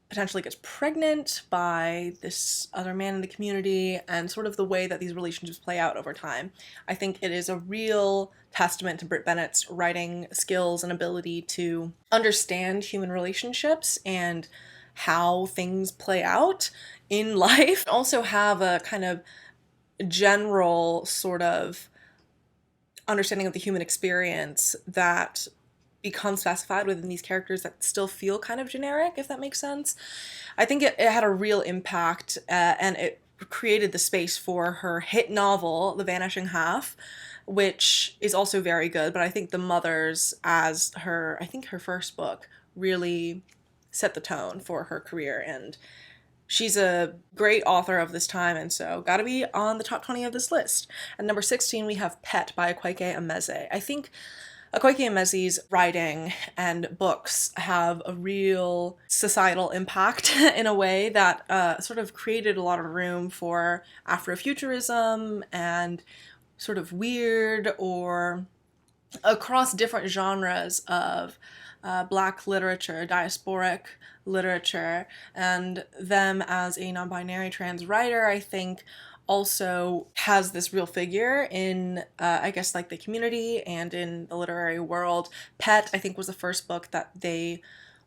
potentially gets pregnant by this other man in the community, and sort of the way that these relationships play out over time. I think it is a real testament to Britt Bennett's writing skills and ability to understand human relationships and how things play out in life. Also have a kind of general sort of understanding of the human experience that becomes specified within these characters that still feel kind of generic, if that makes sense. I think it had a real impact, and it created the space for her hit novel, The Vanishing Half, which is also very good, but I think The Mothers, as her, I think her first book, really set the tone for her career, and she's a great author of this time, and so gotta be on the top 20 of this list. At number 16, we have Pet by Akwaeke Emezi. I think Akwaeke Emezi's writing and books have a real societal impact in a way that sort of created a lot of room for Afrofuturism and sort of weird or across different genres of Black literature, diasporic literature, and them as a non-binary trans writer, I think also has this real figure in, I guess, like the community and in the literary world. Pet, I think, was the first book that they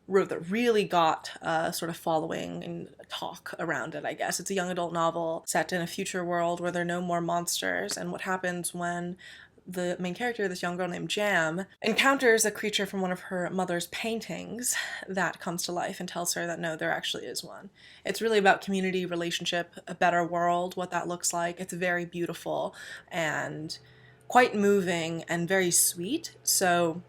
wrote that really got sort of following and talk around it, I guess. It's a young adult novel set in a future world where there are no more monsters, and what happens when the main character, this young girl named Jam, encounters a creature from one of her mother's paintings that comes to life and tells her that no, there actually is one. It's really about community, relationship, a better world, what that looks like. It's very beautiful and quite moving and very sweet. So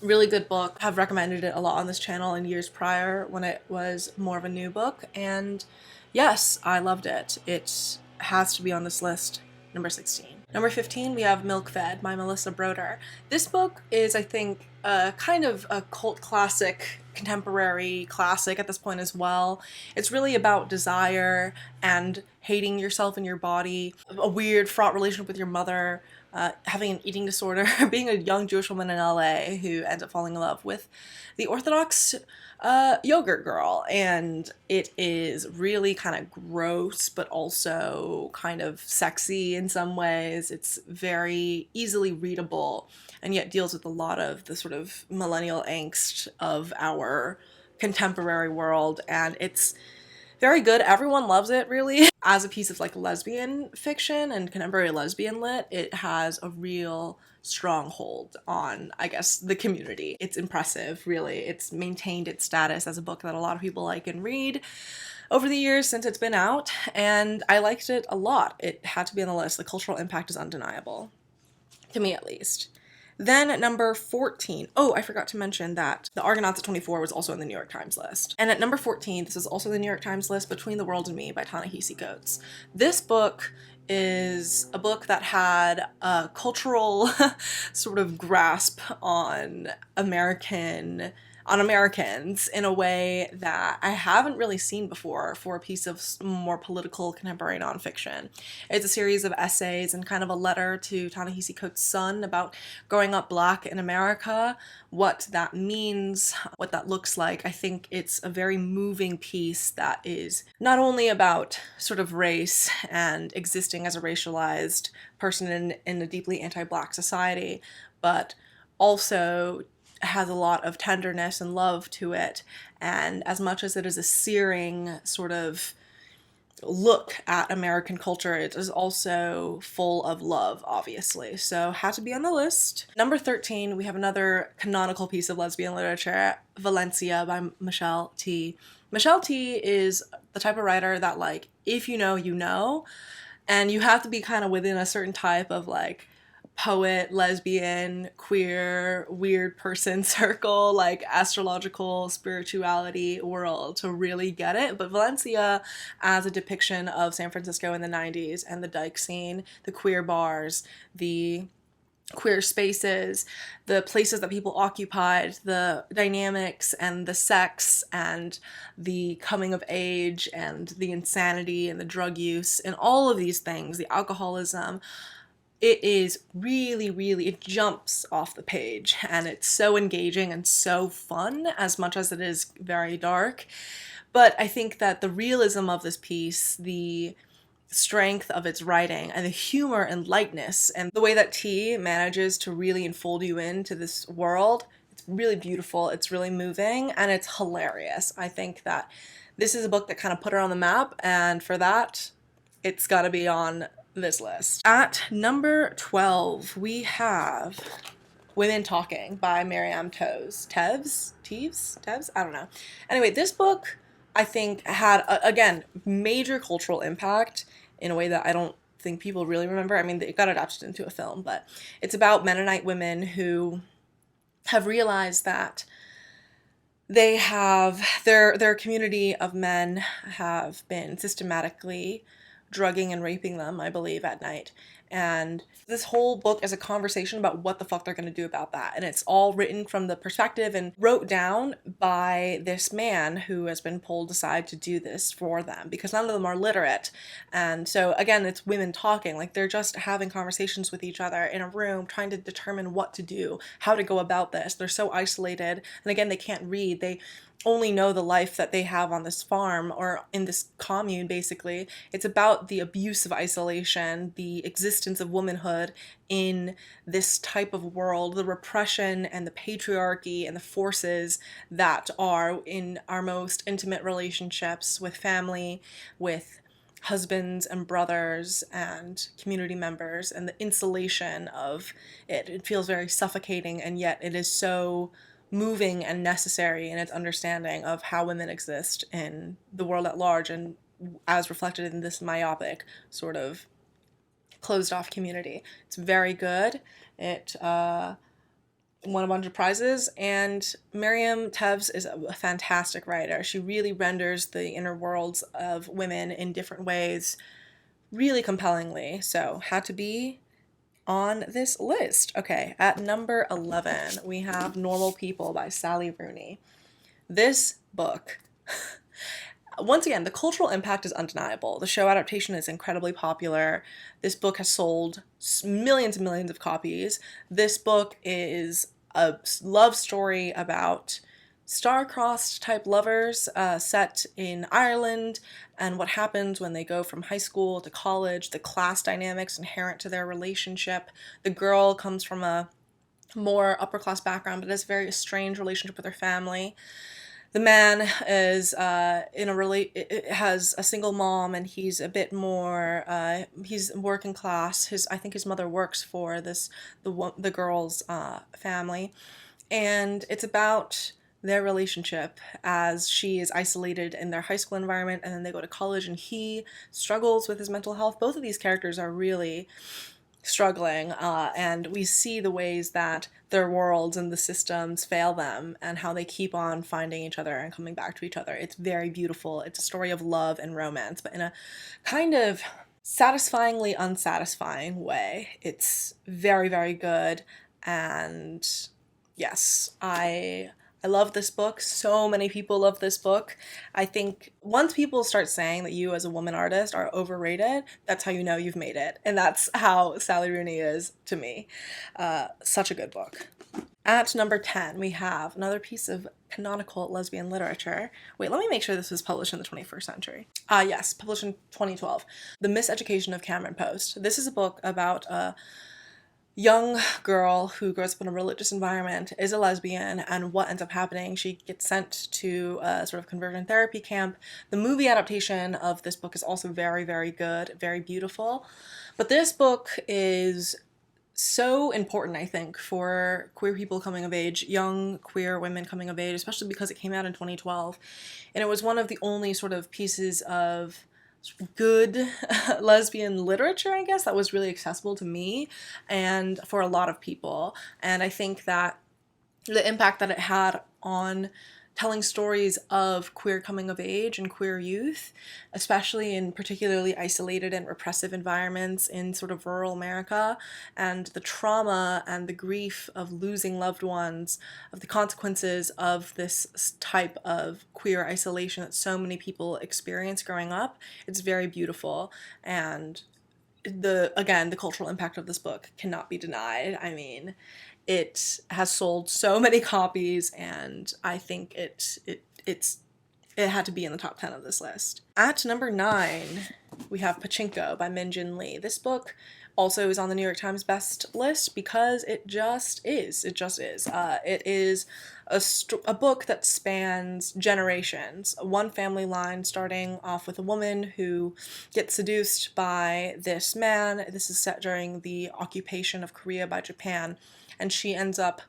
really good book. I've recommended it a lot on this channel in years prior when it was more of a new book, and yes, I loved it. It has to be on this list, number 16. Number 15, we have Milk Fed by Melissa Broder. This book is, I think, kind of a cult classic, contemporary classic at this point as well. It's really about desire and hating yourself and your body, a weird, fraught relationship with your mother, having an eating disorder, being a young Jewish woman in LA who ends up falling in love with the Orthodox yogurt girl. And it is really kind of gross, but also kind of sexy in some ways. It's very easily readable and yet deals with a lot of the sort of millennial angst of our contemporary world. And it's very good. Everyone loves it, really. As a piece of like lesbian fiction and contemporary lesbian lit, it has a real stronghold on, I guess, the community. It's impressive, really. It's maintained its status as a book that a lot of people like and read over the years since it's been out, and I liked it a lot. It had to be on the list. The cultural impact is undeniable, to me at least. Then at number 14, oh, I forgot to mention that The Argonauts at 24 was also on the New York Times list. And at number 14, this is also the New York Times list, Between the World and Me by Ta-Nehisi Coates. This book is a book that had a cultural sort of grasp on Americans in a way that I haven't really seen before for a piece of more political contemporary nonfiction. It's a series of essays and kind of a letter to Ta-Nehisi Coates' son about growing up Black in America, what that means, what that looks like. I think it's a very moving piece that is not only about sort of race and existing as a racialized person in a deeply anti-Black society, but also has a lot of tenderness and love to it. And as much as it is a searing sort of look at American culture, it is also full of love, obviously. So had to be on the list. Number 13, we have another canonical piece of lesbian literature, Valencia by Michelle T. Michelle T is the type of writer that, like, if you know, you know, and you have to be kind of within a certain type of like poet, lesbian, queer, weird person circle, like astrological spirituality world to really get it. But Valencia, as a depiction of San Francisco in the 90s and the dyke scene, the queer bars, the queer spaces, the places that people occupied, the dynamics and the sex and the coming of age and the insanity and the drug use and all of these things, the alcoholism, it is really, it jumps off the page, and it's so engaging and so fun, as much as it is very dark. But I think that the realism of this piece, the strength of its writing, and the humor and lightness, and the way that T manages to really enfold you into this world, it's really beautiful, it's really moving, and it's hilarious. I think that this is a book that kind of put her on the map, and for that, it's gotta be on this list. At number 12, we have Women Talking by Mariam Teves? I don't know. Anyway, this book, I think, had, again, major cultural impact in a way that I don't think people really remember. I mean, it got adapted into a film, but it's about Mennonite women who have realized that they have, their community of men have been systematically drugging and raping them, I believe, at night. And this whole book is a conversation about what the fuck they're going to do about that. And it's all written from the perspective and wrote down by this man who has been pulled aside to do this for them, because none of them are literate. And so, again, it's women talking. Like, they're just having conversations with each other in a room, trying to determine what to do, how to go about this. They're so isolated. And again, they can't read. They only know the life that they have on this farm or in this commune, basically. It's about the abuse of isolation, the existence of womanhood in this type of world, the repression and the patriarchy and the forces that are in our most intimate relationships with family, with husbands and brothers and community members, and the insulation of it. It feels very suffocating, and yet it is so moving and necessary in its understanding of how women exist in the world at large, and as reflected in this myopic sort of closed off community. It's very good. It won a bunch of prizes, and Miriam Tevez is a fantastic writer. She really renders the inner worlds of women in different ways really compellingly, so had to be on this list. Okay, at number 11, we have Normal People by Sally Rooney. This book, once again, the cultural impact is undeniable. The show adaptation is incredibly popular. This book has sold millions and millions of copies. This book is a love story about star-crossed type lovers set in Ireland, and what happens when they go from high school to college, the class dynamics inherent to their relationship. The girl comes from a more upper class background but has a very strange relationship with her family. The man is has a single mom, and he's a bit more he's working class. I think his mother works for the girl's family, and it's about their relationship as she is isolated in their high school environment, and then they go to college and he struggles with his mental health. Both of these characters are really struggling, and we see the ways that their worlds and the systems fail them and how they keep on finding each other and coming back to each other. It's very beautiful. It's a story of love and romance, but in a kind of satisfyingly unsatisfying way. It's very, very good, and yes, I love this book. So many people love this book. I think once people start saying that you as a woman artist are overrated, that's how you know you've made it. And that's how Sally Rooney is to me. Such a good book. At number 10, we have another piece of canonical lesbian literature. Wait, let me make sure this was published in the 21st century. Yes, published in 2012. The Miseducation of Cameron Post. This is a book about a young girl who grows up in a religious environment, is a lesbian, and what ends up happening. She gets sent to a sort of conversion therapy camp. The movie adaptation of this book is also very, very good, very beautiful. But this book is so important, I think, for queer people coming of age, young queer women coming of age, especially because it came out in 2012. And it was one of the only sort of pieces of good lesbian literature, I guess, that was really accessible to me and for a lot of people. And I think that the impact that it had on telling stories of queer coming of age and queer youth, especially in particularly isolated and repressive environments in sort of rural America, and the trauma and the grief of losing loved ones, of the consequences of this type of queer isolation that so many people experience growing up. It's very beautiful, and the cultural impact of this book cannot be denied. I mean, it has sold so many copies, and I think it had to be in the top 10 of this list. At number 9, we have Pachinko by Min Jin Lee. This book also is on the New York Times best list because it just is. It just is. It is a book that spans generations. One family line starting off with a woman who gets seduced by this man. This is set during the occupation of Korea by Japan, and she ends up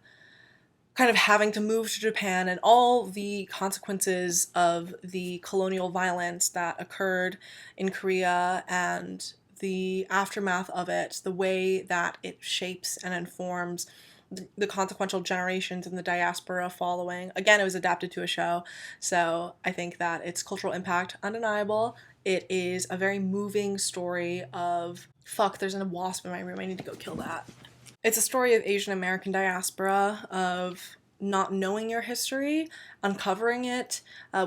kind of having to move to Japan, and all the consequences of the colonial violence that occurred in Korea and the aftermath of it, the way that it shapes and informs the consequential generations in the diaspora following. Again, it was adapted to a show, so I think that its cultural impact, undeniable. It is a very moving story of, fuck, there's a wasp in my room, I need to go kill that. It's a story of Asian American diaspora, of not knowing your history, uncovering it.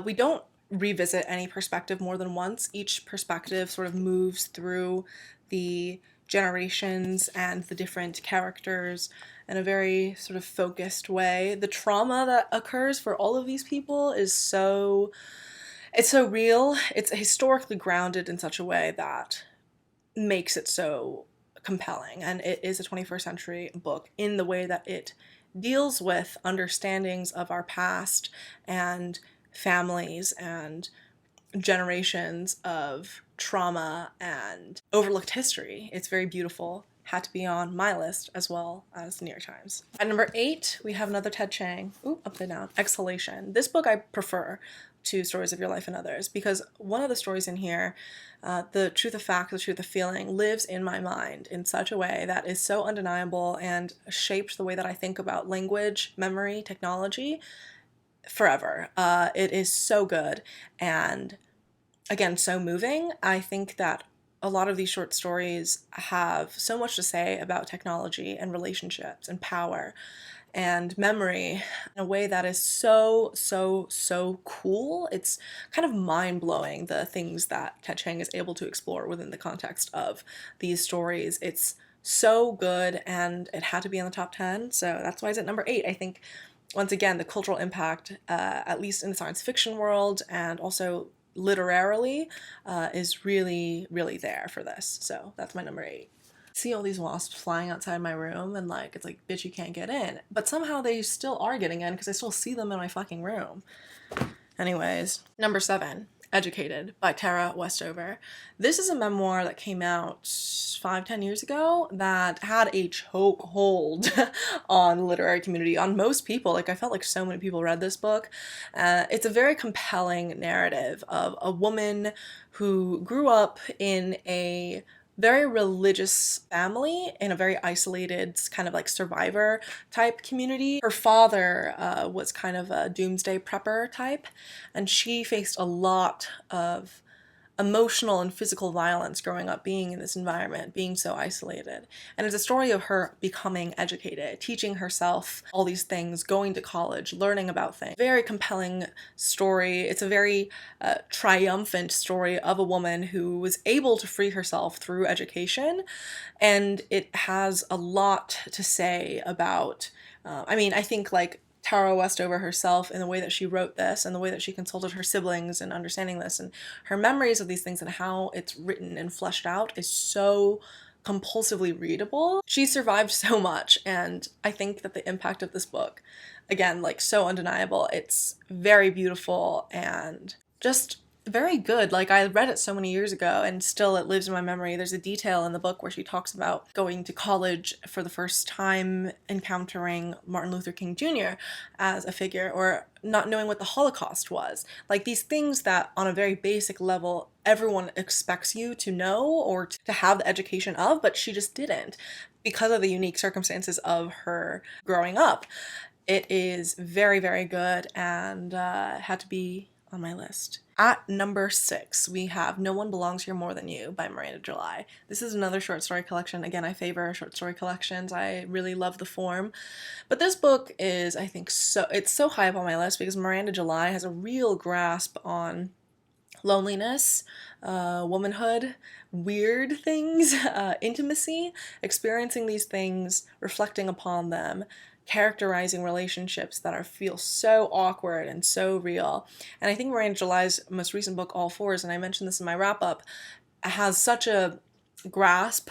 We don't revisit any perspective more than once. Each perspective sort of moves through the generations and the different characters in a very sort of focused way. The trauma that occurs for all of these people is so real. It's historically grounded in such a way that makes it so compelling, and it is a 21st century book in the way that it deals with understandings of our past and families and generations of trauma and overlooked history. It's very beautiful. Had to be on my list as well as the New York Times. At number 8, we have another Ted Chiang. Ooh, upside down. Exhalation. This book I prefer to Stories of Your Life and Others because one of the stories in here, the truth of fact, the truth of feeling, lives in my mind in such a way that is so undeniable and shaped the way that I think about language, memory, technology forever. It is so good and, again, so moving. I think that a lot of these short stories have so much to say about technology and relationships and power and memory in a way that is so, so, so cool. It's kind of mind-blowing, the things that Ted Chiang is able to explore within the context of these stories. It's so good, and it had to be in the top 10, so that's why it's at number 8. I think, once again, the cultural impact, at least in the science fiction world and also literarily, is really, really there for this. So that's my number 8. See all these wasps flying outside my room and like, it's like, bitch, you can't get in. But somehow they still are getting in because I still see them in my fucking room. Anyways, number 7, Educated by Tara Westover. This is a memoir that came out 5-10 years ago that had a chokehold on the literary community, on most people. Like, I felt like so many people read this book. It's a very compelling narrative of a woman who grew up in a very religious family in a very isolated kind of like survivor type community. Her father was kind of a doomsday prepper type, and she faced a lot of emotional and physical violence growing up, being in this environment, being so isolated. And it's a story of her becoming educated, teaching herself all these things, going to college, learning about things. Very compelling story. It's a very triumphant story of a woman who was able to free herself through education. And it has a lot to say about, I think like Tara Westover herself, in the way that she wrote this and the way that she consulted her siblings and understanding this and her memories of these things and how it's written and fleshed out is so compulsively readable. She survived so much, and I think that the impact of this book, again, like, so undeniable. It's very beautiful and just very good. Like, I read it so many years ago and still it lives in my memory. There's a detail in the book where she talks about going to college for the first time, encountering Martin Luther King Jr. as a figure, or not knowing what the Holocaust was. Like, these things that on a very basic level everyone expects you to know or to have the education of, but she just didn't because of the unique circumstances of her growing up. It is very, very good and had to be on my list. At number 6, we have No One Belongs Here More Than You by Miranda July. This is another short story collection. Again, I favor short story collections. I really love the form. But this book is, I think, it's so high up on my list because Miranda July has a real grasp on loneliness, womanhood, weird things, intimacy, experiencing these things, reflecting upon them, characterizing relationships that feel so awkward and so real. And I think Miranda July's most recent book, All Fours, and I mentioned this in my wrap-up, has such a grasp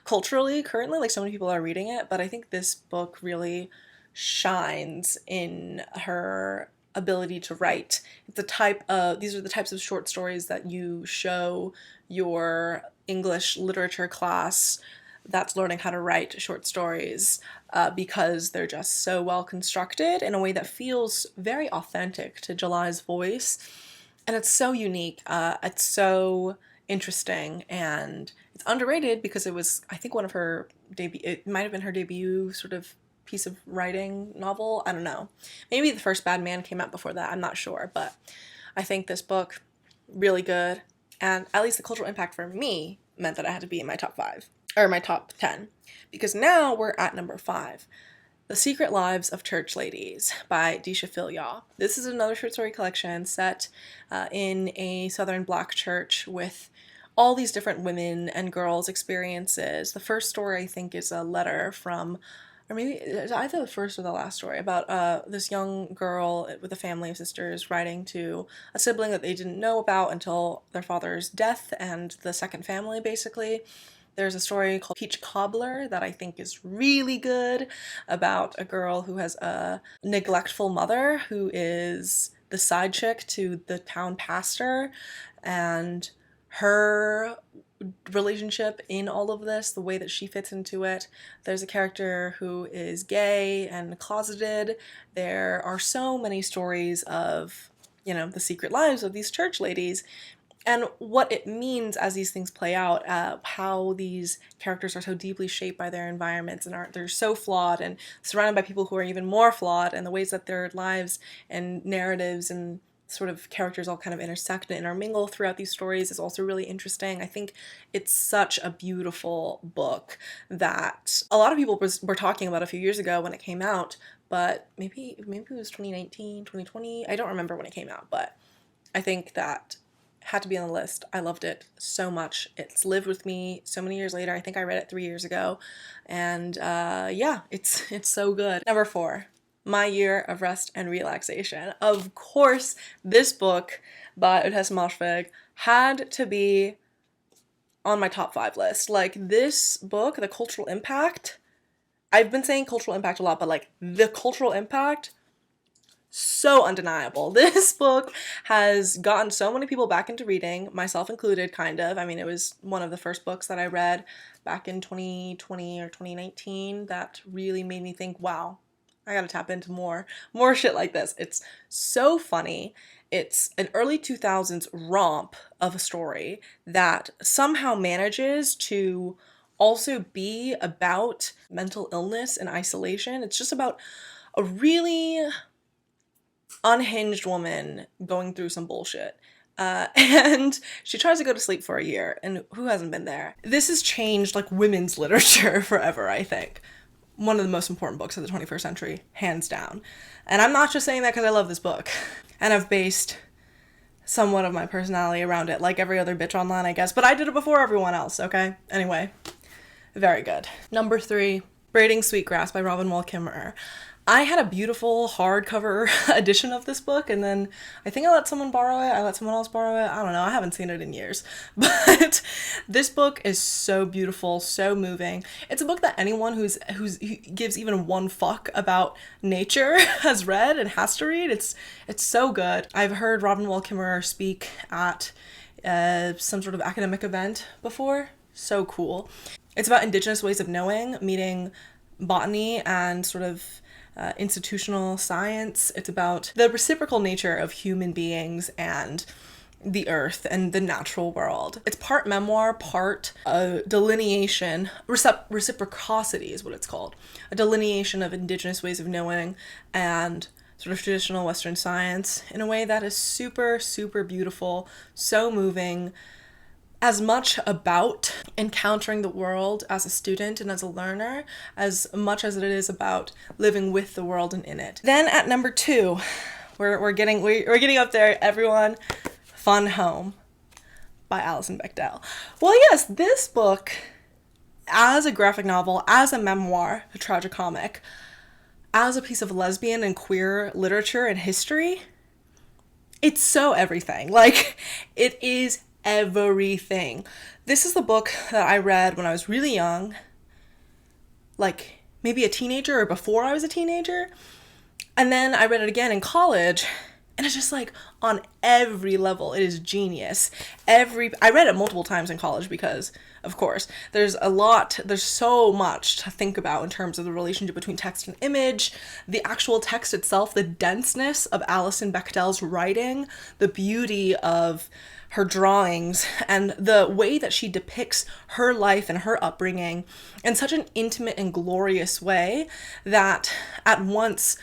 culturally currently, like so many people are reading it, but I think this book really shines in her ability to write. These are the types of short stories that you show your English literature class that's learning how to write short stories because they're just so well constructed in a way that feels very authentic to July's voice. And it's so unique. It's so interesting, and it's underrated because it was, I think, one of her it might have been her debut sort of piece of writing novel. I don't know. Maybe The First Bad Man came out before that. I'm not sure, but I think this book, really good. And at least the cultural impact for me meant that I had to be in my top 5, or my top 10, because now we're at number 5. The Secret Lives of Church Ladies by Disha Philyaw. This is another short story collection set in a Southern Black church with all these different women and girls' experiences. The first story, I think, is a letter from, or maybe it's either the first or the last story, about this young girl with a family of sisters writing to a sibling that they didn't know about until their father's death, and the second family, basically. There's a story called Peach Cobbler that I think is really good, about a girl who has a neglectful mother who is the side chick to the town pastor and her relationship in all of this, the way that she fits into it. There's a character who is gay and closeted. There are so many stories of, the secret lives of these church ladies and what it means as these things play out, how these characters are so deeply shaped by their environments and they're so flawed and surrounded by people who are even more flawed, and the ways that their lives and narratives and sort of characters all kind of intersect and intermingle throughout these stories is also really interesting. I think it's such a beautiful book that a lot of people were talking about a few years ago when it came out, but maybe it was 2019, 2020. I don't remember when it came out, but I think that had to be on the list. I loved it so much. It's lived with me so many years later. I think I read it 3 years ago. And it's so good. Number 4, My Year of Rest and Relaxation. Of course, this book by Uthes Moshfegh had to be on my top 5 list. Like, this book, the cultural impact, I've been saying cultural impact a lot, but like the cultural impact, so undeniable. This book has gotten so many people back into reading, myself included, kind of. I mean, it was one of the first books that I read back in 2020 or 2019 that really made me think, wow, I gotta tap into more shit like this. It's so funny. It's an early 2000s romp of a story that somehow manages to also be about mental illness and isolation. It's just about a really unhinged woman going through some bullshit. And she tries to go to sleep for a year, and who hasn't been there? This has changed like women's literature forever, I think. One of the most important books of the 21st century, hands down. And I'm not just saying that because I love this book. And I've based somewhat of my personality around it, like every other bitch online, I guess. But I did it before everyone else, okay? Anyway, very good. Number 3, Braiding Sweetgrass by Robin Wall Kimmerer. I had a beautiful hardcover edition of this book, and then I think I let someone borrow it. I let someone else borrow it. I don't know. I haven't seen it in years. But this book is so beautiful, so moving. It's a book that anyone who gives even one fuck about nature has read and has to read. It's so good. I've heard Robin Wall Kimmerer speak at some sort of academic event before. So cool. It's about indigenous ways of knowing, meeting botany and sort of institutional science. It's about the reciprocal nature of human beings and the earth and the natural world. It's part memoir, part delineation, reciprocity is what it's called. A delineation of indigenous ways of knowing and sort of traditional Western science in a way that is super, super beautiful, so moving. As much about encountering the world as a student and as a learner, as much as it is about living with the world and in it. Then at number 2, we're getting up there, everyone. Fun Home by Alison Bechdel. Well, yes, this book, as a graphic novel, as a memoir, a tragicomic, as a piece of lesbian and queer literature and history, it's so everything. Like, it is everything. This is the book that I read when I was really young, like maybe a teenager or before I was a teenager. And then I read it again in college, and it's just like on every level, it is genius. I read it multiple times in college because, of course, there's so much to think about in terms of the relationship between text and image, the actual text itself, the denseness of Alison Bechdel's writing, the beauty of her drawings, and the way that she depicts her life and her upbringing in such an intimate and glorious way that at once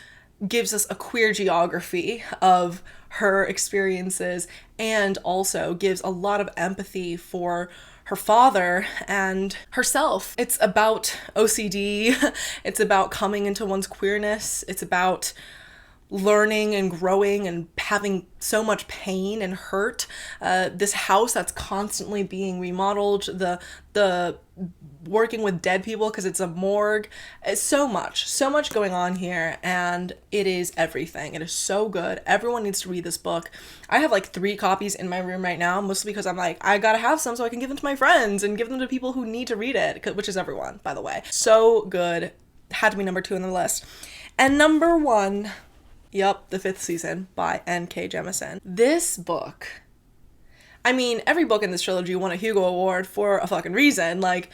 gives us a queer geography of her experiences and also gives a lot of empathy for her father and herself. It's about OCD, it's about coming into one's queerness, it's about learning and growing and having so much pain and hurt. This house that's constantly being remodeled, the working with dead people because it's a morgue. It's so much going on here, and it is everything. It is so good. Everyone needs to read this book. I have like 3 copies in my room right now, mostly because I'm like, I gotta have some so I can give them to my friends and give them to people who need to read it, which is everyone, by the way. So good. Had to be number 2 on the list. And number 1, Yup, the 5th season by N.K. Jemisin. This book, I mean, every book in this trilogy won a Hugo Award for a fucking reason. Like,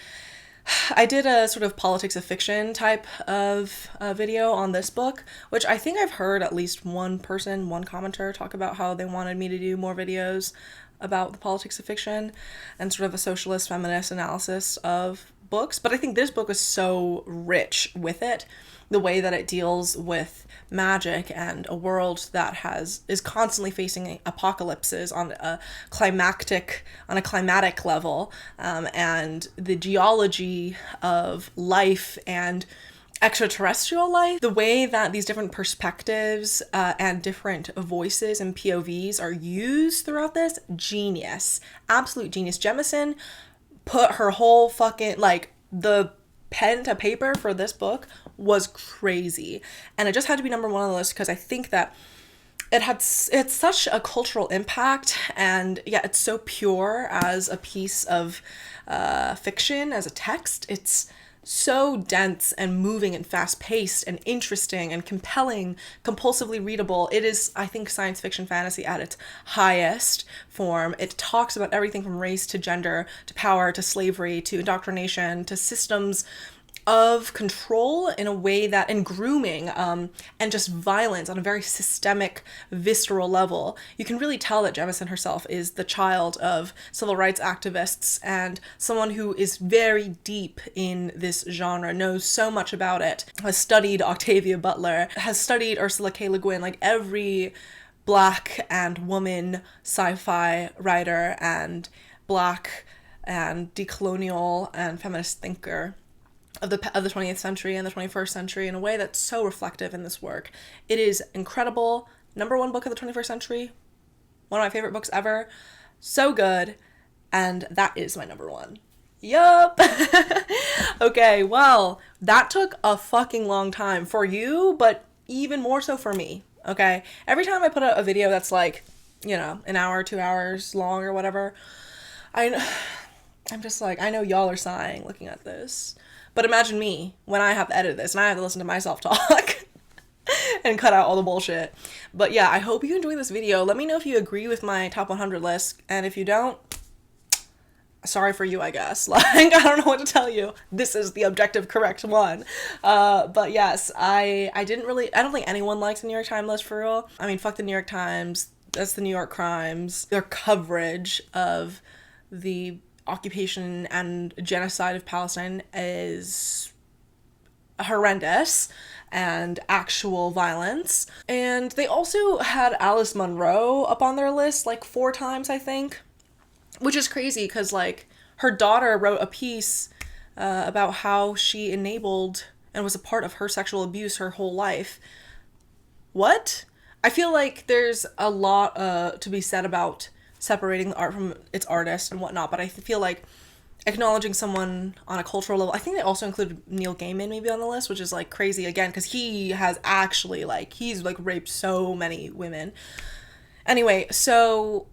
I did a sort of politics of fiction type of video on this book, which I think I've heard at least one commenter talk about how they wanted me to do more videos about the politics of fiction and sort of a socialist feminist analysis of books. But I think this book is so rich with it, the way that it deals with magic and a world that is constantly facing apocalypses on a climatic level, and the geology of life and extraterrestrial life, the way that these different perspectives and different voices and POVs are used throughout this, genius, absolute genius. Jemisin put her whole fucking, like, the pen to paper for this book was crazy, and it just had to be number one on the list because I think that it's such a cultural impact, and yeah, it's so pure as a piece of fiction, as a text. It's so dense and moving and fast-paced and interesting and compelling, compulsively readable. It is, I think, science fiction fantasy at its highest form. It talks about everything from race to gender to power to slavery to indoctrination to systems of control in a way that, and grooming, and just violence on a very systemic, visceral level. You can really tell that Jemisin herself is the child of civil rights activists and someone who is very deep in this genre, knows so much about it, has studied Octavia Butler, has studied Ursula K. Le Guin, like every Black and woman sci-fi writer and Black and decolonial and feminist thinker of the 20th century and the 21st century in a way that's so reflective in this work. It is incredible. Number one book of the 21st century. One of my favorite books ever. So good. And that is my number one. Yup. Okay, well, that took a fucking long time for you, but even more so for me. Okay? Every time I put out a video that's like, you know, an hour, 2 hours long or whatever, I'm just like, I know y'all are sighing looking at this. But imagine me when I have to edit this and I have to listen to myself talk and cut out all the bullshit. But yeah, I hope you enjoyed this video. Let me know if you agree with my top 100 list. And if you don't, sorry for you, I guess. Like, I don't know what to tell you. This is the objective correct one. But yes, I don't think anyone likes the New York Times list for real. I mean, fuck the New York Times. That's the New York Crimes. Their coverage of the occupation and genocide of Palestine is horrendous and actual violence. And they also had Alice Munro up on their list like 4 times, I think, which is crazy because like her daughter wrote a piece about how she enabled and was a part of her sexual abuse her whole life. What? I feel like there's a lot to be said about separating the art from its artist and whatnot, but I feel like acknowledging someone on a cultural level, I think they also included Neil Gaiman maybe on the list, which is like crazy again because he has actually he's raped so many women. Anyway, so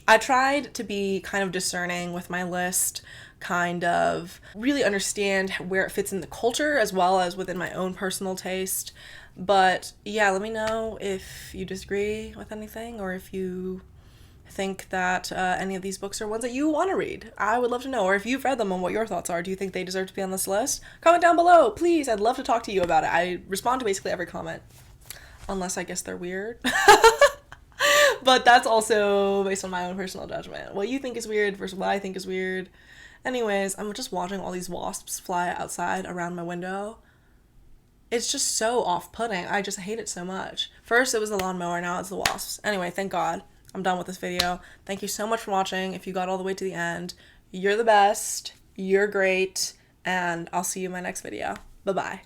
I tried to be kind of discerning with my list, kind of really understand where it fits in the culture as well as within my own personal taste. But yeah, let me know if you disagree with anything or if you think that any of these books are ones that you want to read. I would love to know. Or if you've read them and what your thoughts are. Do you think they deserve to be on this list? Comment down below, please. I'd love to talk to you about it. I respond to basically every comment. Unless I guess they're weird. But that's also based on my own personal judgment. What you think is weird versus what I think is weird. Anyways, I'm just watching all these wasps fly outside around my window. It's just so off-putting. I just hate it so much. First it was the lawnmower, now it's the wasps. Anyway, thank God. I'm done with this video. Thank you so much for watching. If you got all the way to the end, you're the best. You're great. And I'll see you in my next video. Bye-bye.